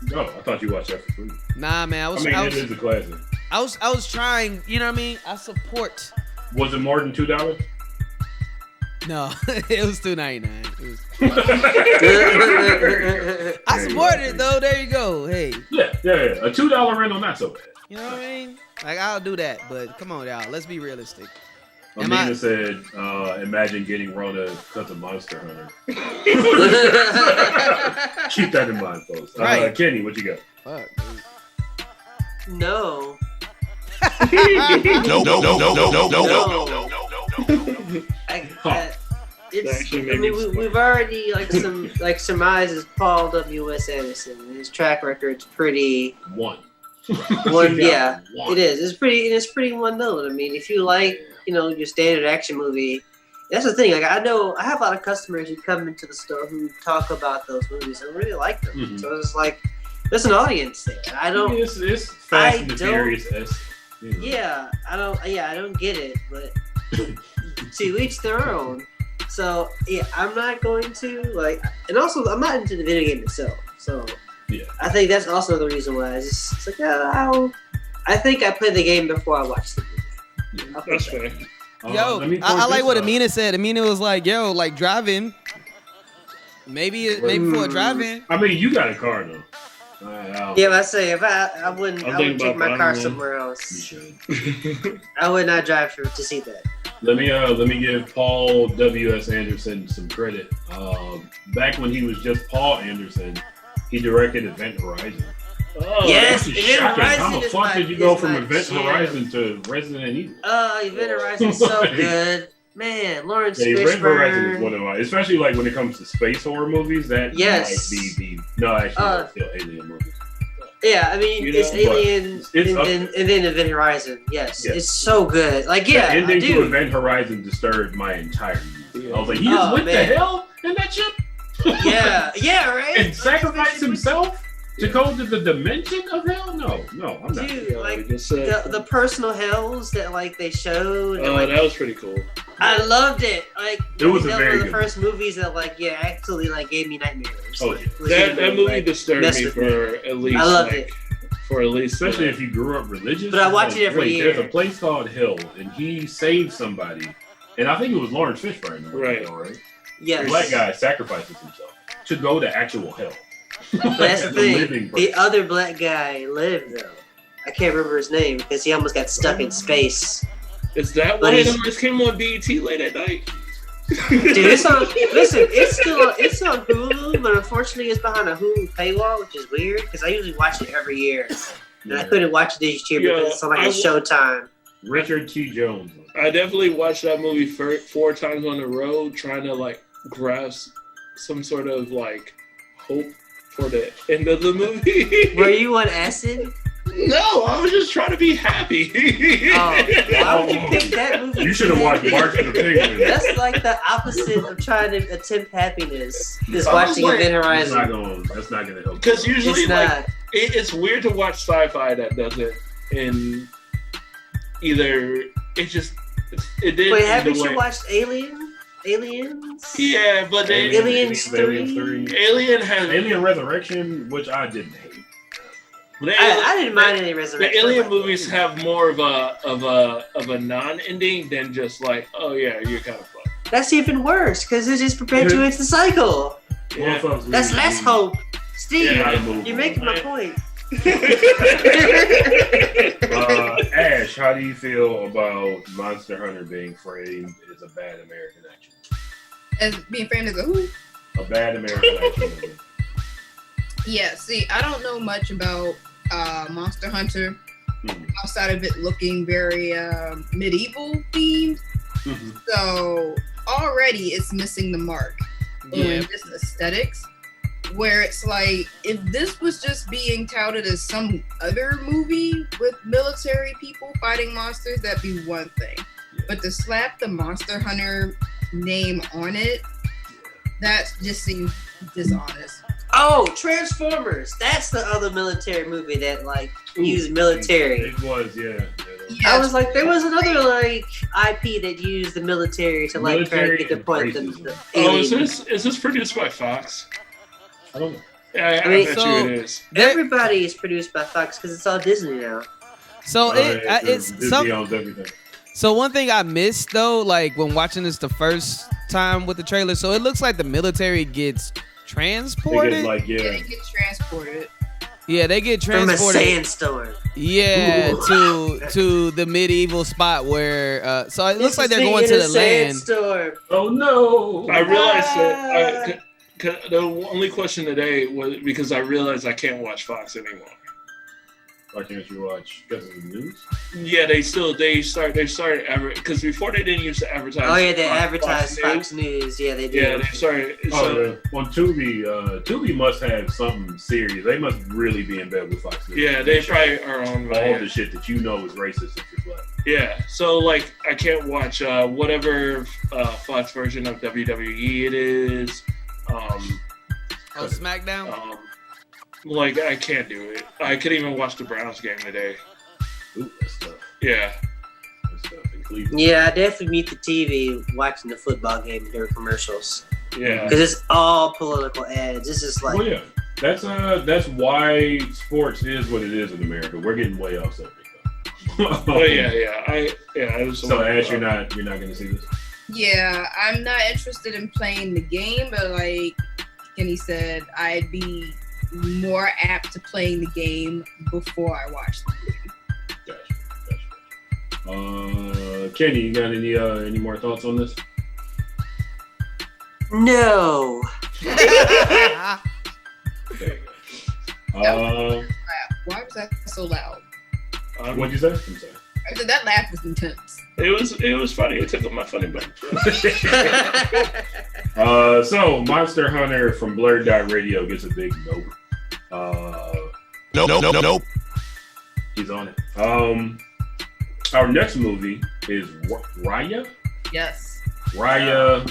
Speaker 2: No, I thought you watched that for free.
Speaker 1: Nah, man.
Speaker 2: It is a classic.
Speaker 1: I was trying, you know what I mean? I support.
Speaker 2: Was it more than $2?
Speaker 1: No, it was $2.99. I supported it though. There you go. Hey.
Speaker 2: Yeah. A $2 rental, not so bad.
Speaker 1: You know what I mean? Like, I'll do that, but come on, y'all. Let's be realistic.
Speaker 2: Amina said, imagine getting Rona because of Monster Hunter. Keep that in mind, folks. Right. Kenny, what you got?
Speaker 1: Fuck, dude.
Speaker 5: No.
Speaker 3: No.
Speaker 5: We've already surmises Paul W.S. Anderson. His track record's pretty
Speaker 2: one.
Speaker 5: Yeah, it is. It's pretty one note. I mean, if you like, your standard action movie, that's the thing. Like, I have a lot of customers who come into the store who talk about those movies and really like them. Mm-hmm. So it's like there's an audience there.
Speaker 2: It's Fast and the Furious.
Speaker 5: Yeah, I don't get it, but to each their own. So yeah, I'm not going to and also I'm not into the video game itself. So yeah, I think that's also the reason why it's like I think I play the game before I watch the movie.
Speaker 6: Yeah, that's fair.
Speaker 1: Yo, I like what Amina said. Amina was like, "Yo, like drive-in, maybe for a drive-in."
Speaker 2: I mean, you got a car though.
Speaker 5: Yeah, I say if I wouldn't, I would take my car somewhere else. I would not drive to see that.
Speaker 2: Let me give Paul W.S. Anderson some credit. Back when he was just Paul Anderson, he directed Event Horizon.
Speaker 5: Oh, yes, Event Horizon.
Speaker 2: How the fuck did you go from Event Horizon to Resident Evil?
Speaker 5: Event Horizon is so good. Man, Lawrence Fishburne.
Speaker 2: Event Horizon is one of my, especially like when it comes to space horror movies, that might be it's still alien movies.
Speaker 5: Yeah, I mean, it's Alien and then Event Horizon. Yes, it's so good. Like, yeah,
Speaker 2: the ending to Event Horizon disturbed my entire movie. I was like, he just went to hell in that ship?
Speaker 5: yeah, right?
Speaker 2: And sacrificed himself to go to the dimension of hell? No, I'm not.
Speaker 5: Dude, like, the personal hells that, like, they showed.
Speaker 6: Oh,
Speaker 5: like,
Speaker 6: that was pretty cool.
Speaker 5: I loved it. Like,
Speaker 2: it was
Speaker 5: one
Speaker 2: of
Speaker 5: the first movies that, like, actually, like, gave me nightmares.
Speaker 2: Oh,
Speaker 6: yeah. That movie disturbed me for at least,
Speaker 5: I loved it.
Speaker 6: For at least,
Speaker 2: especially if you grew up religious.
Speaker 5: But I watched it every year.
Speaker 2: There's a place called Hell, and he saved somebody, and I think it was Lawrence Fishburne, right?
Speaker 5: Yes.
Speaker 2: The black guy sacrifices himself to go to actual hell.
Speaker 5: But that's the thing. The other black guy lived though. I can't remember his name because he almost got stuck in space.
Speaker 6: Is that why it always came on BET late at night?
Speaker 5: Dude, it's on. Listen, it's on Hulu, but unfortunately, it's behind a Hulu paywall, which is weird because I usually watch it every year, and I couldn't watch it this year because it's on like a Showtime.
Speaker 2: Richard T. Jones.
Speaker 6: I definitely watched that movie 4 times on the road, trying to like grasp some sort of like hope for the end of the movie.
Speaker 5: Were you on acid?
Speaker 6: No, I was just trying to be happy.
Speaker 5: Why would you pick that movie?
Speaker 2: You should have watched March of the Penguins.
Speaker 5: That's like the opposite of trying to attempt happiness. Is watching Event Horizon.
Speaker 2: That's not gonna help.
Speaker 6: Because usually, it's weird to watch sci-fi that doesn't. And either it did.
Speaker 5: Wait, haven't you watched Aliens?
Speaker 6: Yeah, but
Speaker 5: Aliens 3.
Speaker 6: Alien
Speaker 2: Resurrection, which I didn't hate.
Speaker 5: I didn't mind any Resurrection.
Speaker 6: The Alien movies have more of a non-ending than just like, oh yeah, you're kind of fucked.
Speaker 5: That's even worse because it just perpetuates the cycle.
Speaker 6: Yeah.
Speaker 5: That's less hope. Steve, you're making my point.
Speaker 2: Ash, how do you feel about Monster Hunter being framed as a bad American action?
Speaker 4: As being framed as a who?
Speaker 2: A bad American action movie.
Speaker 4: Yeah, see, I don't know much about Monster Hunter outside of it looking very medieval themed. So already it's missing the mark on just aesthetics. Where it's like, if this was just being touted as some other movie with military people fighting monsters, that'd be one thing. But to slap the Monster Hunter name on it, that just seems dishonest.
Speaker 5: Oh, Transformers. That's the other military movie that like used military.
Speaker 2: It was, yeah.
Speaker 5: I was like, there was another like IP that used the military to like try to get the point.
Speaker 6: Is this produced by Fox?
Speaker 2: I don't know.
Speaker 6: Yeah, I bet you it is.
Speaker 5: Everybody is produced by Fox because it's all Disney now.
Speaker 1: So it's
Speaker 2: Disney owns everything.
Speaker 1: So one thing I missed though, like when watching this the first time with the trailer, so it looks like the military gets transported.
Speaker 4: They get transported.
Speaker 1: Yeah, they get transported
Speaker 5: from a sandstorm.
Speaker 1: Yeah, to the medieval spot where. So it looks like they're going to the land.
Speaker 2: Oh no!
Speaker 6: I realized that. The only question today was because I realized I can't watch Fox anymore.
Speaker 2: Why can't you watch? Because of the news?
Speaker 6: Yeah, they started because before they didn't used to advertise.
Speaker 5: Oh yeah, they advertised Fox News. Yeah, they did.
Speaker 6: Yeah, they started.
Speaker 2: On Tubi, Tubi must have something serious. They must really be in bed with Fox News.
Speaker 6: Yeah, they probably are on
Speaker 2: all the shit that you know is racist if you're black.
Speaker 6: Yeah, so like I can't watch whatever Fox version of WWE it is.
Speaker 1: SmackDown?
Speaker 6: Like, I can't do it. I couldn't even watch the Browns game today.
Speaker 2: Ooh, that's tough.
Speaker 6: Yeah.
Speaker 2: That's tough in Cleveland.
Speaker 5: Yeah, I definitely mute the TV watching the football game during commercials.
Speaker 6: Yeah.
Speaker 5: Because it's all political ads. It's just like...
Speaker 2: Well, yeah. That's why sports is what it is in America. We're getting way off subject, though.
Speaker 6: Oh, yeah. I was
Speaker 2: so, Ash, you're not going to see this?
Speaker 4: Yeah, I'm not interested in playing the game, but like Kenny said, I'd be more apt to playing the game before I watch the movie.
Speaker 2: Kenny, you got any more thoughts on this?
Speaker 5: No.
Speaker 2: There you go.
Speaker 4: Why was that so loud?
Speaker 2: What'd you say? I'm sorry.
Speaker 4: I said that laugh was intense.
Speaker 6: It was funny. It took up my funny bone.
Speaker 2: So Monster Hunter from BlurdDotRadio gets a big nope.
Speaker 3: Nope.
Speaker 2: He's on it. Our next movie is Raya.
Speaker 4: Yes.
Speaker 2: Raya.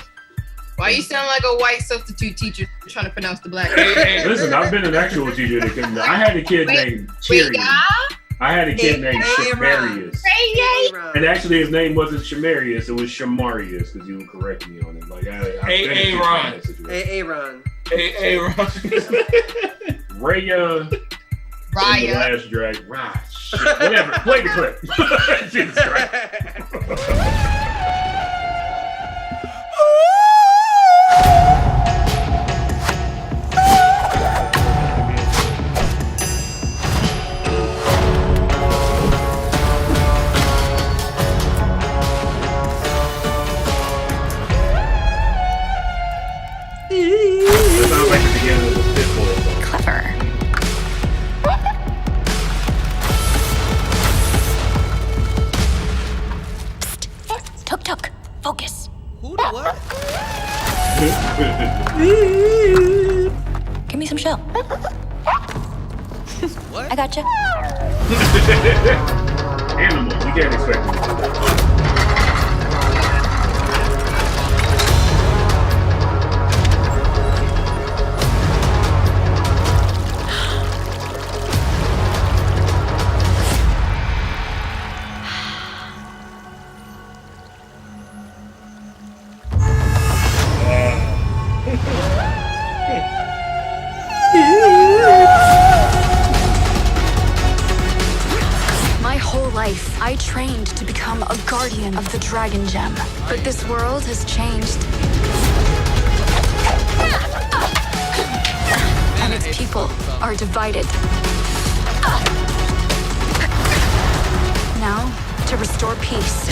Speaker 4: Why you sound like a white substitute teacher trying to pronounce the black?
Speaker 2: Listen, I've been an actual teacher that couldn't. I had a kid named Cheerius. I had a kid named Shamarius. And actually, his name wasn't Shamarius; it was Shamarius, because you would correct me on it. Like
Speaker 5: Aaron.
Speaker 2: Raya. The Last Drag. Shit. Whatever. Play the clip. Jesus Christ.
Speaker 14: Clever. Tuk, focus.
Speaker 1: Who the what?
Speaker 14: Give me some shell.
Speaker 1: What?
Speaker 14: I gotcha.
Speaker 2: Animal. We can't expect them to do that.
Speaker 14: My whole life, I trained to become a guardian of the Dragon Gem. But this world has changed. And its people are divided. Now, to restore peace,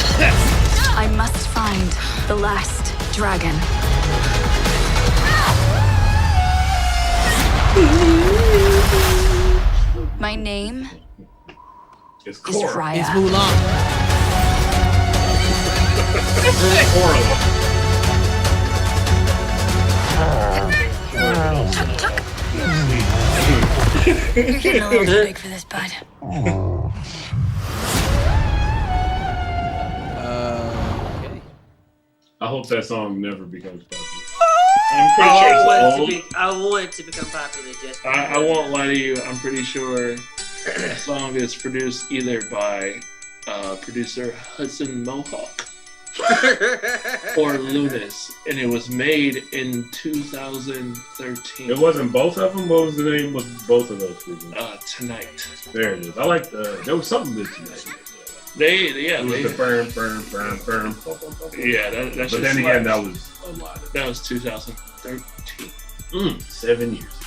Speaker 14: I must find the last dragon. My name
Speaker 2: is
Speaker 14: Raya.
Speaker 1: It's Mulan.
Speaker 14: You're getting a little too big for this, bud.
Speaker 1: Okay.
Speaker 2: I hope that song never becomes popular.
Speaker 6: I'm pretty sure it's old.
Speaker 5: I want it to become popular. Just
Speaker 6: I won't lie to you. I'm pretty sure the song is produced either by producer Hudson Mohawk or Lunas, and it was made in 2013.
Speaker 2: It wasn't both of them? What was the name of both of those people?
Speaker 6: Tonight.
Speaker 2: There it is. I like there was something good tonight.
Speaker 6: It was
Speaker 2: the firm.
Speaker 6: Yeah, that's.
Speaker 2: But then again, that was a lot.
Speaker 6: That was 2013.
Speaker 2: 7 years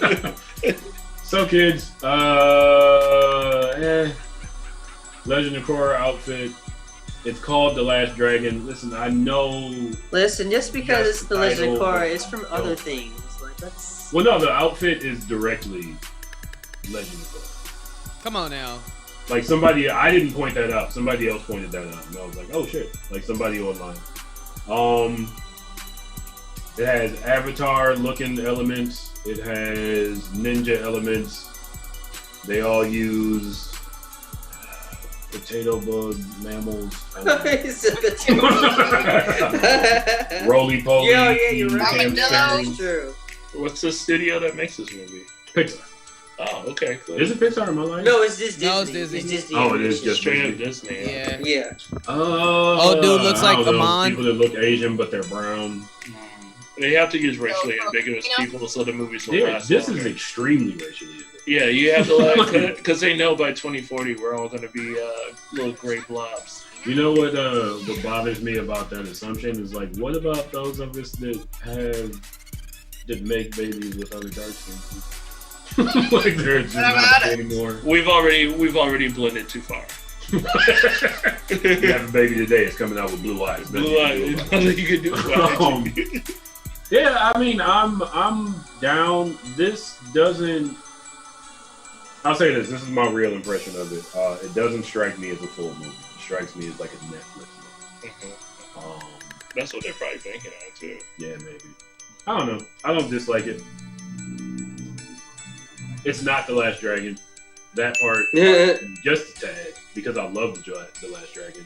Speaker 2: ago. So kids, Legend of Korra outfit. It's called The Last Dragon. Listen, I know.
Speaker 5: Listen, just because it's the Legend of Korra, it's from other things. Like that's.
Speaker 2: Well, no, the outfit is directly Legend of Korra.
Speaker 1: Come on now.
Speaker 2: Like somebody, I didn't point that out. Somebody else pointed that out, and I was like, "Oh shit!" Like somebody online. It has Avatar-looking elements. It has ninja elements. They all use potato bug mammals. Roly-poly.
Speaker 5: Yeah, you're right.
Speaker 2: That's
Speaker 5: true.
Speaker 6: What's the studio that makes this movie?
Speaker 2: Pixar.
Speaker 6: Oh, okay. Cool.
Speaker 2: Is it Pixar? Am I lying?
Speaker 5: No, it's just Disney.
Speaker 1: No, it's Disney.
Speaker 5: It's Disney.
Speaker 2: Oh, it is just
Speaker 6: straight up
Speaker 2: Disney.
Speaker 6: Disney.
Speaker 1: Yeah.
Speaker 2: Oh,
Speaker 1: dude looks like
Speaker 2: I don't know,
Speaker 1: Amon.
Speaker 2: people that look Asian but they're brown.
Speaker 6: They have to use racially ambiguous people so the movies will
Speaker 2: Yeah,
Speaker 6: last
Speaker 2: this
Speaker 6: longer.
Speaker 2: is extremely racially ambiguous.
Speaker 6: Yeah, you have to let because they know by 2040 we're all going to be little gray blobs.
Speaker 2: You know what bothers me about that assumption is like, what about those of us that have that make babies with other dark skin. Like there's just not anymore.
Speaker 6: We've already blended too far.
Speaker 2: You have a baby today. It's coming out with blue eyes.
Speaker 6: Blue eyes. Nothing you can do.
Speaker 2: Yeah, I mean, I'm down. This doesn't. I'll say this. This is my real impression of it. It doesn't strike me as a full movie. It strikes me as like a Netflix movie.
Speaker 6: Mm-hmm. That's what they're probably thinking of too.
Speaker 2: Yeah, maybe. I don't know. I don't dislike it. It's not The Last Dragon. That part, just a tad, because I love The Last Dragon.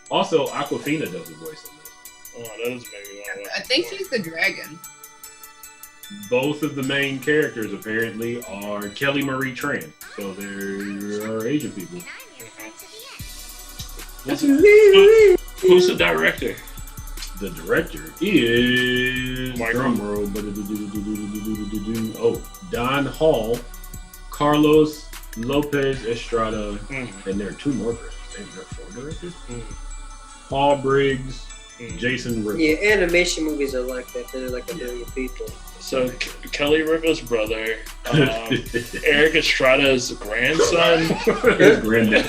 Speaker 2: Also, Awkwafina does the voice on this.
Speaker 6: Oh, that doesn't make me want to watch.
Speaker 4: I think she's the dragon.
Speaker 2: Both of the main characters apparently are Kelly Marie Tran, so there are Asian people.
Speaker 6: Who's the director?
Speaker 2: The director is drumroll, Don Hall, Carlos Lopez Estrada, and there are two more directors. There are four directors. Paul Briggs, Jason Ripper.
Speaker 5: Yeah, animation movies are like that. They're like a million people.
Speaker 6: So Kelly Ripa's brother, Eric Estrada's grandson,
Speaker 2: his granddad.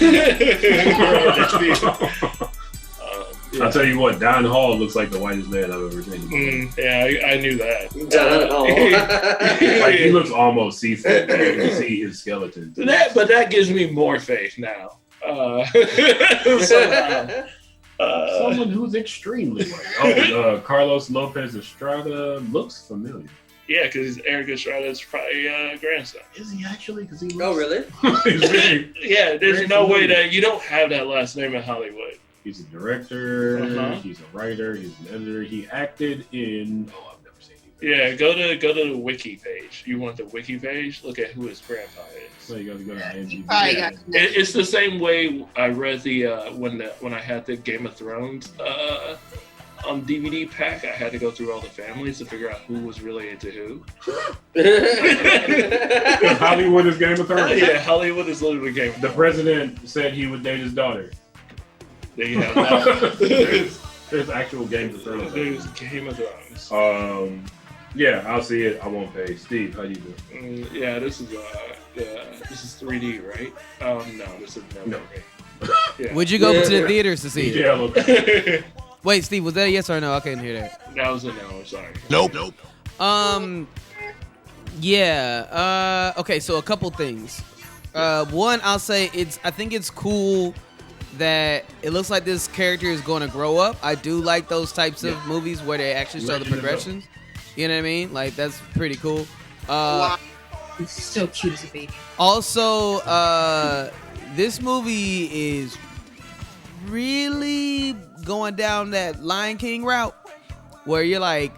Speaker 2: I'll tell you what, Don Hall looks like the whitest man I've ever seen.
Speaker 6: Yeah, I knew that.
Speaker 5: Don Hall.
Speaker 2: Like he looks almost see-through. You can see his skeleton.
Speaker 6: But that gives me more faith now.
Speaker 2: Someone who's extremely white. Carlos Lopez Estrada looks familiar.
Speaker 6: Yeah, because Eric Estrada's probably grandson.
Speaker 2: Is he actually? Because he looks...
Speaker 5: Oh, really?
Speaker 6: Yeah, there's no way that you don't have that last name in Hollywood.
Speaker 2: He's a director. He's a writer. He's an editor. He acted in. Oh, I've never seen him.
Speaker 6: Yeah, go to the wiki page. You want the wiki page? Look at who his grandpa is.
Speaker 2: So you got to go to IMDb.
Speaker 6: Yeah. It's the same way I read the when I had the Game of Thrones DVD pack. I had to go through all the families to figure out who was related to who.
Speaker 2: Hollywood is Game of Thrones.
Speaker 6: Yeah, Hollywood is literally Game of Thrones.
Speaker 2: The president said he would date his daughter.
Speaker 6: There you have that.
Speaker 2: There's actual Game of Thrones.
Speaker 6: There's Game of Thrones.
Speaker 2: Yeah, I'll see it. I won't pay. Steve, how do you do?
Speaker 6: Yeah, this is 3D, right? No, this is no.
Speaker 1: Yeah. Would you go to the theaters to see it?
Speaker 2: Yeah, look.
Speaker 1: Wait, Steve, was that a yes or no? I couldn't hear that.
Speaker 6: That was a no. I'm sorry.
Speaker 3: Nope.
Speaker 1: Yeah. Okay, so a couple things. One, I'll say I think it's cool that it looks like this character is going to grow up. I do like those types of movies where they actually show the progressions. You know what I mean? Like, that's pretty cool.
Speaker 4: He's so cute as a baby.
Speaker 1: Also, this movie is really going down that Lion King route where you're like,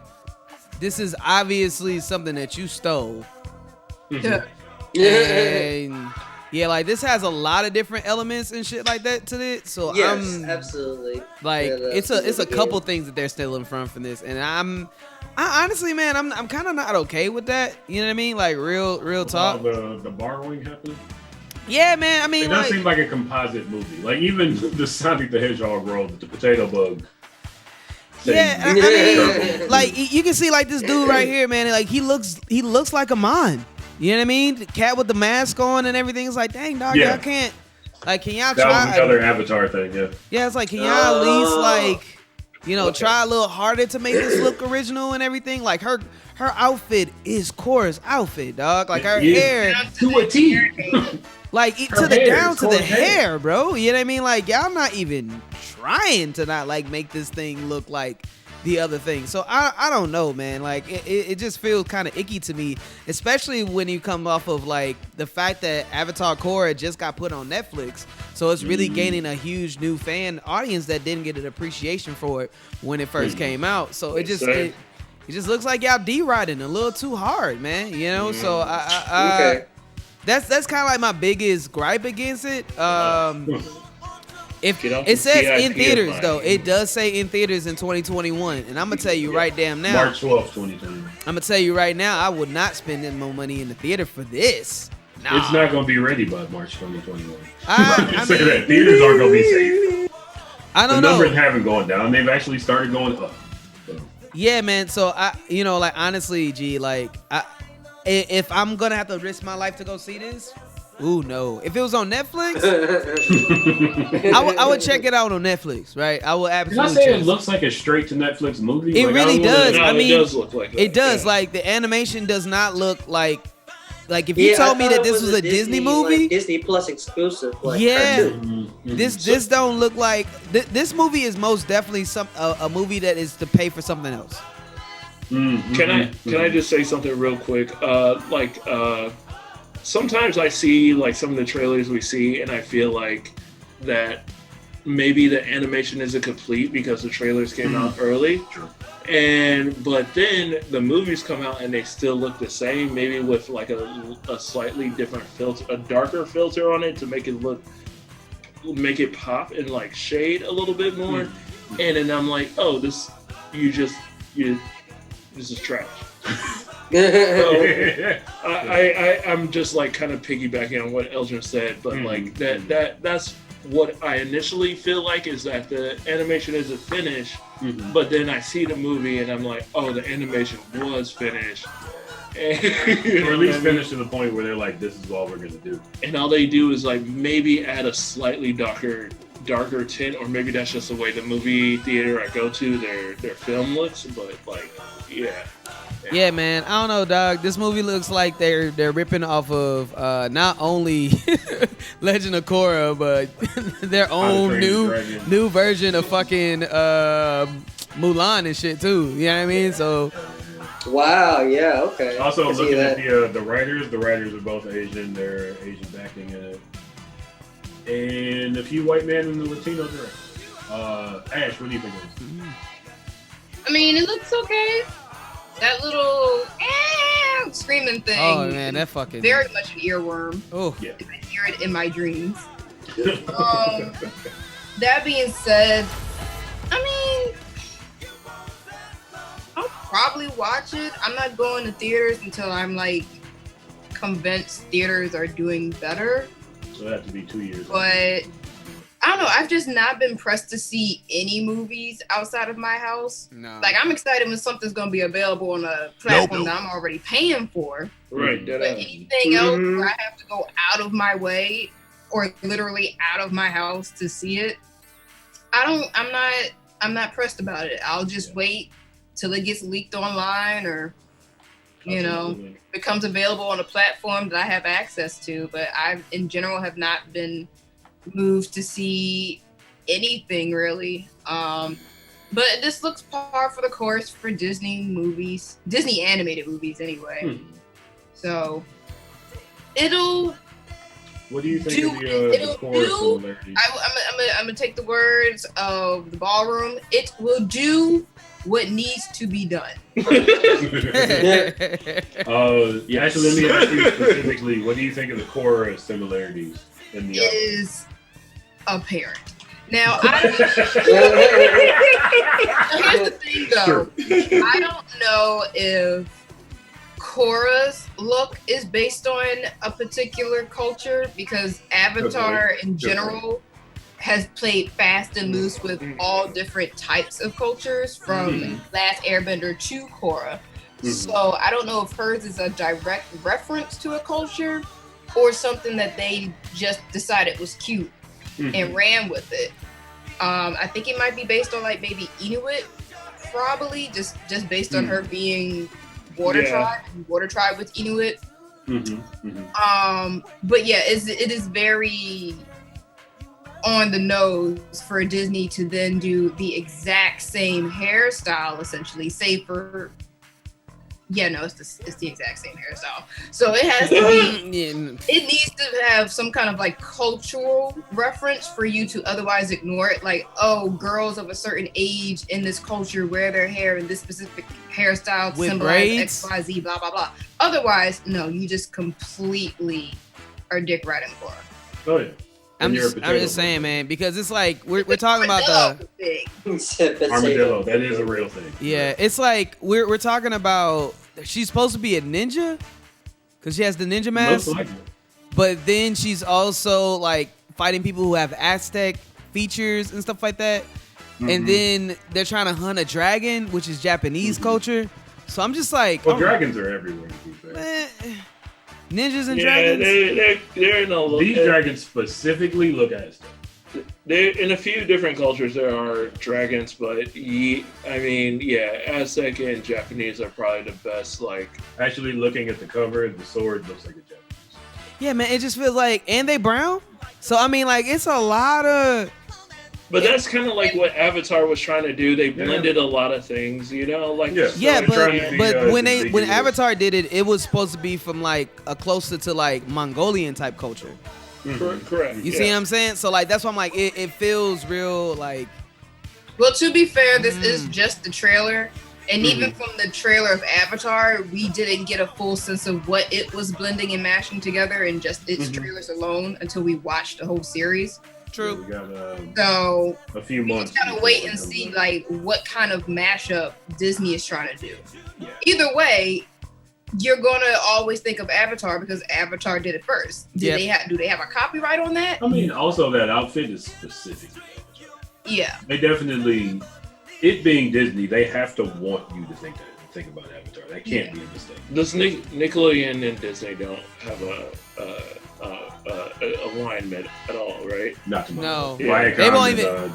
Speaker 1: this is obviously something that you stole.
Speaker 4: Yeah.
Speaker 1: And yeah, like this has a lot of different elements and shit like that to it. So
Speaker 5: yes, absolutely.
Speaker 1: Like it's a couple things that they're stealing from this, and I honestly, man, I'm kind of not okay with that. You know what I mean? Like real talk.
Speaker 2: The borrowing happened.
Speaker 1: Yeah, man. I mean,
Speaker 2: it does seem like a composite movie. Like even the Sonic the Hedgehog world, the potato bug.
Speaker 1: Yeah, I mean, like you can see like this dude right here, man. Like he looks like a mon. You know what I mean? The cat with the mask on and everything. It's like, dang, dog, y'all can't. Like, can y'all try?
Speaker 2: That was another Avatar thing, yeah.
Speaker 1: Yeah, it's like, can y'all at least like, try a little harder to make this look original and everything? Like her outfit is Korra's outfit, dog. Like her hair
Speaker 2: to a T.
Speaker 1: Like to the down to the hair, bro. You know what I mean? Like y'all not even trying to not like make this thing look like the other thing. So I don't know, man. Like it just feels kind of icky to me, especially when you come off of like the fact that Avatar Korra just got put on Netflix. So it's really gaining a huge new fan audience that didn't get an appreciation for it when it first came out. So it just looks like y'all D-riding a little too hard, man. You know? So I that's kind of like my biggest gripe against it. If it says in theaters, though, it does say in theaters in 2021, and I'm gonna tell you right damn now,
Speaker 2: March 12th, 2021.
Speaker 1: I'm gonna tell you right now, I would not spend any more money in the theater for this. Nah.
Speaker 2: It's not gonna be ready by March 2021.
Speaker 1: I
Speaker 2: say
Speaker 1: mean,
Speaker 2: that theaters aren't gonna be safe.
Speaker 1: I don't
Speaker 2: the
Speaker 1: know.
Speaker 2: numbers haven't gone down; they've actually started going up. So.
Speaker 1: Yeah, man. So like honestly, G, like if I'm gonna have to risk my life to go see this, ooh no. If it was on Netflix, I would check it out on Netflix, right? I would absolutely.
Speaker 2: Did I say it looks like a straight to Netflix movie?
Speaker 1: It
Speaker 2: like,
Speaker 1: really does.
Speaker 6: No,
Speaker 1: I mean,
Speaker 6: it does look like that.
Speaker 1: It does.
Speaker 6: Yeah.
Speaker 1: Like the animation does not look like if you told me that this was a Disney movie,
Speaker 5: like Disney Plus exclusive, like
Speaker 1: yeah,
Speaker 5: cartoon.
Speaker 1: this don't look like this movie is most definitely a movie that is to pay for something else.
Speaker 6: Can I just say something real quick? Sometimes I see like some of the trailers we see, and I feel like that maybe the animation isn't complete because the trailers came out early.
Speaker 2: True.
Speaker 6: But then the movies come out and they still look the same, maybe with like a slightly different filter, a darker filter on it to make it pop and like shade a little bit more. And then I'm like, oh, this is trash. So, I'm just like kind of piggybacking on what Eldrin said, but like that's what I initially feel like is that the animation isn't finished, but then I see the movie and I'm like, oh, the animation was finished.
Speaker 2: Or at least finished to the point where they're like, this is all we're gonna do.
Speaker 6: And all they do is like maybe add a slightly darker tint, or maybe that's just the way the movie theater I go to their film looks. But like, yeah,
Speaker 1: man. I don't know, dog. This movie looks like they're ripping off of not only Legend of Korra, but their own new version of fucking Mulan and shit too. You know what I mean? So.
Speaker 5: Wow. Yeah. Okay.
Speaker 2: Also, looking at the writers are both Asian. They're Asian backing in it, and a few white men in the Latino director. Ash, what do you think of this?
Speaker 4: I mean, it looks okay. That little screaming thing.
Speaker 1: Oh man, that fucking
Speaker 4: very much an earworm.
Speaker 1: Oh
Speaker 2: yeah.
Speaker 4: I hear it in my dreams. That being said, I mean, I'll probably watch it. I'm not going to theaters until I'm like convinced theaters are doing better.
Speaker 2: So that have to be 2 years.
Speaker 4: But I don't know. I've just not been pressed to see any movies outside of my house.
Speaker 1: No.
Speaker 4: Like, I'm excited when something's going to be available on a platform that I'm already paying for.
Speaker 6: Right.
Speaker 4: But anything else where I have to go out of my way or literally out of my house to see it, I'm not pressed about it. I'll just wait till it gets leaked online or, becomes available on a platform that I have access to. But I, in general, have not been moved to see anything really, but this looks par for the course for Disney movies, Disney animated movies anyway. So it'll.
Speaker 2: What do you think of the core similarities?
Speaker 4: I'm gonna take the words of the ballroom. It will do what needs to be done.
Speaker 2: Actually, let me ask you specifically. What do you think of the core similarities in the?
Speaker 4: It is apparent. Now, here's the thing, though. Sure. I don't know if Korra's look is based on a particular culture, because Avatar in general has played fast and loose with all different types of cultures, from Last Airbender to Korra. So I don't know if hers is a direct reference to a culture or something that they just decided was cute and ran with it. I think it might be based on like maybe Inuit, probably just based on her being water tribe with Inuit. But yeah, it is very on the nose for Disney to then do the exact same hairstyle, essentially, save for it's the exact same hairstyle. So it has to be, it needs to have some kind of like cultural reference for you to otherwise ignore it. Like, oh, girls of a certain age in this culture wear their hair in this specific hairstyle to symbolize X, Y, Z, blah, blah, blah. Otherwise, no, you just completely are dick riding for her.
Speaker 2: Oh, yeah.
Speaker 1: I'm just saying, man, because it's like we're talking about the
Speaker 2: armadillo. That is a real thing.
Speaker 1: Yeah, it's like we're talking about she's supposed to be a ninja because she has the ninja mask,
Speaker 2: most likely.
Speaker 1: But then she's also like fighting people who have Aztec features and stuff like that. and then they're trying to hunt a dragon, which is Japanese culture. So I'm just like,
Speaker 2: well, dragons are everywhere. To be fair.
Speaker 1: Ninjas and dragons.
Speaker 6: They're in
Speaker 2: these dragons specifically look at stuff.
Speaker 6: They're in a few different cultures. There are dragons, but Aztec and Japanese are probably the best. Like,
Speaker 2: actually, looking at the cover, the sword looks like a Japanese.
Speaker 1: Yeah, man, it just feels like, and they brown. So I mean, like, it's a lot of.
Speaker 6: But that's kind of like what Avatar was trying to do. They blended a lot of things, you know, like
Speaker 1: but when Avatar did it, it was supposed to be from like a closer to like Mongolian type culture.
Speaker 6: Correct.
Speaker 1: You see what I'm saying? So like that's why I'm like it feels real like.
Speaker 4: Well, to be fair, this is just the trailer, and even from the trailer of Avatar, we didn't get a full sense of what it was blending and mashing together in just its trailers alone until we watched the whole series.
Speaker 1: True.
Speaker 2: We got
Speaker 4: so
Speaker 2: a few months.
Speaker 4: We just gotta wait and see like what kind of mashup Disney is trying to do. Yeah. Either way, you're gonna always think of Avatar because Avatar did it first. Do they have a copyright on that?
Speaker 2: I mean, also that outfit is specific.
Speaker 4: Yeah.
Speaker 2: They definitely, it being Disney, they have to want you to think about Avatar. That can't be a mistake.
Speaker 6: Does Nickelodeon and Disney don't have alignment at all, right?
Speaker 2: Not to
Speaker 1: no.
Speaker 2: Yeah.
Speaker 1: They won't even.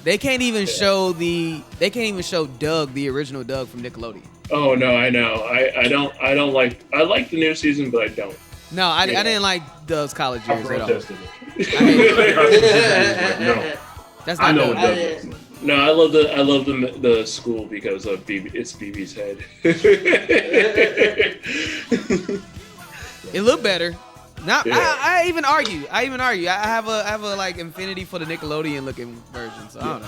Speaker 1: They can't even show They can't even show Doug, the original Doug from Nickelodeon.
Speaker 6: Oh no, I know. I don't like. I like the new season, but I don't.
Speaker 1: No, I didn't like Doug's college years at all.
Speaker 2: No,
Speaker 1: that's not Doug.
Speaker 6: No, I love the school because of it's BB's head.
Speaker 1: It looked better. Not, I even argue. I have a like infinity for the Nickelodeon looking version. So I don't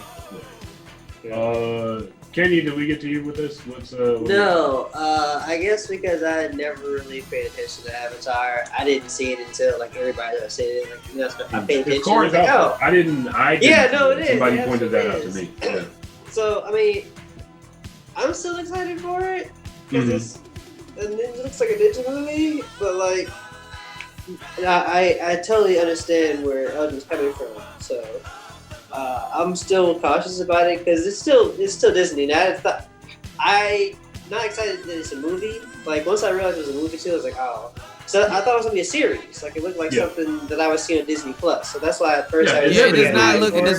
Speaker 1: know.
Speaker 2: Kenny, did we get to you with this?
Speaker 5: No, I guess because I had never really paid attention to Avatar. I didn't see it until like everybody else said it. Like, you know, I paid attention.
Speaker 2: I didn't.
Speaker 5: Yeah, no, it is.
Speaker 2: Somebody
Speaker 5: it
Speaker 2: pointed that out to me. Yeah.
Speaker 5: So I mean, I'm still excited for it because it looks like a ninja movie, but like. I totally understand where Elgin's coming from, so I'm still cautious about it because it's still Disney. I'm not excited that it's a movie. Like once I realized it was a movie too, I was like, oh. So I thought it was gonna be a series. Like it looked like something that I was seeing on Disney Plus. So that's why at first
Speaker 1: it does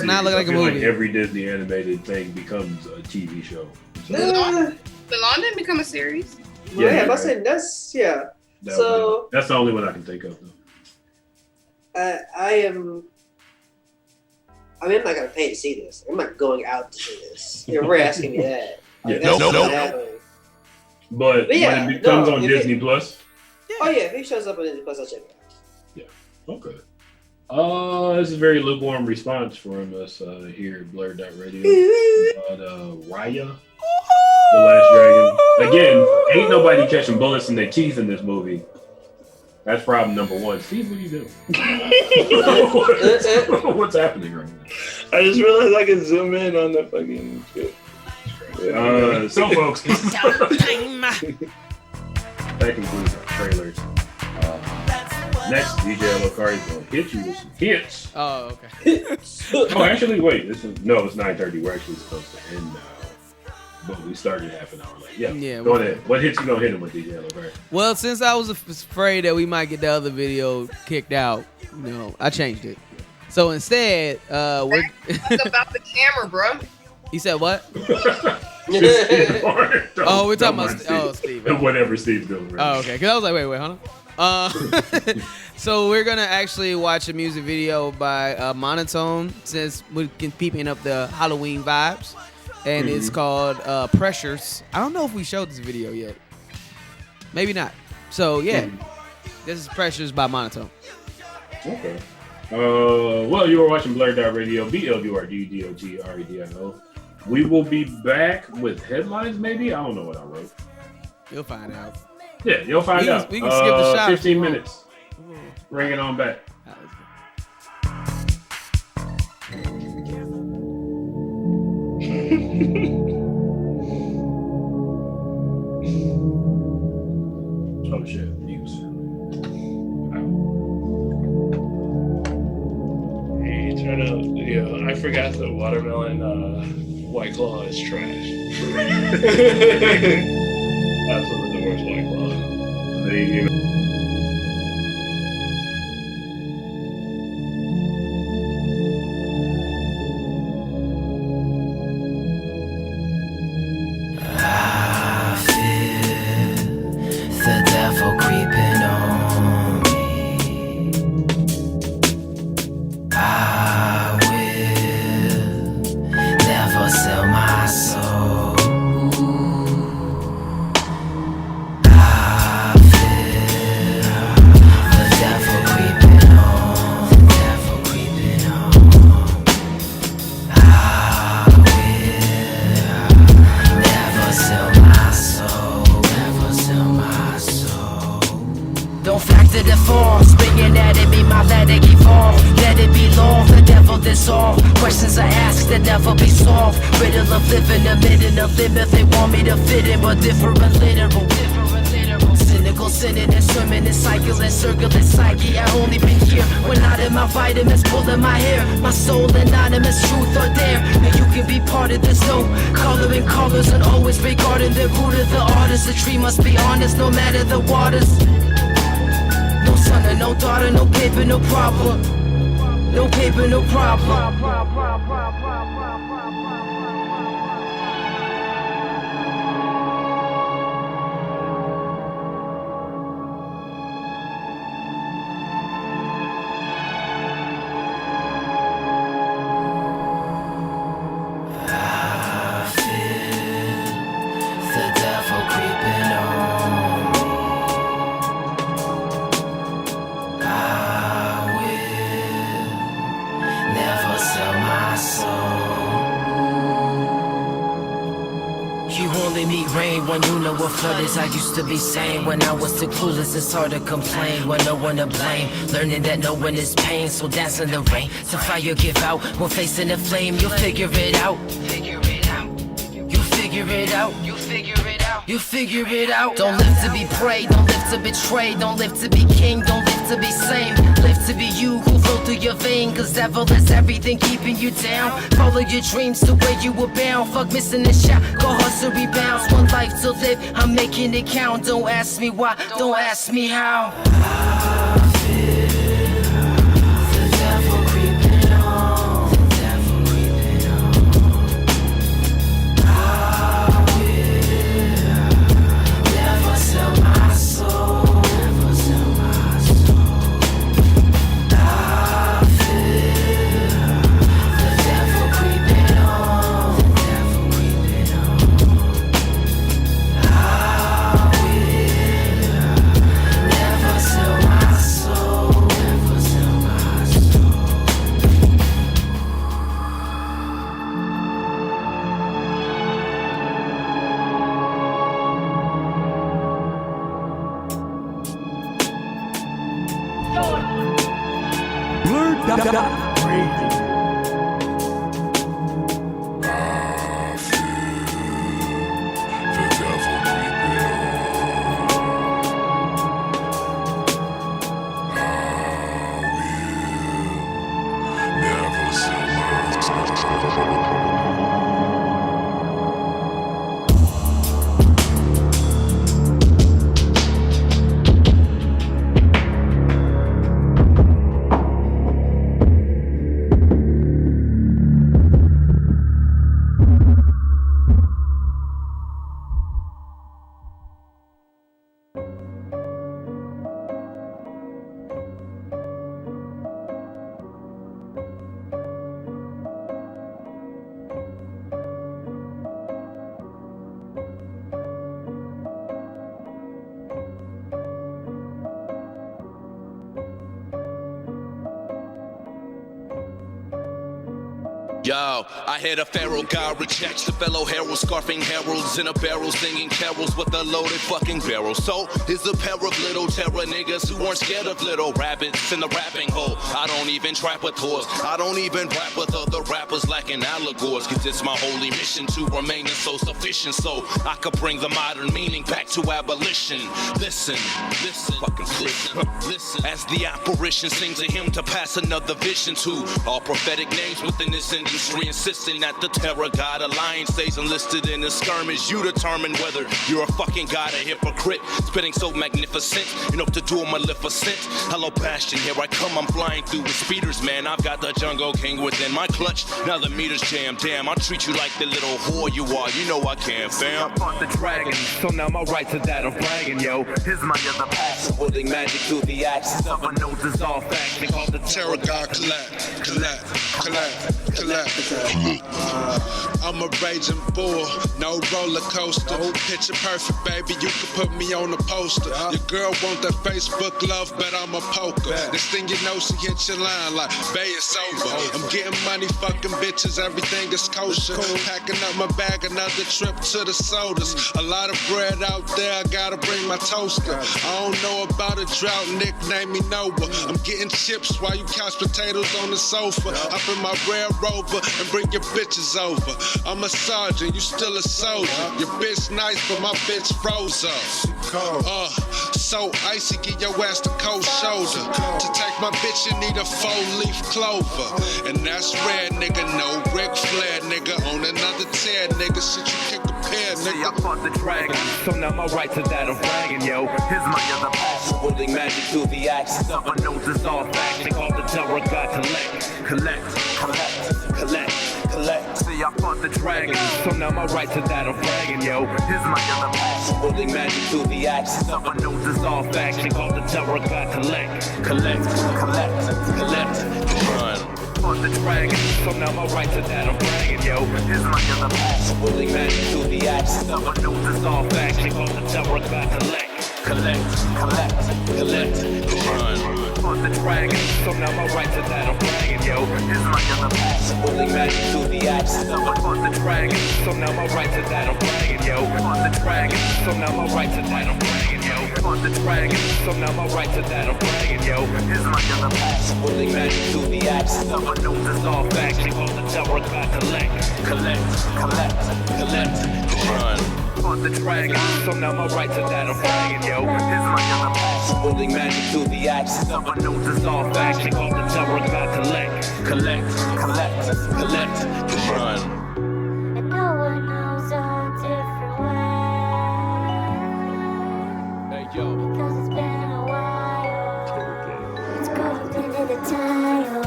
Speaker 1: not look like a movie.
Speaker 2: Like every Disney animated thing becomes a TV show.
Speaker 4: Mulan didn't become a series.
Speaker 5: Yeah, I said that's
Speaker 2: that's the only one I can think of.
Speaker 5: I'm not gonna pay to see this. I'm not going out to see this. You're asking me that. Like,
Speaker 2: no. But when it comes on Disney Plus.
Speaker 5: Oh yeah, if it shows up on Disney Plus, I'll check it out.
Speaker 2: Yeah. Okay. This is a very lukewarm response from us here at BlurdDotRadio. Raya, the Last Dragon. Again, ain't nobody catching bullets in their teeth in this movie. That's problem number one. Steve, what are you doing? What's happening right now?
Speaker 6: I just realized I can zoom in on the fucking shit.
Speaker 2: So folks, that concludes our trailers. Next, DJ Lokari is going to hit you with some hits.
Speaker 1: Oh, okay.
Speaker 2: Oh, actually, wait. It's 9:30. We're actually supposed to end now. But we started half an hour late. Yeah. Go ahead. What hits you gonna hit him with, DJ Lokari?
Speaker 1: Well, since I was afraid that we might get the other video kicked out, I changed it. So instead, we're
Speaker 4: about the camera, bro.
Speaker 1: He said what?
Speaker 2: Oh,
Speaker 1: we're talking about Steve.
Speaker 2: Whatever Steve's doing. Right?
Speaker 1: Oh, okay. Because I was like, wait, hold on. So we're gonna actually watch a music video by Monotone since we're keeping up the Halloween vibes. And it's called Pressures. I don't know if we showed this video yet. Maybe not. So, yeah. This is Pressures by Monotone.
Speaker 2: Okay. Well, you were watching BlurdDotRadio, BLURDDOTRadio. We will be back with headlines, maybe? I don't know what I wrote.
Speaker 1: You'll find out.
Speaker 2: Yeah, you'll find out.
Speaker 1: We can skip the shot.
Speaker 2: 15 minutes. Bring it on back. Oh shit, news.
Speaker 6: I forgot that watermelon White Claw is trash. Absolutely the worst White Claw.
Speaker 9: I feel the devil creeping on me. I will never sell my soul. I feel the devil creeping on, the devil creeping on. I will never sell my soul, never sell my soul. Don't factor the fall, springing at it, me, my let it evolve. Let it be law, the devil dissolve. Questions I ask that never be solved. Riddle of living, a minute of limit. They want me to fit in, but different literal. Cynical, sinning and swimming in cycle and circling psyche. I only been here when not in my vitamins, pulling my hair. My soul anonymous, truth or dare. And you can be part of this, no color in colors, and always regarding the root of the artist. The tree must be honest, no matter the waters. No son and no daughter, no paper, no problem. No paper, no problem. I feel the devil creeping on me. I will never sell my soul. You only meet rain when you know what flood is. I used to be sane when I was too clueless. It's hard to complain when no one to blame. Learning that no one is pain, so dance in the rain. To fire give out when facing the flame. You'll figure it out. Figure it out. You figure it out. You figure it out. You figure it out. Don't live to be preyed. Don't live to betray. Don't live to be king. Don't live to be sane. Live to be you who flow through your vein. Cause devil is everything keeping you down. Follow your dreams to where you were bound. Fuck missing the shot. Go hustle rebounds. One life to live. I'm making it count. Don't ask me why. Don't ask me how. I feel the devil creeping on. The devil creeping on. I will never sell my soul. Never sell my soul. I feel the devil creeping on. The devil creeping on. I will never sell my soul. Never sell my soul.
Speaker 3: BlurdDotRadio.
Speaker 10: Yo, I hear the pharaoh god rejects the fellow herald, scarfing heralds in a barrel, singing carols with a loaded fucking barrel. So here's a pair of little terror niggas who weren't scared of little rabbits in the rapping hole. I don't even trap with whores, I don't even rap with other rappers lacking allagores, cause it's my holy mission to remain so sufficient so I could bring the modern meaning back to abolition. Listen, listen, fucking listen, as the apparition sings a hymn to pass another vision to all prophetic names within this industry. industry insisting that the terror god alliance stays enlisted in the skirmish. You determine whether you're a fucking god or hypocrite. Spitting so magnificent, enough to do my Maleficent. Hello, Bastion, here I come, I'm flying through with speeders, man. I've got the Jungle King within my clutch. Now the meters jam, damn, I'll treat you like the little whore you are. You know I can, fam.
Speaker 16: I fought the dragon, so now my right to that of bragging, yo. Here's my other passion, holding magic through the axis of a no dissolved faction called the Terror God Collect.
Speaker 17: I'm a raging bull, no roller coaster. Picture perfect, baby, you can put me on a poster. Your girl want that Facebook love, but I'm a poker. This thing you know, she hit your line like, bae, it's over. I'm getting money, fucking bitches, everything is kosher. Packing up my bag, another trip to the sodas. A lot of bread out there, I gotta bring my toaster. I don't know about a drought, nickname me Noah. I'm getting chips while you couch potatoes on the sofa. Up in my Red Rover and bring your bitches over. I'm a sergeant, you still a soldier. Your bitch nice, but my bitch froze up. So icy, get your ass the cold shoulder. To take my bitch, you need a 4-leaf clover. And that's rare, nigga, no Ric Flair, nigga. On another tear, nigga, shit you can compare, nigga.
Speaker 16: See, I fought the dragon, so now my right to that of bragging, yo. Here's my other passion, holding magic through the axis of a no dissolved faction called the Terror God Collect. See, I fought the dragon, so now my right to that of bragging, yo. Here's my other passion, holding magic through the axis of a no dissolved faction called the Terror God Collect. Run. Fought the dragon, so now my right to that of bragging, yo. Here's my other passion, holding magic through the axis of a no dissolved faction called the Terror God Collect. Run. Fought the dragon, so now my right to that of bragging, yo. Here's my other passion, holding magic through the axis of a fought the dragon, so now my right to that of bragging, yo. Fought the dragon, so now my right to that of bragging, yo. Fought the dragon, so now my right to that of bragging, yo. Here's my other passion, holding magic through the axis of a no dissolved faction called the Terror God Collect. Run. Fought the dragon, so now my right to that of bragging, yo. Here's my other passion, holding magic through the axis of a no dissolved faction called the Terror God Collect. Run.
Speaker 18: And no one knows a different way.
Speaker 1: Hey, yo.
Speaker 18: Because it's been a while. It's called into the tile.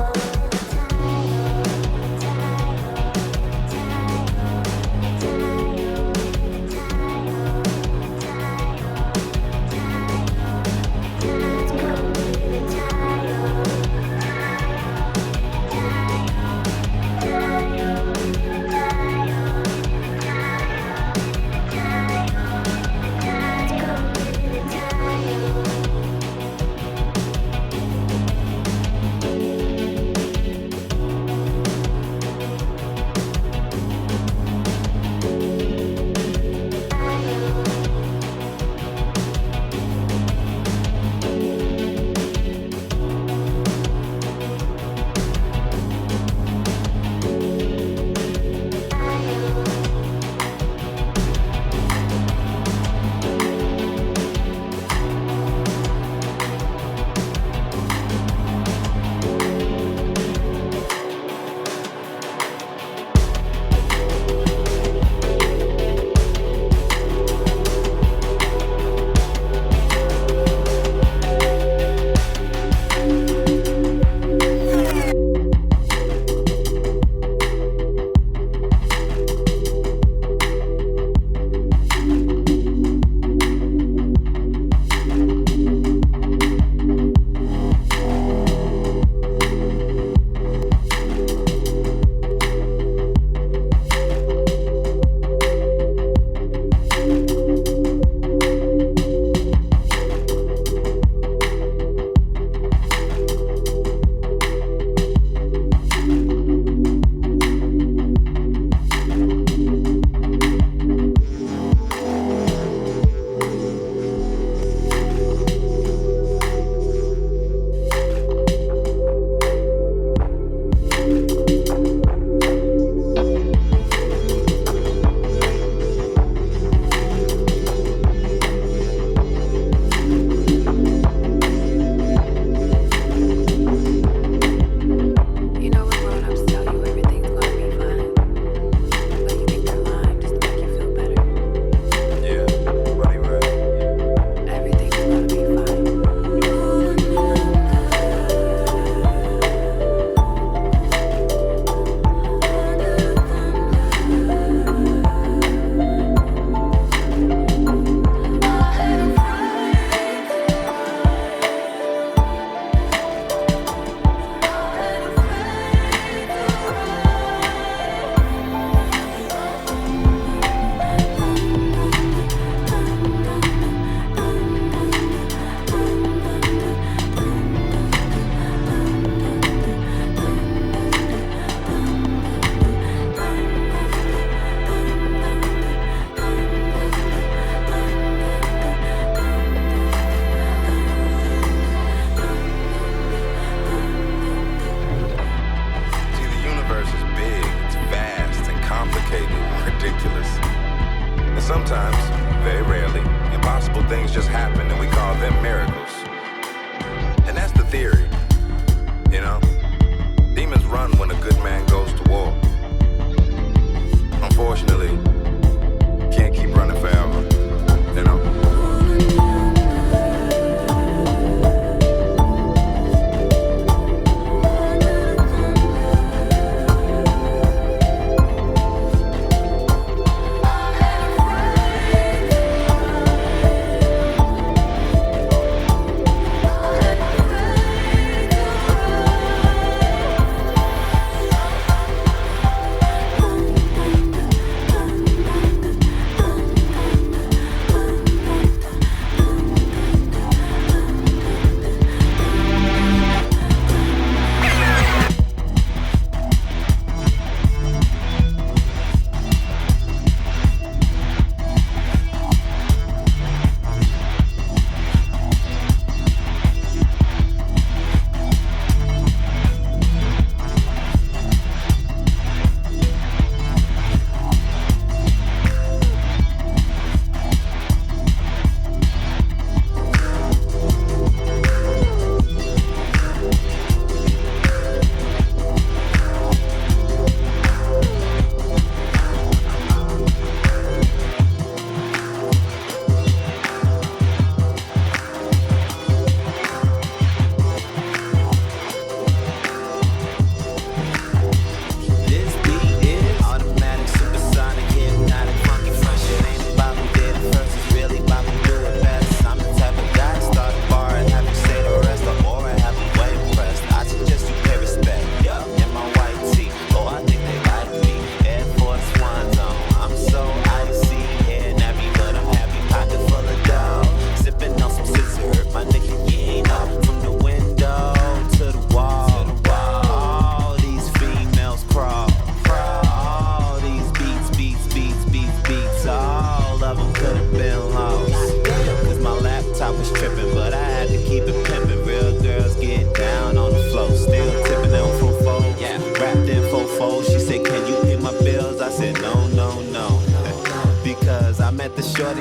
Speaker 19: sometimes, very rarely, impossible things just happen and we call them miracles. And that's the theory, you know? Demons run when a good man goes to war. Unfortunately, can't keep running forever, you know?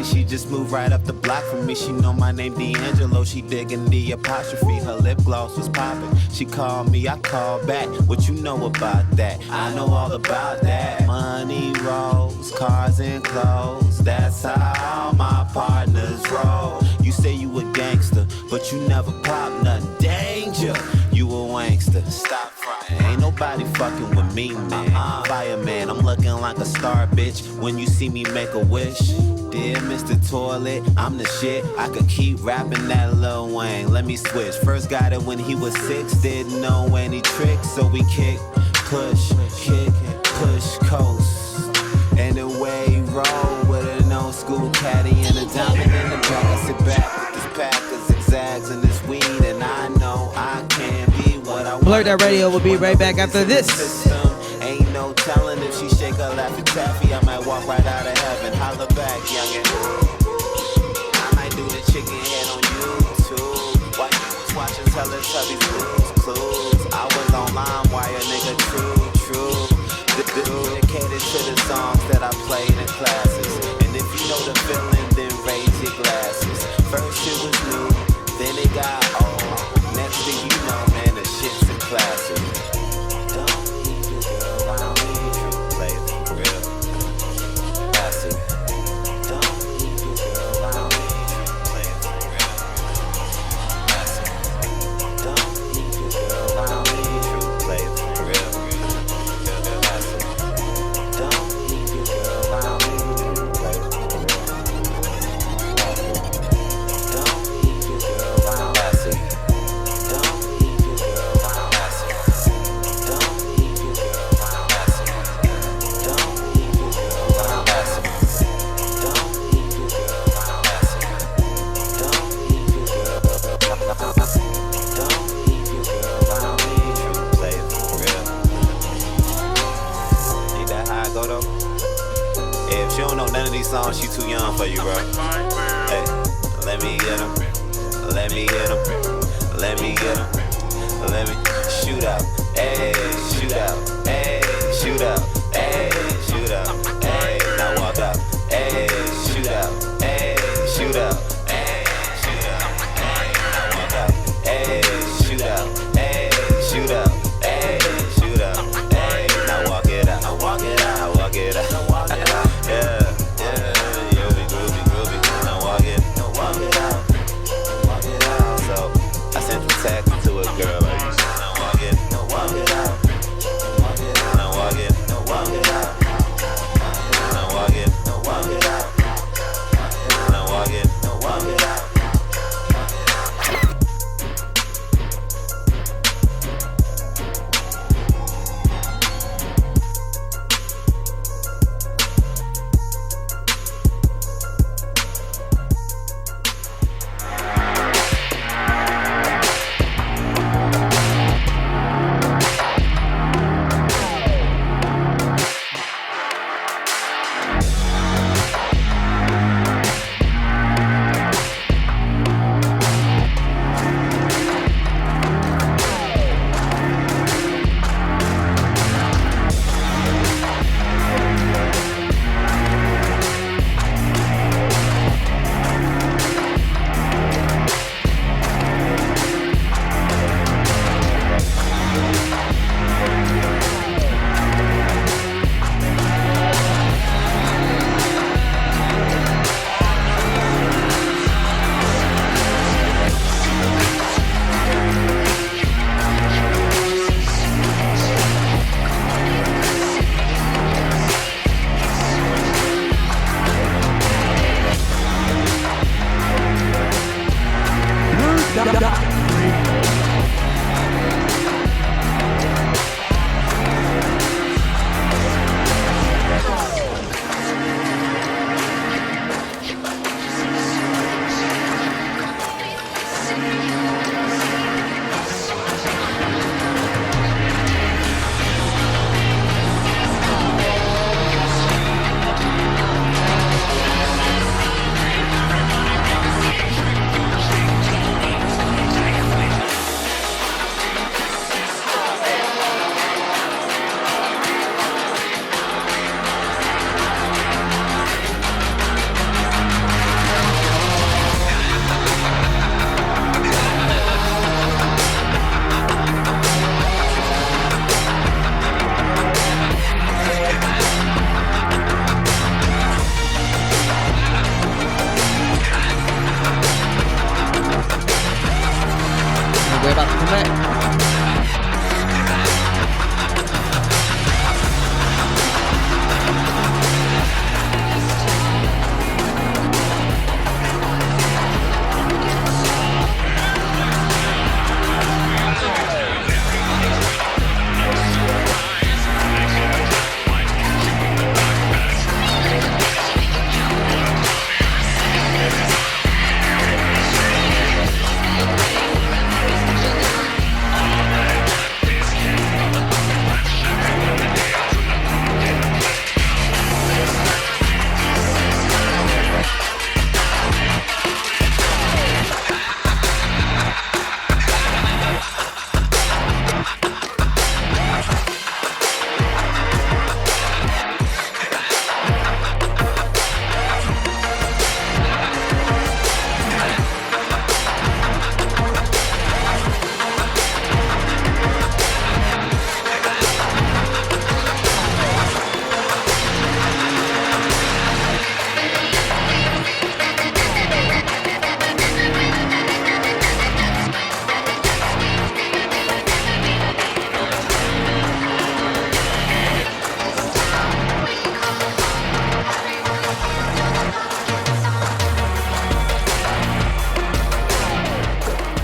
Speaker 20: She just moved right up the block from me. She know my name D'Angelo. She digging the apostrophe. Her lip gloss was popping. She called me, I called back. What you know about that? I know all about that. Money rolls, cars and clothes. That's how my partners roll. You say you a gangster, but you never pop nothing. Danger, you a wankster. Stop frontin'. Ain't nobody fucking with me, man. Fireman, I'm looking like a star, bitch. When you see me make a wish. Dear Mr. Toilet, I'm the shit. I could keep rapping that Lil Wayne. Let me switch. First got it when he was 6. Didn't know any tricks, so we kick, push, kick, push, coast. And away roll with an old school caddy and a diamond in the back. I sit back with this pack of zigzags and this weed, and I know I can be what I want.
Speaker 1: BlurdDotRadio will be right back after this.
Speaker 20: Ain't no telling if she shake her Laffy Taffy, I might walk right out of heaven. Holla back, youngin'. I might do the chicken head on YouTube. While you was watching Teletubbies, Clues. I was on LimeWire, nigga, true. Dedicated to the songs that I played in classes. And if you know the feeling, then raise your glasses. First it was new, then it got old. Next thing you know, man, the shit's a classic. If you don't know none of these songs, she too young for you, bro. Hey, let me get 'em. Let me get 'em. Let me get 'em. Let me shoot out. Hey, shoot out. Hey, shoot out. Hey, shoot out. Hey, now walk out. Hey, shoot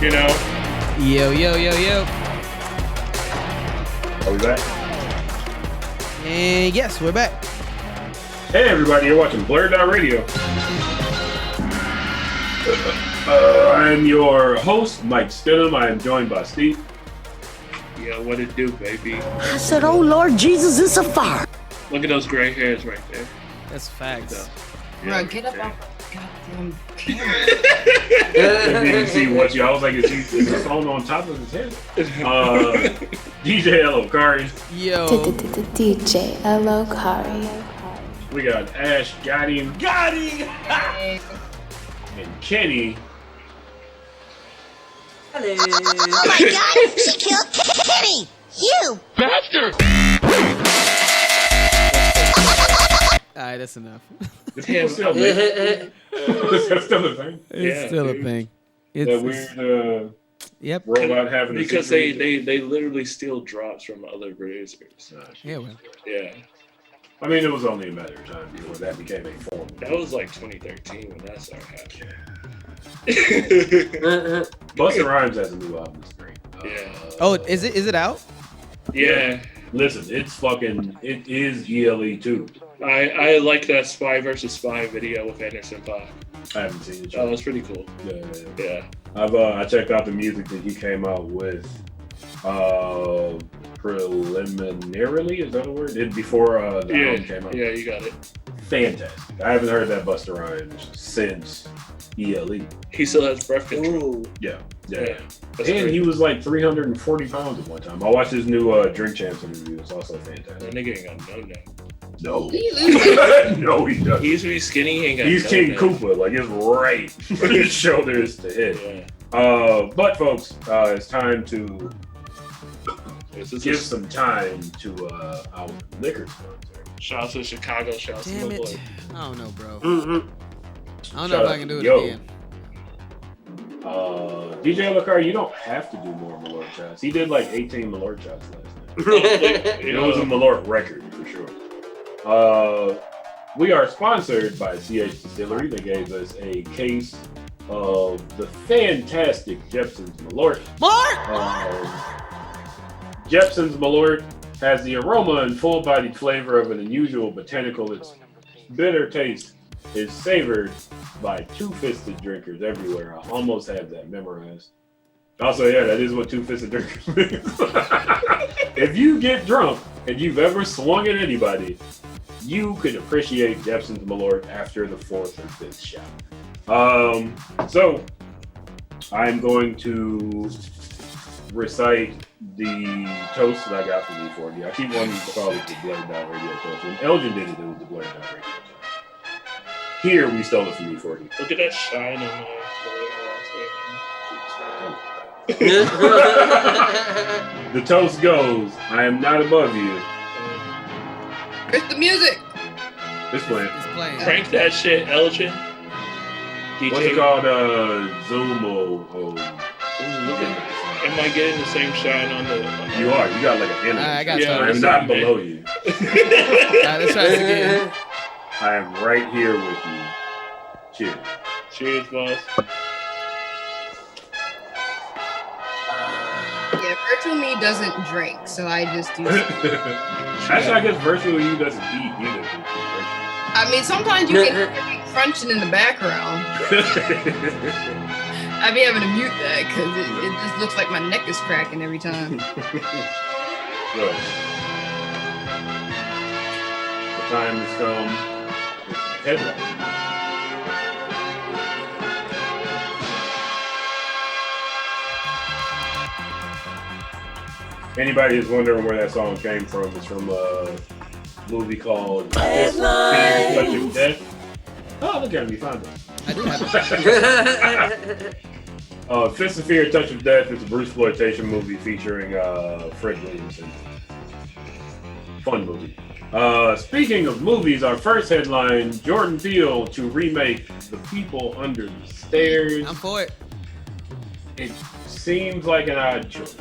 Speaker 6: You know?
Speaker 1: Yo.
Speaker 2: Are we back?
Speaker 1: And yes, we're back.
Speaker 2: Hey everybody, you're watching BlurdDotRadio. I'm your host, Mike Stidham. I am joined by Steve.
Speaker 6: Yeah, what it do, baby?
Speaker 7: I said, oh Lord Jesus, it's a fire.
Speaker 6: Look at those gray hairs right there.
Speaker 1: That's facts.
Speaker 4: Bro, get up off the goddamn camera.
Speaker 2: Didn't see what you. I was like, is he phone on top of his head? DJ Elokari.
Speaker 1: Yo.
Speaker 12: DJ Elokari.
Speaker 2: We got Ash, got him, and Kenny.
Speaker 7: Hello.
Speaker 18: Oh my God! She killed Kenny. You
Speaker 6: bastard!
Speaker 1: Alright, that's enough.
Speaker 2: Is that still a thing?
Speaker 1: It's still a thing.
Speaker 2: That weird
Speaker 1: yep.
Speaker 2: robot having
Speaker 6: because they literally steal drops from other producers.
Speaker 1: Yeah, well.
Speaker 2: Yeah. I mean, it was only a matter of time before that became a form.
Speaker 6: That was like 2013 when that started happening.
Speaker 2: Busta Rhymes has a new album this spring.
Speaker 1: Oh, is it out?
Speaker 6: Yeah.
Speaker 2: Listen, it is ELE too.
Speaker 6: I like that Spy vs. Spy video with Anderson .Paak.
Speaker 2: I haven't seen it yet.
Speaker 6: Oh, that's pretty cool. Yeah.
Speaker 2: I checked out the music that he came out with preliminarily, is that a word? Before the album came out.
Speaker 6: Yeah, you got it.
Speaker 2: Fantastic. I haven't heard that Busta Rhymes since ELE.
Speaker 6: He still has breath control.
Speaker 2: Yeah.
Speaker 6: That's
Speaker 2: And
Speaker 6: great.
Speaker 2: he was like 340 pounds at one time. I watched his new Drink Champs interview. It's also fantastic.
Speaker 6: That nigga ain't got no neck.
Speaker 2: No.
Speaker 4: Did he lose it?
Speaker 2: No, he doesn't.
Speaker 6: He used to be skinny. He ain't got
Speaker 2: He's
Speaker 6: no
Speaker 2: King
Speaker 6: neck.
Speaker 2: Koopa. Like, it's right from his shoulders to head. But, folks, it's time to give some time to our liquor sponsor.
Speaker 6: Shout out to Chicago. Shout out to
Speaker 1: Damn
Speaker 6: my boy.
Speaker 1: it. I don't know, bro.
Speaker 2: Mm-hmm.
Speaker 1: I don't know if I can do it again.
Speaker 2: DJ Elokari, you don't have to do more Malort shots. He did like 18 Malort shots last night. It was a Malort record for sure. We are sponsored by CH Distillery. They gave us a case of the fantastic Jepson's Malort. Jepson's Malort has the aroma and full-bodied flavor of an unusual botanical. Its bitter taste is savored by two-fisted drinkers everywhere. I almost have that memorized. Also, yeah, that is what two-fisted drinkers means. If you get drunk and you've ever swung at anybody, you could appreciate Jepson's Malort after the fourth or fifth shot. So I'm going to recite the toast that I got from E40. I keep wanting to call it the BlurdDotRadio toast. When Elgin did it, it was the BlurdDotRadio toast. Here, we stole it from E40.
Speaker 6: Look at that shine on my
Speaker 2: The toast goes, I am not above you.
Speaker 4: Where's the music?
Speaker 2: It's playing.
Speaker 6: Crank that shit, Elgin. DJ.
Speaker 2: What's it called? Zumo.
Speaker 6: Am I getting the same shine on the...
Speaker 2: You are. You got like an enemy.
Speaker 1: I got
Speaker 2: I'm not below you.
Speaker 1: Let's try this again.
Speaker 2: I am right here with you. Cheers.
Speaker 6: Cheers, boss.
Speaker 4: Yeah, virtual me doesn't drink, so I just do.
Speaker 2: Actually, I guess virtual you doesn't eat either.
Speaker 4: I mean, sometimes you can hear me crunching in the background. I'd be having to mute that because it just looks like my neck is cracking every time.
Speaker 2: Good. The time has come. Headline. Anybody is wondering where that song came from, it's from a movie called Fist of Fear, Touch of Death. Oh, look at me, found it.
Speaker 1: I do have it.
Speaker 2: Fist of Fear, Touch of Death is a Bruceploitation movie featuring Fred Williamson. Fun movie. Speaking of movies, our first headline, Jordan Peele to remake The People Under the Stairs.
Speaker 1: I'm for it.
Speaker 2: It seems like an odd choice.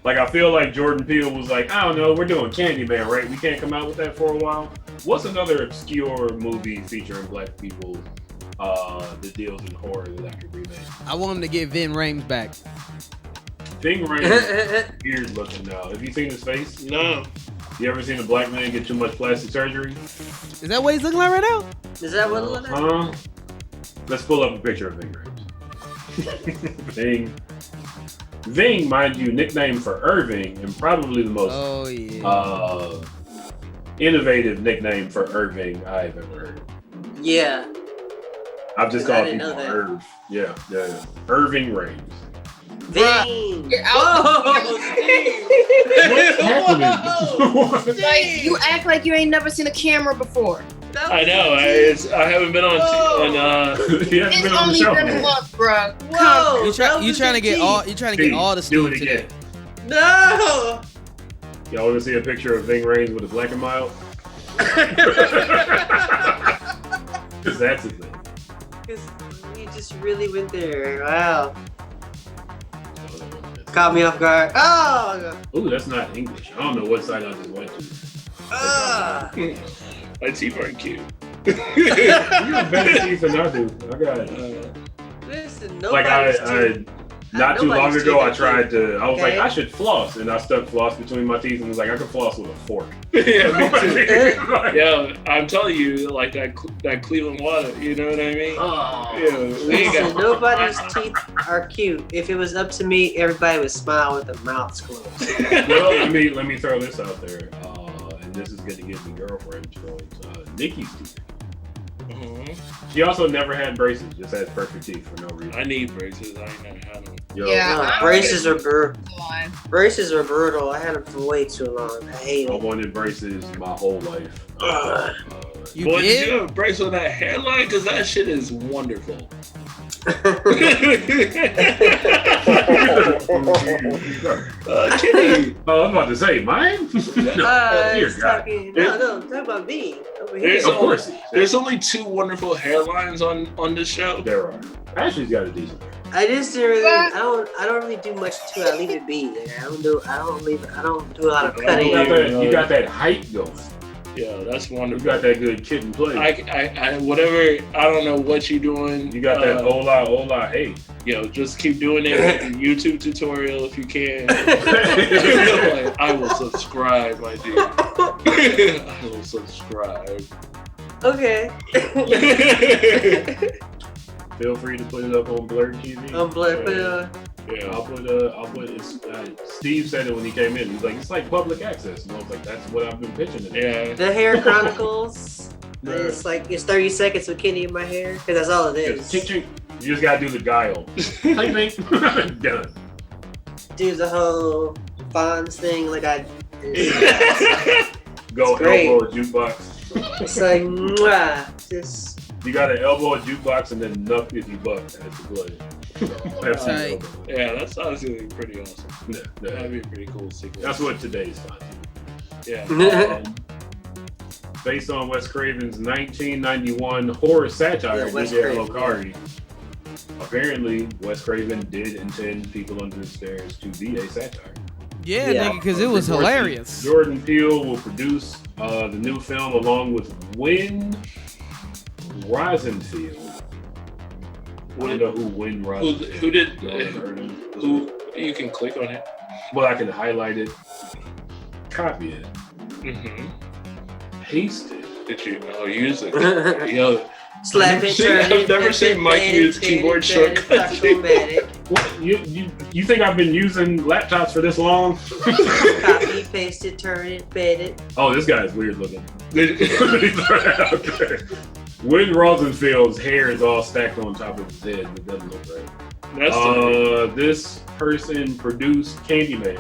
Speaker 2: Like, I feel like Jordan Peele was like, I don't know, we're doing Candyman, right? We can't come out with that for a while. What's another obscure movie featuring black people that deals in horror that I could remake.
Speaker 1: I want him to get Vin Rames back.
Speaker 2: Ving Rhames weird looking now. Have you seen his face?
Speaker 6: No.
Speaker 2: You ever seen a black man get too much plastic surgery?
Speaker 1: Is that what he's looking like right now?
Speaker 5: Is that what it looks like?
Speaker 2: Let's pull up a picture of Ving Rhames. Ving, mind you, nickname for Irving, and probably the most innovative nickname for Irving I've ever heard.
Speaker 5: Yeah.
Speaker 2: I've just called people Irv. Yeah. Irving Rhames.
Speaker 5: Ving!
Speaker 4: Get out!
Speaker 2: What's happening?
Speaker 4: Like, you act like you ain't never seen a camera before.
Speaker 6: I know. I haven't been on.
Speaker 4: It's only been a month, bro.
Speaker 5: Whoa!
Speaker 1: You trying to get all the
Speaker 2: do
Speaker 1: Steve
Speaker 2: it
Speaker 1: today.
Speaker 2: again.
Speaker 5: No!
Speaker 2: Y'all want to see a picture of Ving Rhames with a black and mild? Because that's the thing.
Speaker 5: Because you just really went there. Wow. Caught me off guard. Oh!
Speaker 2: Ooh, that's not English. I don't know what side I just went to.
Speaker 6: My teeth aren't cute.
Speaker 2: You have better teeth than I do. I got
Speaker 5: Listen,
Speaker 2: like I not too long ago I was like, I should floss, and I stuck floss between my teeth and was like, I could floss with a fork.
Speaker 6: Yeah, me too. Yeah, I'm telling you, like that Cleveland water, you know what I mean?
Speaker 2: Oh.
Speaker 6: Yeah,
Speaker 5: Listen, nobody's teeth are cute. If it was up to me, everybody would smile with their mouths closed.
Speaker 2: Well, let me throw this out there, and this is going to get me girlfriend choice. Nikki's teeth. Mm-hmm. She also never had braces, just has perfect teeth for no reason.
Speaker 6: I need braces. I ain't never had them.
Speaker 5: Yeah, braces are brutal. Braces are brutal. I had them for way too long. I hate
Speaker 2: I
Speaker 5: them.
Speaker 2: wanted braces my whole life.
Speaker 1: You
Speaker 6: Boy,
Speaker 1: did?
Speaker 6: did you have a brace on that hairline? Because that shit is wonderful.
Speaker 2: Kidding. Oh, I'm about to say mine.
Speaker 5: No, talk about me over here.
Speaker 6: There's only two wonderful hairlines on this show.
Speaker 2: There are. Ashley's got a decent.
Speaker 5: I just really, I don't really do much to it. I leave it be. I don't do a lot of cutting.
Speaker 2: You got that height going.
Speaker 6: Yeah, that's wonderful.
Speaker 2: You got that good kid and play.
Speaker 6: I whatever. I don't know what you're doing.
Speaker 2: You got that hola, hey.
Speaker 6: Yo, just keep doing it. YouTube tutorial if you can. I will subscribe, my dude. I will subscribe.
Speaker 5: Okay.
Speaker 2: Feel free to put it up on Blurred TV.
Speaker 5: On Blurred.
Speaker 2: Yeah, I'll put Steve said it when he came in. He's like, it's like public access. And I was like, that's what I've been pitching it.
Speaker 6: Yeah.
Speaker 5: The Hair Chronicles. It's like, it's 30 seconds with Kenny in my hair. Because that's all it is.
Speaker 2: You just gotta do the guile. Done.
Speaker 5: Do the whole Fonz thing like I
Speaker 2: Go elbow a jukebox.
Speaker 5: It's like, mwah. Just...
Speaker 2: You gotta elbow a jukebox and then nuck if you buck as the play.
Speaker 6: Yeah, that's honestly pretty awesome.
Speaker 2: Yeah,
Speaker 6: that'd be a pretty cool sequence.
Speaker 2: That's what today's fun.
Speaker 6: Yeah.
Speaker 2: Based on Wes Craven's 1991 horror satire, DJ Lokari. Apparently, Wes Craven did intend People Under the Stairs to be a satire.
Speaker 1: Yeah, nigga, because it was hilarious.
Speaker 2: Jordan Peele will produce the new film along with Wynn Rosenfield. I don't know who Wynn Rosenfield.
Speaker 6: Who you can click on it.
Speaker 2: Well, I can highlight it, copy it, paste it.
Speaker 6: Did you use it? Yo,
Speaker 5: slap it.
Speaker 6: I've never seen Mike use keyboard shortcuts.
Speaker 2: What? You think I've been using laptops for this long?
Speaker 5: Copy, paste it, turn it, bed it.
Speaker 2: Oh, this guy is weird looking. Wynn Rosenfield's hair is all stacked on top of his head. It doesn't look right. This person produced Candyman,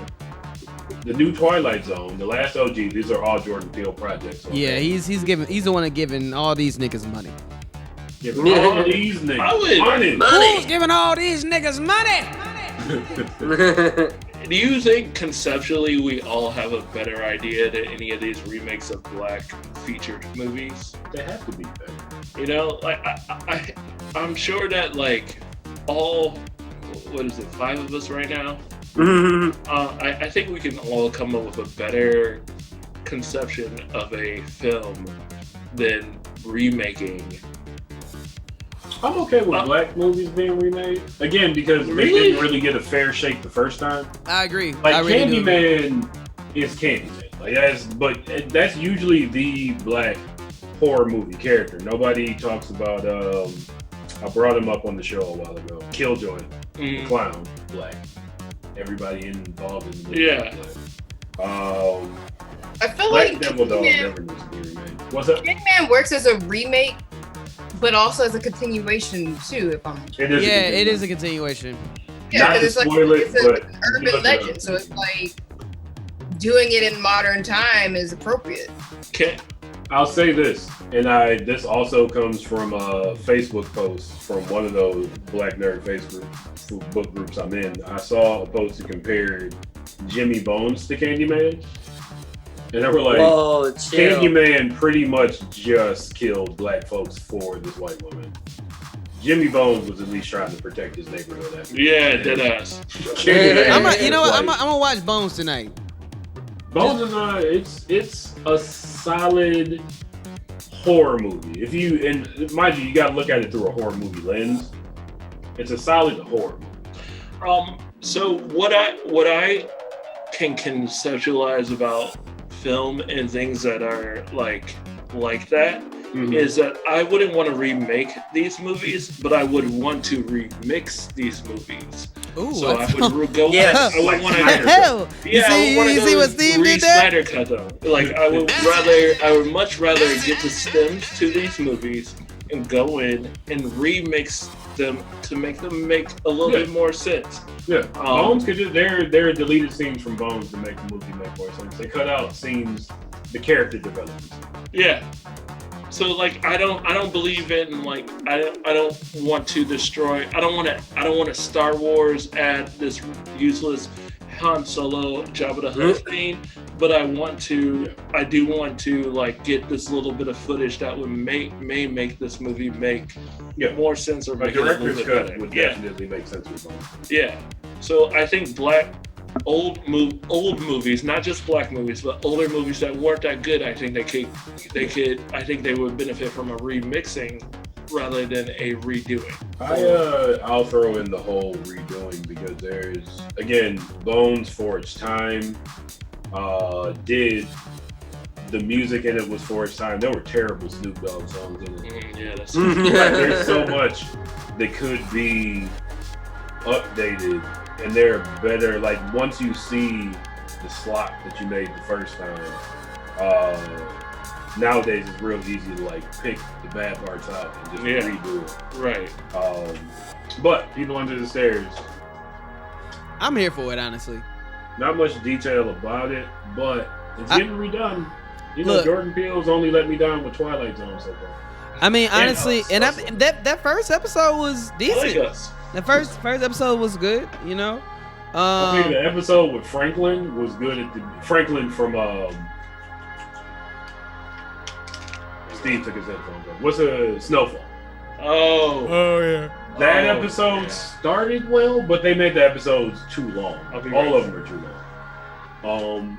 Speaker 2: the new Twilight Zone, the last OG. These are all Jordan Peele projects.
Speaker 1: Yeah, he's the one that giving all these niggas money.
Speaker 2: Giving all these niggas money.
Speaker 1: Who's giving all these niggas money?
Speaker 6: Do you think conceptually we all have a better idea than any of these remakes of Black featured movies?
Speaker 2: They have to be better.
Speaker 6: You know, like I'm sure that like all, what is it, 5 of us right now? I think we can all come up with a better conception of a film than remaking
Speaker 2: I'm okay with black movies being remade again because they didn't really get a fair shake the first time.
Speaker 1: I agree.
Speaker 2: Like
Speaker 1: I really
Speaker 2: Candyman is Candyman. Like that's usually the black horror movie character. Nobody talks about. I brought him up on the show a while ago. Killjoy, the clown, black. Everybody involved in the movie.
Speaker 6: Yeah.
Speaker 2: Black.
Speaker 4: I feel
Speaker 2: Black
Speaker 4: like
Speaker 2: Devil Dog never needs to be remade. What's up?
Speaker 4: Candyman works as a remake, but also as a continuation too. If I'm
Speaker 1: it is a continuation.
Speaker 4: Yeah, because it's
Speaker 2: spoil
Speaker 4: like
Speaker 2: it,
Speaker 4: it's
Speaker 2: but
Speaker 4: an urban legend, so it's like doing it in modern time is appropriate.
Speaker 6: Okay.
Speaker 2: I'll say this, and this also comes from a Facebook post from one of those Black Nerd Facebook book groups I'm in. I saw a post that compared Jimmy Bones to Candyman, and they were like,
Speaker 5: Whoa, chill.
Speaker 2: Candyman pretty much just killed black folks for this white woman. Jimmy Bones was at least trying to protect his neighborhood.
Speaker 6: Yeah, dead ass.
Speaker 1: You know what? I'm gonna watch Bones tonight.
Speaker 2: Bones is it's a solid horror movie. If you and mind you gotta look at it through a horror movie lens. It's a solid horror movie.
Speaker 6: So what I can conceptualize about film and things that are like that is that I wouldn't want to remake these movies, but I would want to remix these movies.
Speaker 1: Ooh,
Speaker 6: so I would go.
Speaker 5: Yes.
Speaker 6: I would want to.
Speaker 1: Hell, you see what Steve did there?
Speaker 6: Snyder cut them. Like I would much rather get the stems to these movies and go in and remix them to make them make a little bit more sense.
Speaker 2: Yeah, Bones could just there are deleted scenes from Bones to make the movie make more sense. They cut out scenes, the character development.
Speaker 6: Yeah. So like I don't believe in like I don't want to destroy. I don't want to Star Wars add this useless Han Solo Jabba the Hutt scene, but I do want to like get this little bit of footage that would may make this movie make more sense or make it a little
Speaker 2: director's
Speaker 6: bit
Speaker 2: cut
Speaker 6: better.
Speaker 2: would definitely make sense with Bones.
Speaker 6: Yeah. So I think old movies, not just black movies, but older movies that weren't that good, I think they would benefit from a remixing rather than a redoing.
Speaker 2: I'll throw in the whole redoing because there's again Bones for its time did the music in it was for its time. There were terrible Snoop Dogg songs in it.
Speaker 6: Yeah, that's
Speaker 2: like, there's so much that could be updated, and they're better. Like once you see the slot that you made the first time, nowadays it's real easy to like pick the bad parts out and just redo it.
Speaker 6: Right.
Speaker 2: But People Under the Stairs,
Speaker 1: I'm here for it, honestly.
Speaker 2: Not much detail about it, but it's getting redone. You know,
Speaker 1: Look,
Speaker 2: Jordan Peele's only let me down with Twilight Zone so far.
Speaker 1: I mean, honestly, and that first episode was decent. The first episode was good, you know.
Speaker 2: I think the episode with Franklin was good. Franklin from Steve took his headphones off. What's a Snowfall?
Speaker 6: Oh
Speaker 1: yeah.
Speaker 2: That episode started well, but they made the episodes too long. All of them are too long.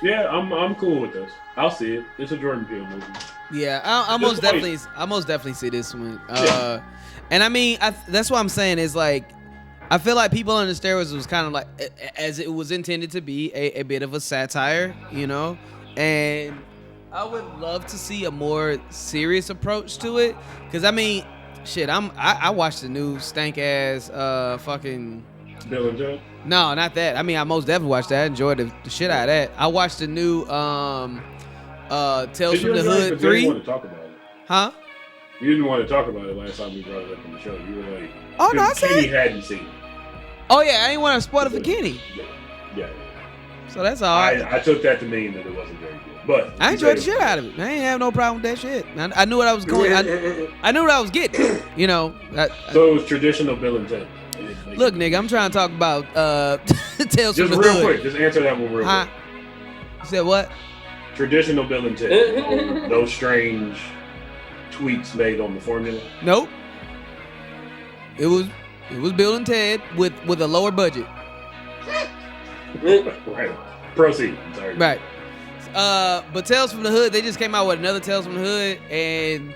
Speaker 2: Yeah, I'm cool with this. I'll see it. It's a Jordan Peele movie.
Speaker 1: Yeah, I most definitely see this one. And I mean, that's what I'm saying is like, I feel like People Under the Stairs was kind of like, as it was intended to be, a bit of a satire, you know? And I would love to see a more serious approach to it. Because, I mean, shit, I watched the new stank-ass fucking...
Speaker 2: Bill and Ted?
Speaker 1: No, not that. I mean, I most definitely watched that. I enjoyed the shit out of that. I watched the new Tales from the Hood 3.
Speaker 2: You didn't want to talk about it.
Speaker 1: Huh?
Speaker 2: You didn't want to talk about it last time we brought it up on the show. You were like,
Speaker 1: oh, no, I
Speaker 2: Kenny
Speaker 1: said
Speaker 2: hadn't seen it.
Speaker 1: Oh, yeah, I ain't want to spoil it for Kenny.
Speaker 2: Yeah.
Speaker 1: So that's all right.
Speaker 2: I took that to mean that it wasn't very good. But
Speaker 1: I enjoyed the shit out of it. I ain't have no problem with that shit. I knew what I was going. I knew what I was getting. You know.
Speaker 2: So it was traditional Bill and Ted.
Speaker 1: Look, nigga, I'm trying to talk about Tales
Speaker 2: just
Speaker 1: from the Hood.
Speaker 2: Just real quick, just answer that one real quick.
Speaker 1: You said what?
Speaker 2: Traditional Bill and Ted. No strange tweaks made on the formula.
Speaker 1: Nope. It was Bill and Ted with a lower budget.
Speaker 2: Right. Proceed. I'm sorry.
Speaker 1: Right. But Tales from the Hood, they just came out with another Tales from the Hood, and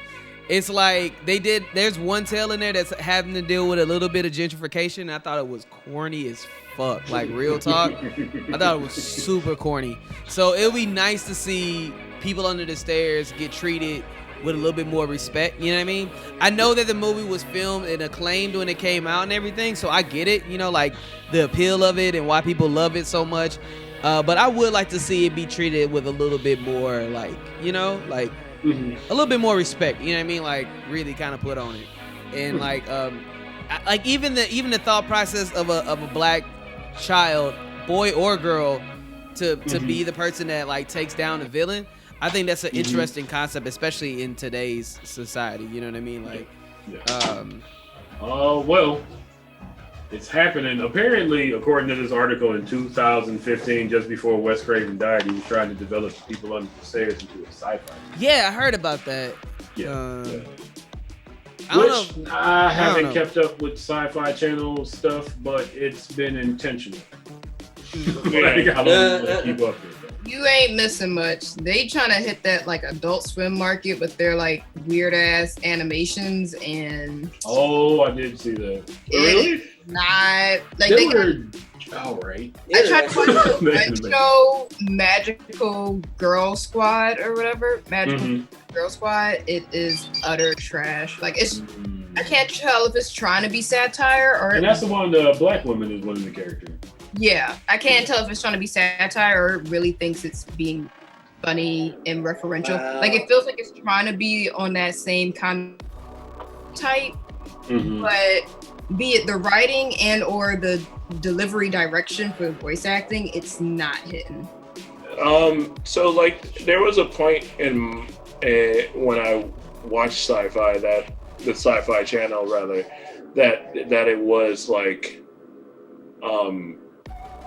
Speaker 1: It's like there's one tale in there that's having to deal with a little bit of gentrification. I thought it was corny as fuck. Like, real talk. I thought it was super corny. So it'll be nice to see people under the stairs get treated with a little bit more respect. You know what I mean? I know that the movie was filmed and acclaimed when it came out and everything, so I get it. You know, like the appeal of it and why people love it so much. But I would like to see it be treated with a little bit more, like, you know, like a little bit more respect. You know what I mean? Like, really kind of put on it. And like even the thought process of a black child, boy or girl, to be the person that like takes down the villain. I think that's an interesting concept, especially in today's society. You know what I mean? Like,
Speaker 2: well, it's happening. Apparently, according to this article in 2015, just before Wes Craven died, he was trying to develop People Under the Stairs into a sci-fi.
Speaker 1: Yeah, I heard about that.
Speaker 2: I haven't kept up with Sci-Fi Channel stuff, but it's been intentional. Like, I don't keep up with it.
Speaker 4: You ain't missing much. They trying to hit that like Adult Swim market with their like weird ass animations and.
Speaker 2: Oh, I did see that.
Speaker 4: Really? Not like
Speaker 2: they were all right.
Speaker 4: I tried to watch the show Magical Girl Squad or whatever. Magical Girl Squad. It is utter trash. Like it's. I can't tell if it's trying to be satire or.
Speaker 2: And that's the one. The black woman is one of the characters.
Speaker 4: Yeah, I can't tell if it's trying to be satire or really thinks it's being funny and referential. Like it feels like it's trying to be on that same kind of type, but be it the writing and or the delivery direction for voice acting, it's not hitting.
Speaker 6: So like there was a point in when I watched Sci-Fi the Sci-Fi Channel rather, that it was like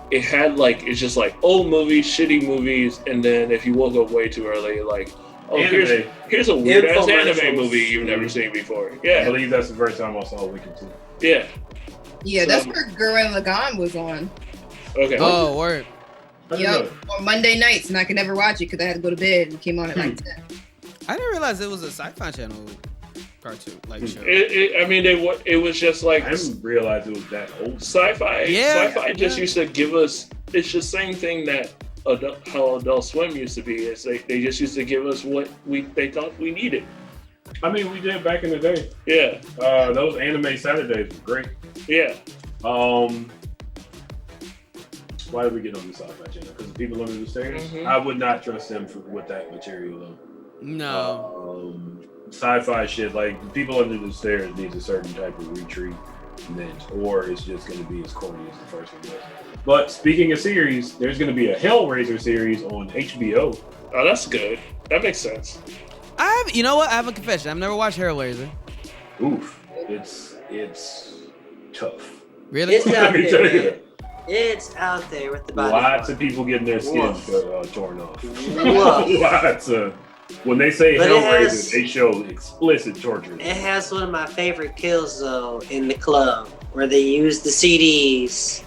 Speaker 6: it had like, it's just like old movies, shitty movies, and then if you woke up way too early, like, oh, here's a weird ass anime movie you've never seen before. Yeah,
Speaker 2: I believe that's the first time I saw Wicked too.
Speaker 6: Yeah.
Speaker 4: Yeah, so, that's where Gurren Lagann was on.
Speaker 6: Okay.
Speaker 1: Oh, word.
Speaker 4: Yep, on Monday nights, and I could never watch it because I had to go to bed and it came on at like 10.
Speaker 1: I didn't realize it was a Sci-Fi Channel cartoon, like show.
Speaker 6: It was just like,
Speaker 2: I didn't realize it was that old.
Speaker 6: Sci-Fi. Yeah, Sci-Fi just used to give us. It's the same thing that how Adult Swim used to be. Is they just used to give us what they thought we needed.
Speaker 2: I mean, we did back in the day.
Speaker 6: Yeah.
Speaker 2: Those anime Saturdays were great.
Speaker 6: Yeah.
Speaker 2: Why did we get on the Sci-Fi Channel? Because People Under the Stairs. I would not trust them with that material though.
Speaker 1: No.
Speaker 2: Sci-fi shit, like People Under the Stairs needs a certain type of retreat, or it's just going to be as corny as the first one was. But speaking of series, there's going to be a Hellraiser series on HBO.
Speaker 6: Oh, that's good. That makes sense.
Speaker 1: You know what? I have a confession. I've never watched Hellraiser.
Speaker 2: Oof, it's tough.
Speaker 1: Really?
Speaker 5: It's out there. It's out there with the body.
Speaker 2: Lots of people getting their skins torn off. Lots of. When they say Hellraiser, they show explicit torture.
Speaker 5: It has one of my favorite kills though in the club, where they use the CDs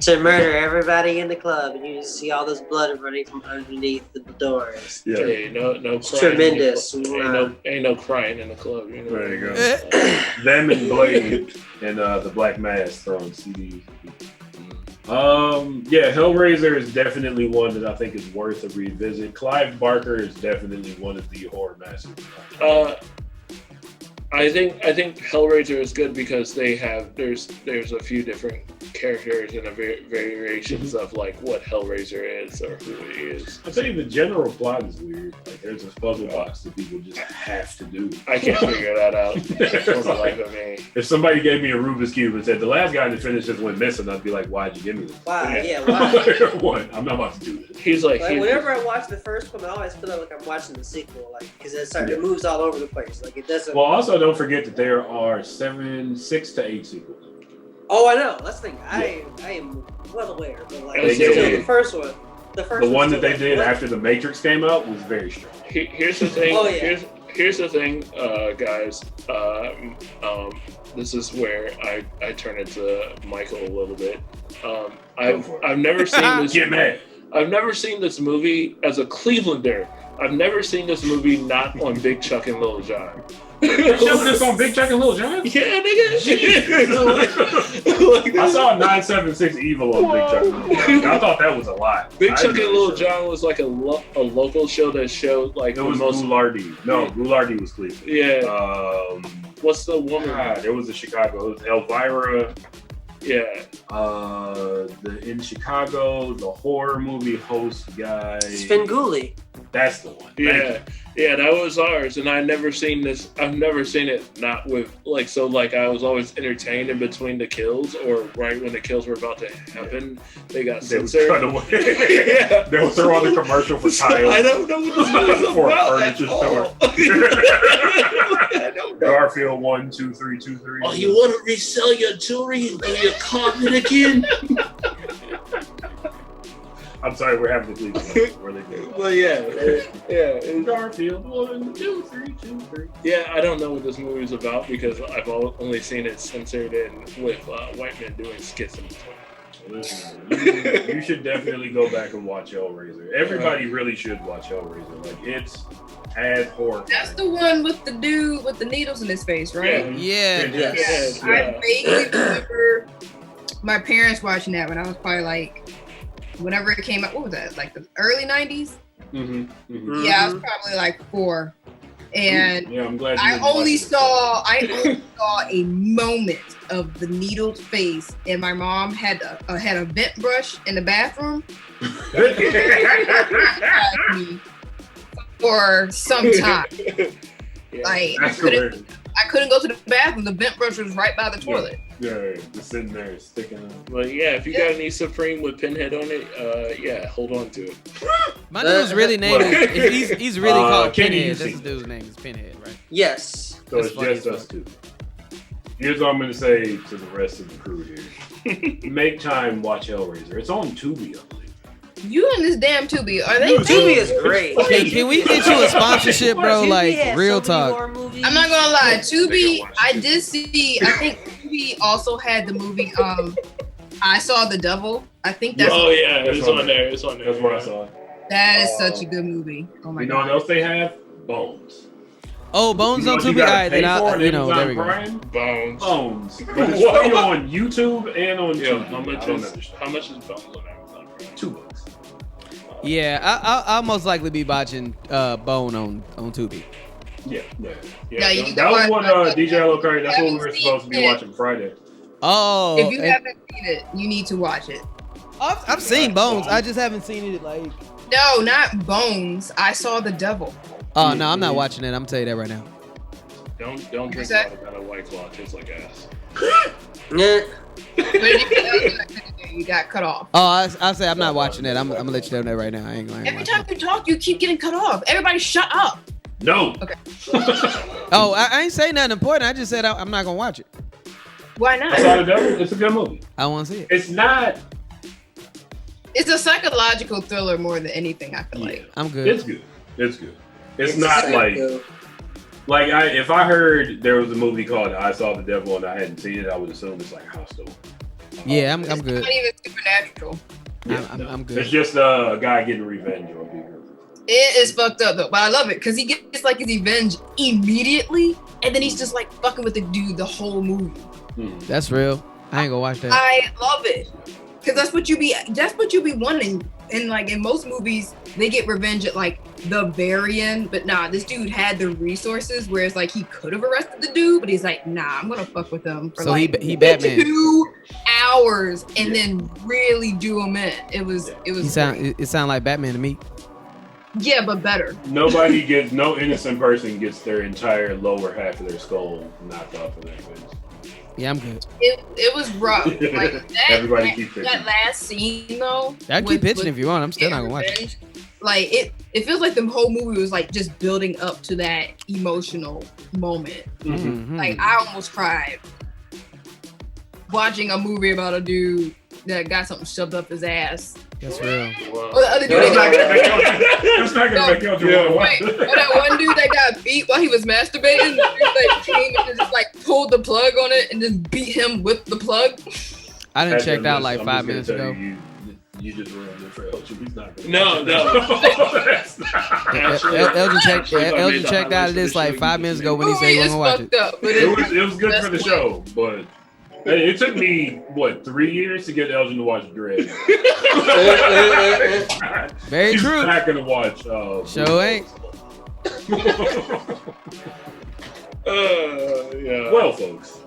Speaker 5: to murder everybody in the club, and you just see all this blood running from underneath the doors.
Speaker 2: Yeah,
Speaker 6: hey, no,
Speaker 5: it's tremendous.
Speaker 6: Ain't no crying in the club. You know?
Speaker 2: There you go. Them and Blade and the Black Mask throwing CDs. Yeah, Hellraiser is definitely one that I think is worth a revisit. Clive Barker is definitely one of the horror masters.
Speaker 6: I think Hellraiser is good because there's a few different characters and variations of like what Hellraiser is or who he is.
Speaker 2: I'd say the general plot is weird. Like there's this puzzle box that people just have to do.
Speaker 6: I can't figure that out.
Speaker 2: If somebody gave me a Rubik's Cube and said the last guy that finished this went missing, I'd be like, why'd you give me this?
Speaker 5: Why? Yeah, why?
Speaker 2: One, I'm not about to do this.
Speaker 6: He's like
Speaker 5: whenever I watch the first one, I always feel like I'm watching the sequel, like because it moves all over the place. Like it doesn't.
Speaker 2: Well, also don't forget that there are 6 to 8 sequels.
Speaker 5: Oh, I know. That's the thing. I am well aware, but like the first one,
Speaker 2: the one that they did after the Matrix came out was very strong.
Speaker 6: Here's the thing.
Speaker 5: Oh yeah.
Speaker 6: Here's the thing, guys. This is where I turn into Michael a little bit. I've never seen this.
Speaker 2: Get mad.
Speaker 6: I've never seen this movie as a Clevelander. I've never seen this movie not on Big Chuck and Lil Jon.
Speaker 2: They showed this on Big Chuck and Lil Jon?
Speaker 6: Yeah, nigga.
Speaker 2: I saw 976 Evil on Big Chuck and Lil Jon. I thought that was a lot.
Speaker 6: Big Chuck and Lil Jon was like a local show that showed like
Speaker 2: it was Goulardi. No, Goulardi was Cleveland.
Speaker 6: Yeah. What's the woman?
Speaker 2: There was a Chicago. It was Elvira.
Speaker 6: Yeah.
Speaker 2: In Chicago, the horror movie host guy.
Speaker 5: Svengoolie.
Speaker 2: That's the one.
Speaker 6: Yeah. Yeah, that was ours, and I've never seen this. I've never seen it not with I was always entertained in between the kills, or right when the kills were about to happen, they got censored.
Speaker 2: Cut away. Yeah. They would throw on the commercial for tiles.
Speaker 6: I don't know what this movie's
Speaker 2: for
Speaker 6: about.
Speaker 2: a furniture store.
Speaker 6: I don't know.
Speaker 2: Garfield 1, 2, 3, 2, 3.
Speaker 6: Oh, you want to resell your jewelry and your carpet again?
Speaker 2: I'm sorry, we're having to leave. Really good.
Speaker 6: Well, yeah.
Speaker 2: Garfield 1, 2, 3, 2, 3.
Speaker 6: Yeah, I don't know what this movie's about because I've only seen it censored and with white men doing skits in between.
Speaker 2: Listen, you should definitely go back and watch Hellraiser. Everybody really should watch Hellraiser. Like, it's as horror.
Speaker 4: That's the one with the dude with the needles in his face, right?
Speaker 1: Yeah.
Speaker 4: I vaguely remember my parents watching that when I was probably like, whenever it came out. What was that? Like the early 90s?
Speaker 2: Mm-hmm.
Speaker 4: Yeah, I was probably like 4. And
Speaker 2: I'm glad
Speaker 4: I only saw a moment of the needled face, and my mom had a vent brush in the bathroom for some time. Like I couldn't go to the bathroom. The vent brush was right by the toilet.
Speaker 2: Yeah, just sitting there sticking.
Speaker 6: But yeah, if you got any Supreme with Pinhead on it, hold on to it.
Speaker 1: My dude's really named. He's really called Pinhead. That's his dude's name is Pinhead, right?
Speaker 5: Yes.
Speaker 2: So it's just us two. Here's what I'm going to say to the rest of the crew here. Make time, watch Hellraiser. It's on Tubi, I believe.
Speaker 4: You and this damn Tubi. Are they?
Speaker 5: Tubi is great.
Speaker 1: Can we get you a sponsorship, bro? Like, real talk.
Speaker 4: I'm not gonna lie. Tubi, I did see. I think Tubi also had the movie. I Saw the Devil. I think that's.
Speaker 6: Oh yeah, it's on there. It's on there.
Speaker 2: That's what I saw.
Speaker 4: That is such a good movie. Oh my god.
Speaker 2: You know what else they have? Bones.
Speaker 1: Oh, Bones on Tubi. All right, then there we go.
Speaker 2: Bones. But it's free on YouTube and on Tubi.
Speaker 6: How much is Bones on Amazon?
Speaker 2: $2.
Speaker 1: Yeah, I'll most likely be watching Bone on Tubi.
Speaker 2: Yeah.
Speaker 4: That
Speaker 2: was what DJ Hello Curry. That's what we were supposed to be watching Friday.
Speaker 1: Oh,
Speaker 4: if you haven't seen it, you need to watch it.
Speaker 1: I've seen Bones. I just haven't seen it like.
Speaker 4: No, not Bones. I Saw the Devil.
Speaker 1: Oh no, I'm not watching it. I'm tell you that right now.
Speaker 6: Don't drink water out of White Claw. It tastes like ass.
Speaker 4: You got cut off.
Speaker 1: Oh, I say I'm not watching that. I'm gonna let you know that right now. I ain't going.
Speaker 4: Every time you talk, you keep getting cut off. Everybody, shut up.
Speaker 2: No.
Speaker 4: Okay.
Speaker 1: Oh, I ain't saying nothing important. I just said I'm not gonna watch it.
Speaker 4: Why not?
Speaker 2: I Saw the Devil. It's a good movie.
Speaker 1: I want to see it.
Speaker 2: It's not.
Speaker 4: It's a psychological thriller more than anything. I feel like.
Speaker 1: I'm good.
Speaker 2: It's good. It's not like if I heard there was a movie called I Saw the Devil and I hadn't seen it, I would assume it's like Hostel.
Speaker 1: Yeah, I'm good.
Speaker 4: It's not even supernatural.
Speaker 1: Yeah, I'm good.
Speaker 2: It's just a guy getting revenge on people.
Speaker 4: It is fucked up though, but I love it because he gets like his revenge immediately, and then he's just like fucking with the dude the whole movie.
Speaker 1: That's real. I ain't gonna watch that.
Speaker 4: I love it because that's what you be wanting. And like in most movies, they get revenge at like the very end, but nah, this dude had the resources. Whereas like he could have arrested the dude, but he's like, nah, I'm gonna fuck with him for
Speaker 1: so
Speaker 4: like
Speaker 1: he Batman
Speaker 4: 2 hours and then really do him in. It was.
Speaker 1: It sound like Batman to me.
Speaker 4: Yeah, but better.
Speaker 2: No innocent person gets their entire lower half of their skull knocked off of their face.
Speaker 1: Yeah, I'm good.
Speaker 4: It was rough. Like that last scene though.
Speaker 1: I keep pitching if you want. I'm still not gonna watch it.
Speaker 4: Like it feels like the whole movie was like just building up to that emotional moment.
Speaker 1: Mm-hmm.
Speaker 4: Like I almost cried watching a movie about a dude that got something shoved up his ass.
Speaker 1: That's real.
Speaker 4: Or the other dude that one dude that got beat while he was masturbating, the dude that came and just like pulled the plug on it and just beat him with the plug.
Speaker 1: I didn't check out like 5 minutes ago.
Speaker 2: You just ruined it for LG. He's not gonna
Speaker 6: No.
Speaker 1: Elgin checked out of this like 5 minutes ago when he said he wasn't gonna watch it.
Speaker 2: It was good for the show, but it took me 3 years to get Elgin to watch Dread.
Speaker 1: Very
Speaker 2: He's
Speaker 1: true.
Speaker 2: not gonna watch.
Speaker 1: Show ain't.
Speaker 6: Yeah.
Speaker 2: Well, folks,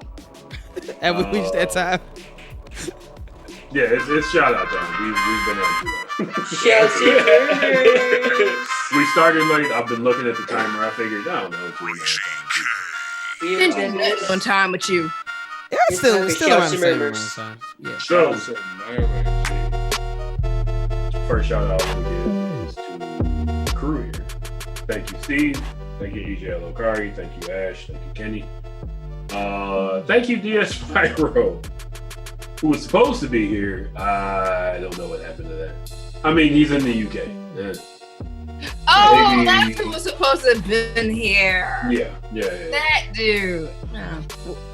Speaker 1: Have we reached that time?
Speaker 2: yeah, it's shout out time. We've been on too long.
Speaker 5: Shout
Speaker 2: We started late. I've been looking at the timer. I figured, I don't know.
Speaker 4: Been on time with you.
Speaker 1: Yeah, it's still around the same amount of time. Yeah.
Speaker 2: So, first shout out we give is to the crew here. Thank you, Steve. Thank you, EJ Lokari. Thank you, Ash. Thank you, Kenny. Thank you, DS Pyro, who was supposed to be here. I don't know what happened to that. I mean, he's in the UK.
Speaker 4: Oh,
Speaker 2: Maybe-
Speaker 4: that's who was supposed to have been here.
Speaker 2: Yeah.
Speaker 4: That dude. No.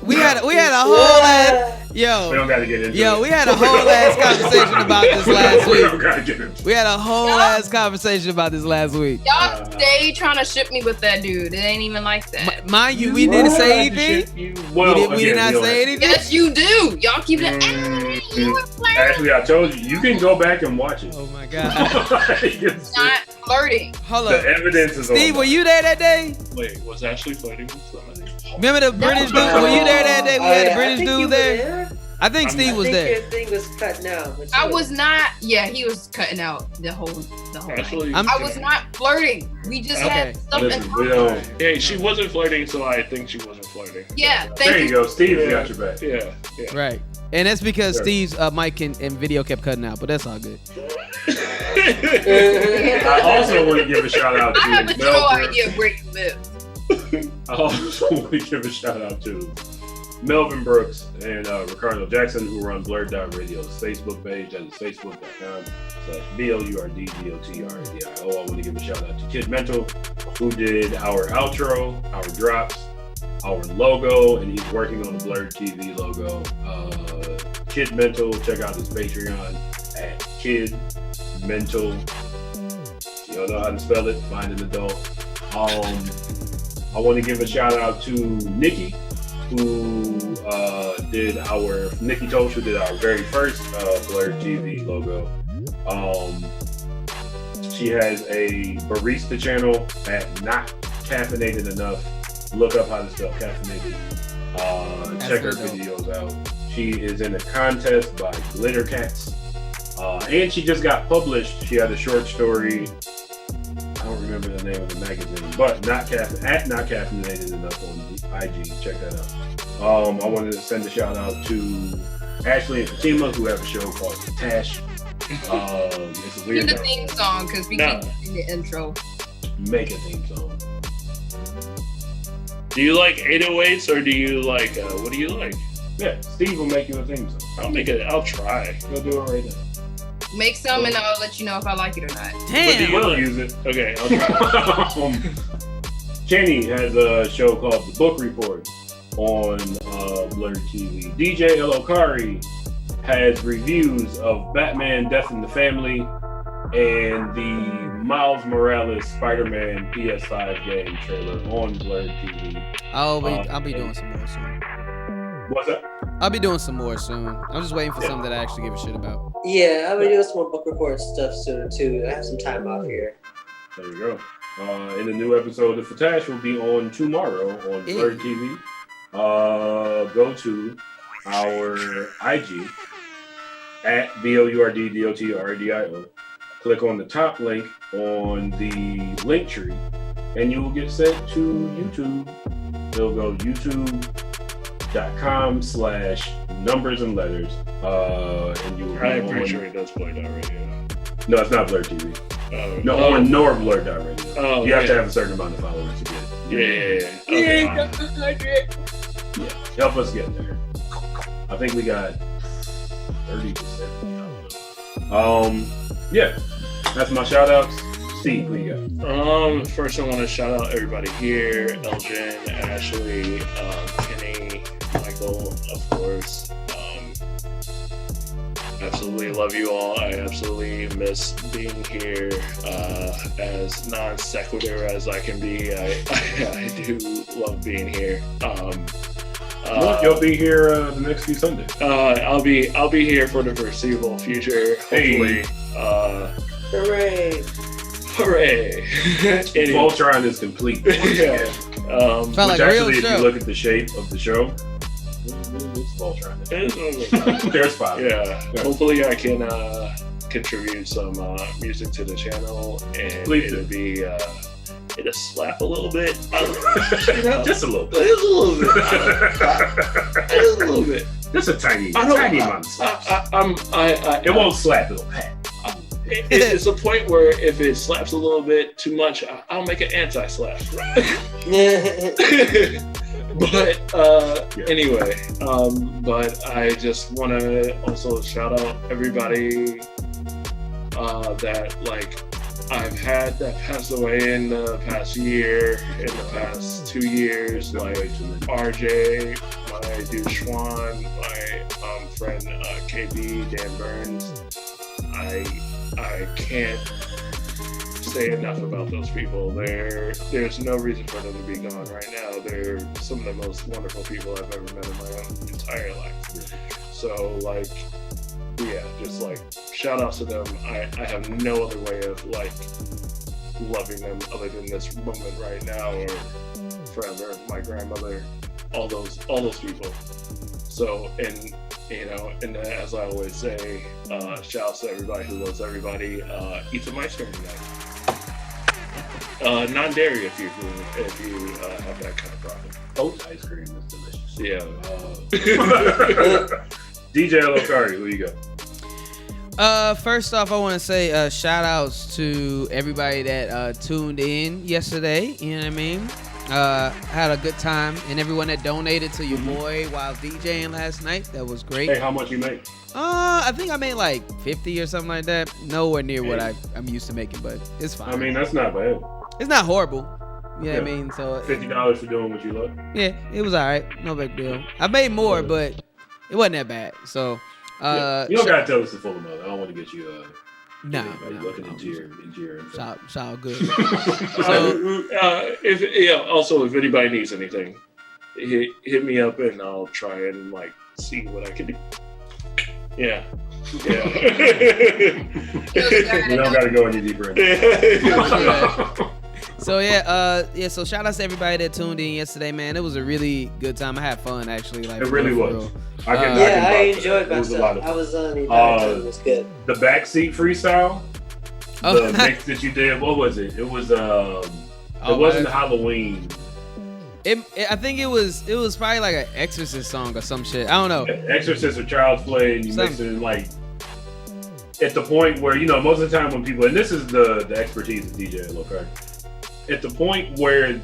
Speaker 1: We had a whole ass
Speaker 2: We don't gotta get into it.
Speaker 1: we had a whole ass conversation about this last
Speaker 2: We don't
Speaker 1: week.
Speaker 2: gotta get into it.
Speaker 1: We had a whole ass conversation about this last week.
Speaker 4: Y'all stay trying to ship me with that dude. It ain't even like that.
Speaker 1: Mind you, we didn't say anything.
Speaker 2: Well,
Speaker 1: we did not say anything.
Speaker 4: Yes, you do. Y'all keep it. You were flirting.
Speaker 2: Actually, I told you, you can go back and watch it.
Speaker 1: Oh my god.
Speaker 2: It's-
Speaker 4: Not flirting.
Speaker 1: Hold
Speaker 2: the
Speaker 1: up.
Speaker 2: evidence is
Speaker 1: Steve,
Speaker 2: on.
Speaker 1: were you there that day?
Speaker 6: Wait, was Ashley flirting with somebody?
Speaker 1: Remember the British dude? Were you there that day? We had the British dude there. I think Steve was there.
Speaker 5: Your thing was cutting out. but
Speaker 4: I
Speaker 5: you-
Speaker 4: was not. Yeah, he was cutting out the whole
Speaker 6: Actually,
Speaker 4: night. I was not flirting. We just had stuff in
Speaker 2: Listen, we don't.
Speaker 6: Yeah, she wasn't flirting, so I think she wasn't flirting.
Speaker 4: Yeah, thank
Speaker 2: There you go. Steve's got your back.
Speaker 6: Yeah.
Speaker 1: Right. And that's because
Speaker 2: Sure.
Speaker 1: Steve's mic and video kept cutting out, but that's all good.
Speaker 2: I also want to give a shout out
Speaker 4: I have
Speaker 2: to
Speaker 4: no
Speaker 2: Melvin.
Speaker 4: idea where you live.
Speaker 2: I also want to give a shout out to Melvin Brooks and Ricardo Jackson, who run BlurdDotRadio's Facebook page. That is facebook.com/BLURDDOTRADIO. I want to give a shout out to Kid Mental, who did our outro, our drops, our logo, and he's working on the Blurred TV logo. Kid Mental, check out his Patreon at Kid Mental. You don't know how to spell it? Find an adult. I want to give a shout out to Nikki, who did our Nikki Tosh, who did our very first Blurred TV logo. She has a barista channel at Not Caffeinated Enough. Look up how to spell caffeinated. Check her videos out. She is in a contest by Glitter Cats. And she just got published. She had a short story. I don't remember the name of the magazine, but Not Caffeinated Enough on IG. Check that out. I wanted to send a shout out to Ashley and Fatima, who have a show called Tash. It's a
Speaker 4: Do
Speaker 2: weird
Speaker 4: the theme song because we keep in the intro.
Speaker 2: make a theme song.
Speaker 6: Do you like 808s or do you like, what do you like?
Speaker 2: Yeah, Steve will make you a theme song.
Speaker 6: I'll make it, I'll try.
Speaker 2: He'll do it right now.
Speaker 4: Make some and I'll let you know if I like it or not.
Speaker 1: Damn.
Speaker 2: We'll use it.
Speaker 6: Okay, I'll try.
Speaker 2: Kenny has a show called The Book Report on Blurred TV. DJ Elokari has reviews of Batman Death in the Family and the Miles Morales Spider-Man PS5 game trailer on Blurred TV.
Speaker 1: I'll be doing some more soon.
Speaker 2: What's that?
Speaker 1: I'll be doing some more soon. I'm just waiting for something that I actually give a shit about.
Speaker 5: Yeah, I'm gonna do some more book report stuff soon too. I have some time off here.
Speaker 2: There you go. And the new episode of Fatash will be on tomorrow on Blurred TV. Go to our IG at BLURDDOTRADIO. Click on the top link on the link tree, and you will get sent to YouTube. It'll go youtube.com/numbers and letters. And you will
Speaker 6: I'm pretty sure he does BlurdDotRadio.
Speaker 2: No, it's not Blurred TV. Nor BlurdDotRadio.
Speaker 6: Oh,
Speaker 2: you have to have a certain amount of followers to get it.
Speaker 6: Yeah.
Speaker 2: Yeah, help us get there. I think we got 30 to 70. Yeah, that's my shout outs. Steve, what you got?
Speaker 6: First I want to shout out everybody here: Elgin, Ashley, Kenny, Michael, of course. absolutely love you all. I absolutely miss being here. As non sequitur as I can be, I do love being here.
Speaker 2: You'll be here the next few Sundays.
Speaker 6: I'll be here for the foreseeable future. Hopefully.
Speaker 5: Hooray!
Speaker 6: Hooray!
Speaker 2: Voltron is complete.
Speaker 6: Yeah.
Speaker 2: Which
Speaker 1: like
Speaker 2: actually, if
Speaker 1: show.
Speaker 2: you look at the shape of the show, it's Voltron. There's five.
Speaker 6: Yeah. Hopefully, I can contribute some music to the channel, and
Speaker 2: Please
Speaker 6: it'll be it'll slap a little bit.
Speaker 2: Just a little bit.
Speaker 6: Just a little bit. Just a little bit.
Speaker 2: Just a tiny amount. It won't slap. It'll pat.
Speaker 6: It's a point where if it slaps a little bit too much, I'll make an anti-slap. But anyway, but I just want to also shout out everybody that like I've had that passed away in the past year, in the past 2 years, like RJ, my dude Schwan, my friend KB, Dan Burns. I can't say enough about those people. There's no reason for them to be gone right now. They're some of the most wonderful people I've ever met in my own entire life. So like, yeah, just like shout outs to them. I have no other way of like loving them other than this moment right now or forever. My grandmother, all those people. So, and you know, and as I always say, shout outs to everybody who loves everybody. Eat some ice cream tonight. Non-dairy if you have that kind of problem.
Speaker 2: Oat ice cream is delicious.
Speaker 6: Yeah.
Speaker 2: DJ Lokari, who you got?
Speaker 1: First off, I want to say shout outs to everybody that tuned in yesterday. You know what I mean? Had a good time, and everyone that donated to your boy while DJing last night. That was great.
Speaker 2: Hey, how much you make?
Speaker 1: I think I made like 50 or something like that. Nowhere near what I'm used to making, but it's fine.
Speaker 2: I mean, that's not bad.
Speaker 1: It's not horrible. You know what I mean? So
Speaker 2: $50 for doing what you love.
Speaker 1: Yeah, it was all right. No big deal. I made more, but it wasn't that bad. So
Speaker 2: you don't gotta tell us the full amount. I don't want to get you
Speaker 1: no,
Speaker 2: looking into your info.
Speaker 1: It's all good.
Speaker 6: So also if anybody needs anything, hit me up and I'll try and like see what I can do. Yeah. Yeah.
Speaker 2: We don't gotta go any deeper into
Speaker 1: So so shout out to everybody that tuned in yesterday, man. It was a really good time. I had fun actually. Like
Speaker 2: it really was.
Speaker 5: I enjoyed myself. I was on it was good.
Speaker 2: The backseat freestyle, the mix that you did. What was it? It was it wasn't Halloween.
Speaker 1: I think it was probably like an Exorcist song or some shit. I don't know.
Speaker 2: Exorcist or Child's Play, and you mix it in like at the point where, you know, most of the time when people, and this is the expertise of DJ Lokari, at the point where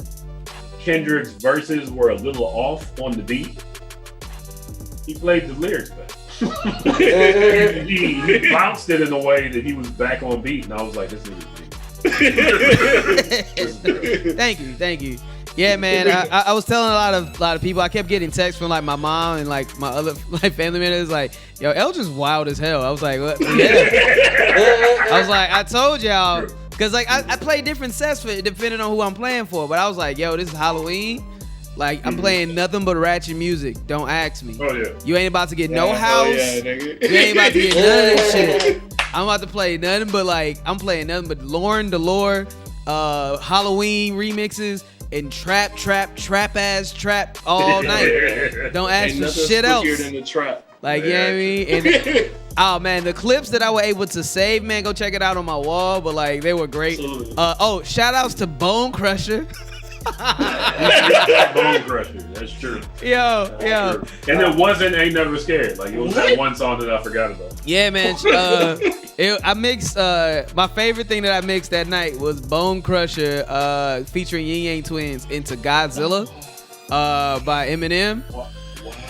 Speaker 2: Kendrick's verses were a little off on the beat, he played the lyrics back. he bounced it in a way that he was back on beat, and I was like, this is
Speaker 1: Thank you. Yeah, man. I was telling a lot of people. I kept getting texts from like my mom and like my other like family members like, "Yo, Elgin's wild as hell." I was like, "What?" Yeah. I was like, "I told y'all," because like I play different sets for depending on who I'm playing for. But I was like, "Yo, this is Halloween. Like I'm playing nothing but ratchet music. Don't ask me.
Speaker 2: Oh yeah.
Speaker 1: You ain't about to get no house. You ain't about to get none of this shit. I'm about to play nothing but like I'm playing nothing but Lauren Delore, Halloween remixes." And trap all night. Don't ask for shit else.
Speaker 6: Than the trap.
Speaker 1: Like, you know what I mean? And, oh, man, the clips that I was able to save, man, go check it out on my wall. But, like, they were great. Shout outs to Bone Crusher.
Speaker 2: Bone Crusher, that's true.
Speaker 1: Yo.
Speaker 2: And it wasn't Ain't Never Scared. Like, it was that one song that I forgot about.
Speaker 1: Yeah, man. I mixed, my favorite thing that I mixed that night was Bone Crusher featuring Yin Yang Twins into Godzilla by Eminem.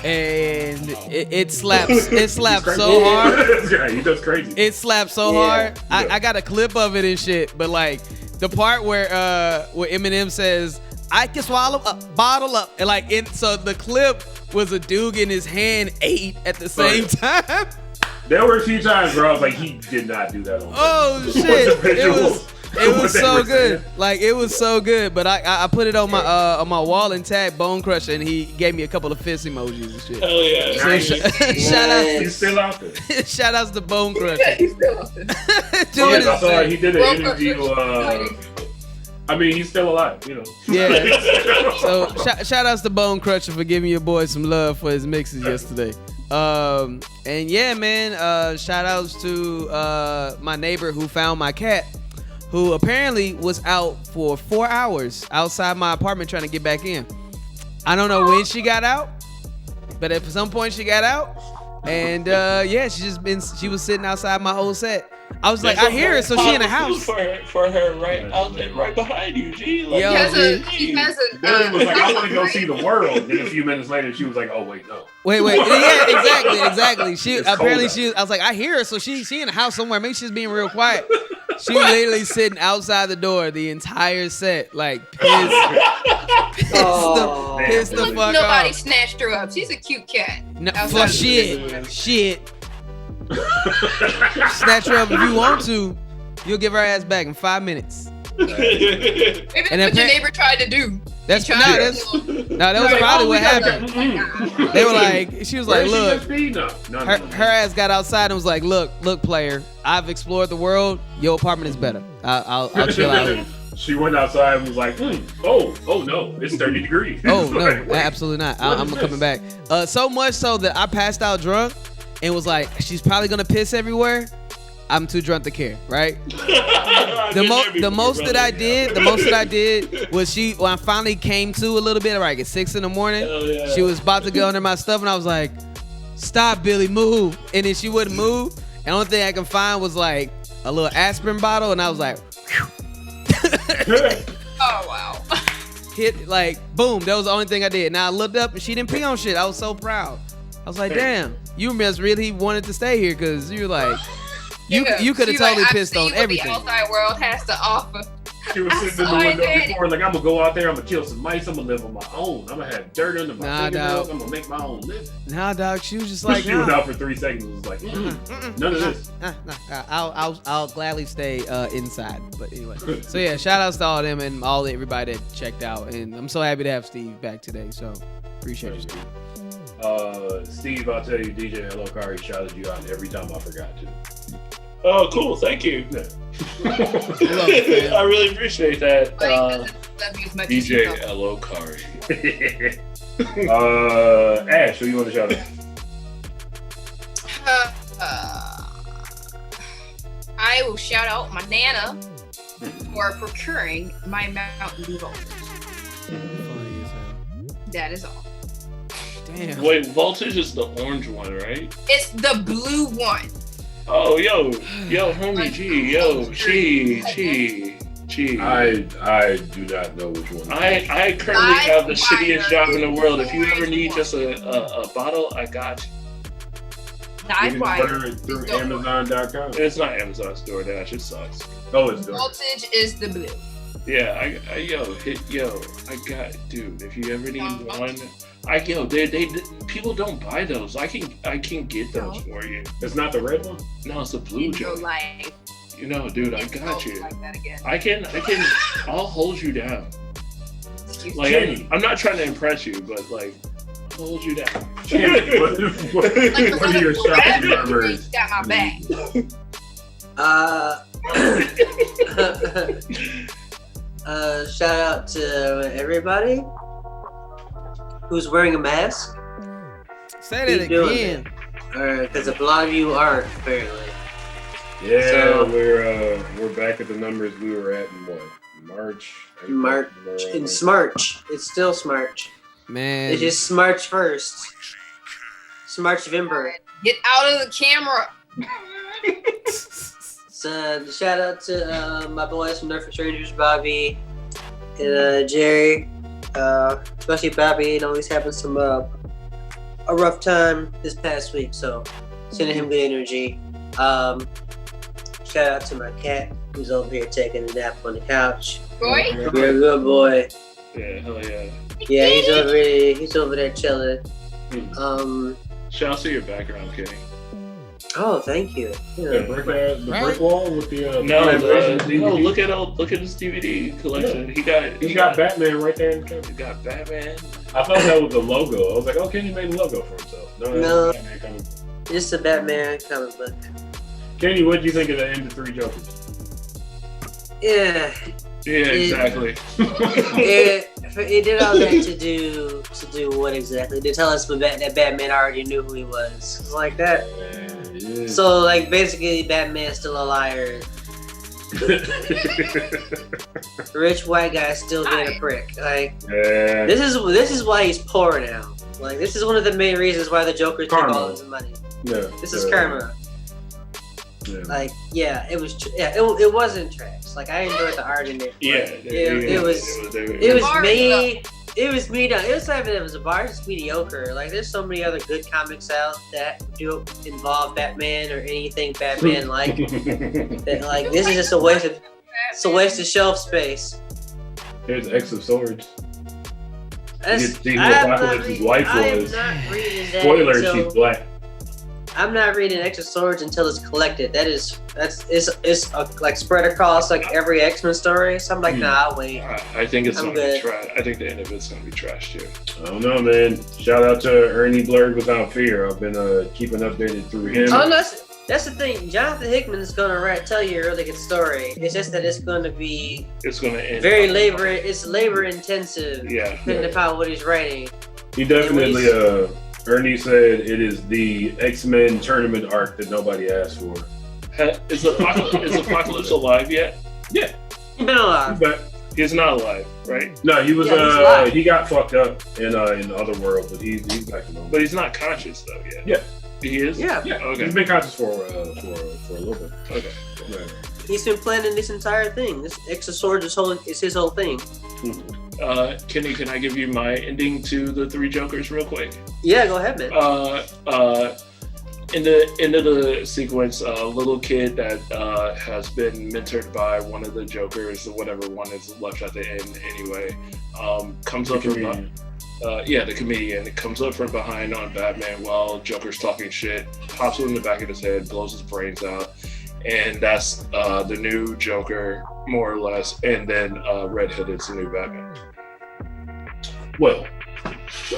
Speaker 1: And it slaps. It slaps so hard.
Speaker 2: Yeah, he does crazy.
Speaker 1: It slaps so hard. I got a clip of it and shit. But like the part where Eminem says, "I can swallow a bottle up," and like so the clip was a dude getting his hand ate at the same time.
Speaker 2: There were a few times where I was like, he did not do that on purpose.
Speaker 1: Oh shit! It was so good. Like it was so good. But I put it on my wall and tagged Bone Crusher, and he gave me a couple of fist emojis and shit.
Speaker 6: Hell yeah!
Speaker 1: So
Speaker 2: Nice.
Speaker 1: shout out.
Speaker 2: He's still out there.
Speaker 1: Shout outs to Bone Crusher.
Speaker 4: Yeah, he's still out there.
Speaker 2: Yes, I saw he did an interview. I mean, he's still alive, you know.
Speaker 1: Yeah. So shout outs to Bone Crusher for giving your boy some love for his mixes yesterday. And yeah, man, shout outs to my neighbor who found my cat, who apparently was out for 4 hours outside my apartment trying to get back in. I don't know when she got out, but at some point she got out. And yeah, she was sitting outside my whole set. I was like, I hear her, so she in the house.
Speaker 6: For her right out there, right behind you, G. Like,
Speaker 4: She has a.
Speaker 2: Billy was like, I want to go see the world. Then a few minutes later, she was like, oh wait, no.
Speaker 1: Wait. Yeah, exactly. She
Speaker 2: It's
Speaker 1: apparently
Speaker 2: cold
Speaker 1: I was like, I hear her, so she in the house somewhere. Maybe she's being real quiet. She literally sitting outside the door the entire set, like pissed the fuck off.
Speaker 4: Nobody snatched her up. She's a cute cat.
Speaker 1: No, for shit. Snatch her up if you want to. You'll give her ass back in 5 minutes.
Speaker 4: Maybe that's what your neighbor tried to do.
Speaker 1: That was probably what happened. They were like, she was like, look, her ass got outside and was like, look, player, I've explored the world. Your apartment is better. I'll chill out here.
Speaker 2: She went outside and was like, oh no, it's 30 degrees.
Speaker 1: Oh no, absolutely not. I'm coming back. So much so that I passed out drunk and was like, she's probably gonna piss everywhere. I'm too drunk to care, right? The most that I did was when I finally came to a little bit, like at 6 a.m. She was about to go under my stuff, and I was like, "Stop, Billy, move!" And then she wouldn't move. And the only thing I can find was like a little aspirin bottle, and I was like,
Speaker 4: "Oh wow!"
Speaker 1: Hit like boom. That was the only thing I did. Now I looked up, and she didn't pee on shit. I was so proud. I was like, "Damn, you must really wanted to stay here because you're like." You could have totally pissed on everything.
Speaker 4: What the outside world has to offer.
Speaker 2: She was sitting in the window before, like, I'm gonna go out there, I'm gonna kill some mice, I'm gonna live on my own. I'm gonna have dirt under my fingernails, I'm gonna make my own living.
Speaker 1: Nah, dog, she was just like,
Speaker 2: she was out for 3 seconds. It was like, none of this.
Speaker 1: I'll gladly stay inside. But anyway, so yeah, shout outs to all them and everybody that checked out, and I'm so happy to have Steve back today. So appreciate you, Steve.
Speaker 2: Steve, I'll tell you, DJ Hello Kari shouted you out every time I forgot to.
Speaker 6: Oh, cool. Thank you.
Speaker 2: Yeah.
Speaker 6: I really appreciate that.
Speaker 4: DJ
Speaker 6: L.O. Kari.
Speaker 2: Ash, who you want to shout
Speaker 4: out? I will shout out my Nana for procuring my Mountain Dew voltage. That is all.
Speaker 1: Damn.
Speaker 6: Wait, voltage is the orange one, right?
Speaker 4: It's the blue one.
Speaker 6: Oh, yo, homie G, G.
Speaker 2: I do not know which one.
Speaker 6: I currently have the shittiest job in the world. If you ever need just a bottle, I got you.
Speaker 2: You can order it through Amazon.com.
Speaker 6: It's not Amazon Store Dash. It sucks.
Speaker 2: Oh, it's dark.
Speaker 4: Voltage is the blue.
Speaker 6: Yeah, I got, dude. If you ever need one. They people don't buy those. I can get those for you.
Speaker 2: It's not the red one?
Speaker 6: No, it's the blue
Speaker 4: one.
Speaker 6: You know, dude, I got you.
Speaker 4: Like that again.
Speaker 6: I'll hold you down. Like I'm not trying to impress you, but like I'll hold you down.
Speaker 2: What are your shopping numbers?
Speaker 4: Got my back.
Speaker 5: Shout out to everybody who's wearing a mask.
Speaker 1: Say that again.
Speaker 5: Because a lot of you aren't, apparently.
Speaker 2: Yeah, so, we're back at the numbers we were at in what? March.
Speaker 5: In Smarch. It's still Smarch.
Speaker 1: Man.
Speaker 5: It's just Smarch first. Smarchvember.
Speaker 4: Get out of the camera.
Speaker 5: So shout out to my boys from Nerf Strangers, Bobby and Jerry. Especially Bobby, he's having some a rough time this past week, so sending him good energy. Shout out to my cat who's over here taking a nap on the couch.
Speaker 4: Boy,
Speaker 5: you're a good boy.
Speaker 6: Yeah, hell yeah.
Speaker 5: Yeah, he's over there chilling.
Speaker 6: Shout out to your background, Kenny.
Speaker 5: Oh, thank you.
Speaker 2: The brick wall with the
Speaker 6: No,
Speaker 2: DVD.
Speaker 6: look at his DVD collection.
Speaker 2: Yeah. He got Batman right there in the cover.
Speaker 6: He got Batman.
Speaker 2: I thought that was the logo. I was like, okay, he made a logo for himself.
Speaker 5: No,
Speaker 2: Batman comic book.
Speaker 5: it's a Batman comic book.
Speaker 2: Kenny, what do you think of the end of Three Jokers?
Speaker 5: Yeah.
Speaker 6: Yeah, exactly.
Speaker 5: It did all that to do what exactly? To tell us that Batman already knew who he was. It's like that.
Speaker 2: Yeah.
Speaker 5: So like basically Batman's still a liar. Rich white guy still being a prick. Like this is why he's poor now. Like this is one of the main reasons why the Joker took all his money.
Speaker 2: Yeah.
Speaker 5: This is karma.
Speaker 2: Yeah.
Speaker 5: Like it was it wasn't trash. Like I enjoyed the art in it. It was me. It was something that was a bar. It's mediocre. Like there's so many other good comics out that do involve Batman or anything Batman like. That like this is just a waste of shelf space.
Speaker 2: There's X of Swords. You get to see who Apocalypse's wife was. Spoiler: she's black.
Speaker 5: I'm not reading X of Swords until it's collected. It's like spread across like every X-Men story. So I'm like, nah, I'll wait.
Speaker 6: I think it's gonna be trash. I think the end of it's gonna be trash too.
Speaker 2: I don't know, man. Shout out to Ernie Blurred Without Fear. I've been keeping updated through him.
Speaker 5: Oh, that's the thing. Jonathan Hickman is gonna tell you a really good story. It's just that it's gonna end very labor intensive.
Speaker 6: Yeah.
Speaker 5: Depending upon what he's writing.
Speaker 2: He definitely Ernie said it is the X-Men tournament arc that nobody asked for.
Speaker 6: Is Apocalypse alive yet?
Speaker 2: Yeah.
Speaker 5: He's been alive.
Speaker 2: But
Speaker 6: he's not alive, right?
Speaker 2: No, he was he got fucked up in the other world, but he's back to normal.
Speaker 6: But he's not conscious though yet.
Speaker 2: Yeah.
Speaker 6: He is?
Speaker 5: Yeah.
Speaker 6: Okay.
Speaker 2: He's been conscious for a little bit.
Speaker 6: Okay.
Speaker 2: Right.
Speaker 5: He's been planning this entire thing. This X of Swords is his whole thing.
Speaker 6: Kenny, can I give you my ending to the Three Jokers real quick?
Speaker 5: Yeah, go ahead, man.
Speaker 6: In the end of the sequence, a little kid that has been mentored by one of the Jokers, whatever one is left at the end anyway, comes up from the comedian comes up from behind on Batman while Joker's talking shit, pops him in the back of his head, blows his brains out, and that's the new Joker, more or less, and then Red Hood's the new Batman.
Speaker 2: Well, the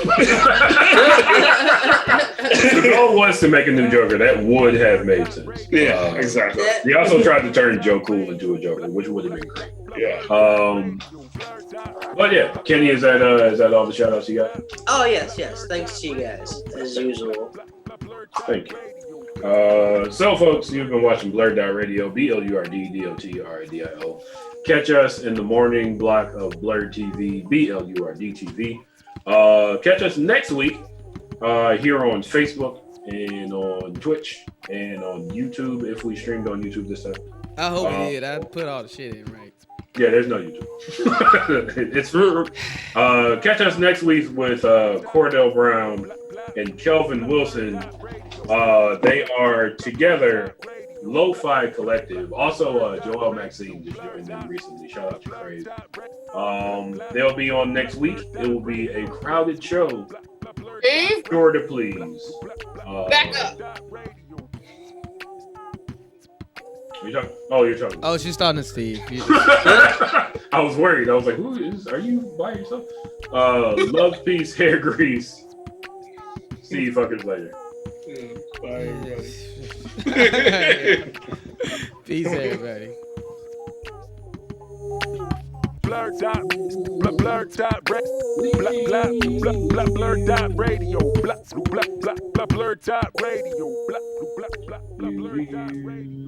Speaker 2: goal was to make a new Joker. That would have made sense.
Speaker 6: Yeah, exactly.
Speaker 2: He also tried to turn Joe Cool into a Joker, which would have been great.
Speaker 6: Yeah.
Speaker 2: But yeah, Kenny, is that all the shout outs you got?
Speaker 5: Oh yes. Thanks to you guys, as usual.
Speaker 2: Thank you. So folks, you've been watching BlurdDotRadio, BlurdDotRadio. Catch us in the morning block of Blurred TV, BLURD TV. Catch us next week here on Facebook and on Twitch and on YouTube, if we streamed on YouTube this time.
Speaker 1: I hope we did. I put all the shit in right.
Speaker 2: Yeah, there's no YouTube. It's catch us next week with Cordell Brown and Kelvin Wilson. They are together, Lo-Fi Collective. Also, Joel Maxine just joined them recently. Shout out to Crave. They'll be on next week. It will be a crowded show. Sure to please.
Speaker 4: Back up.
Speaker 2: You're talking.
Speaker 1: Oh, she's starting to Steve.
Speaker 2: I was worried. I was like, are you by yourself? Love, peace, hair grease. See you fuckers later.
Speaker 6: Bye, everybody.
Speaker 1: Peace, everybody.
Speaker 11: BlurdDotRadio.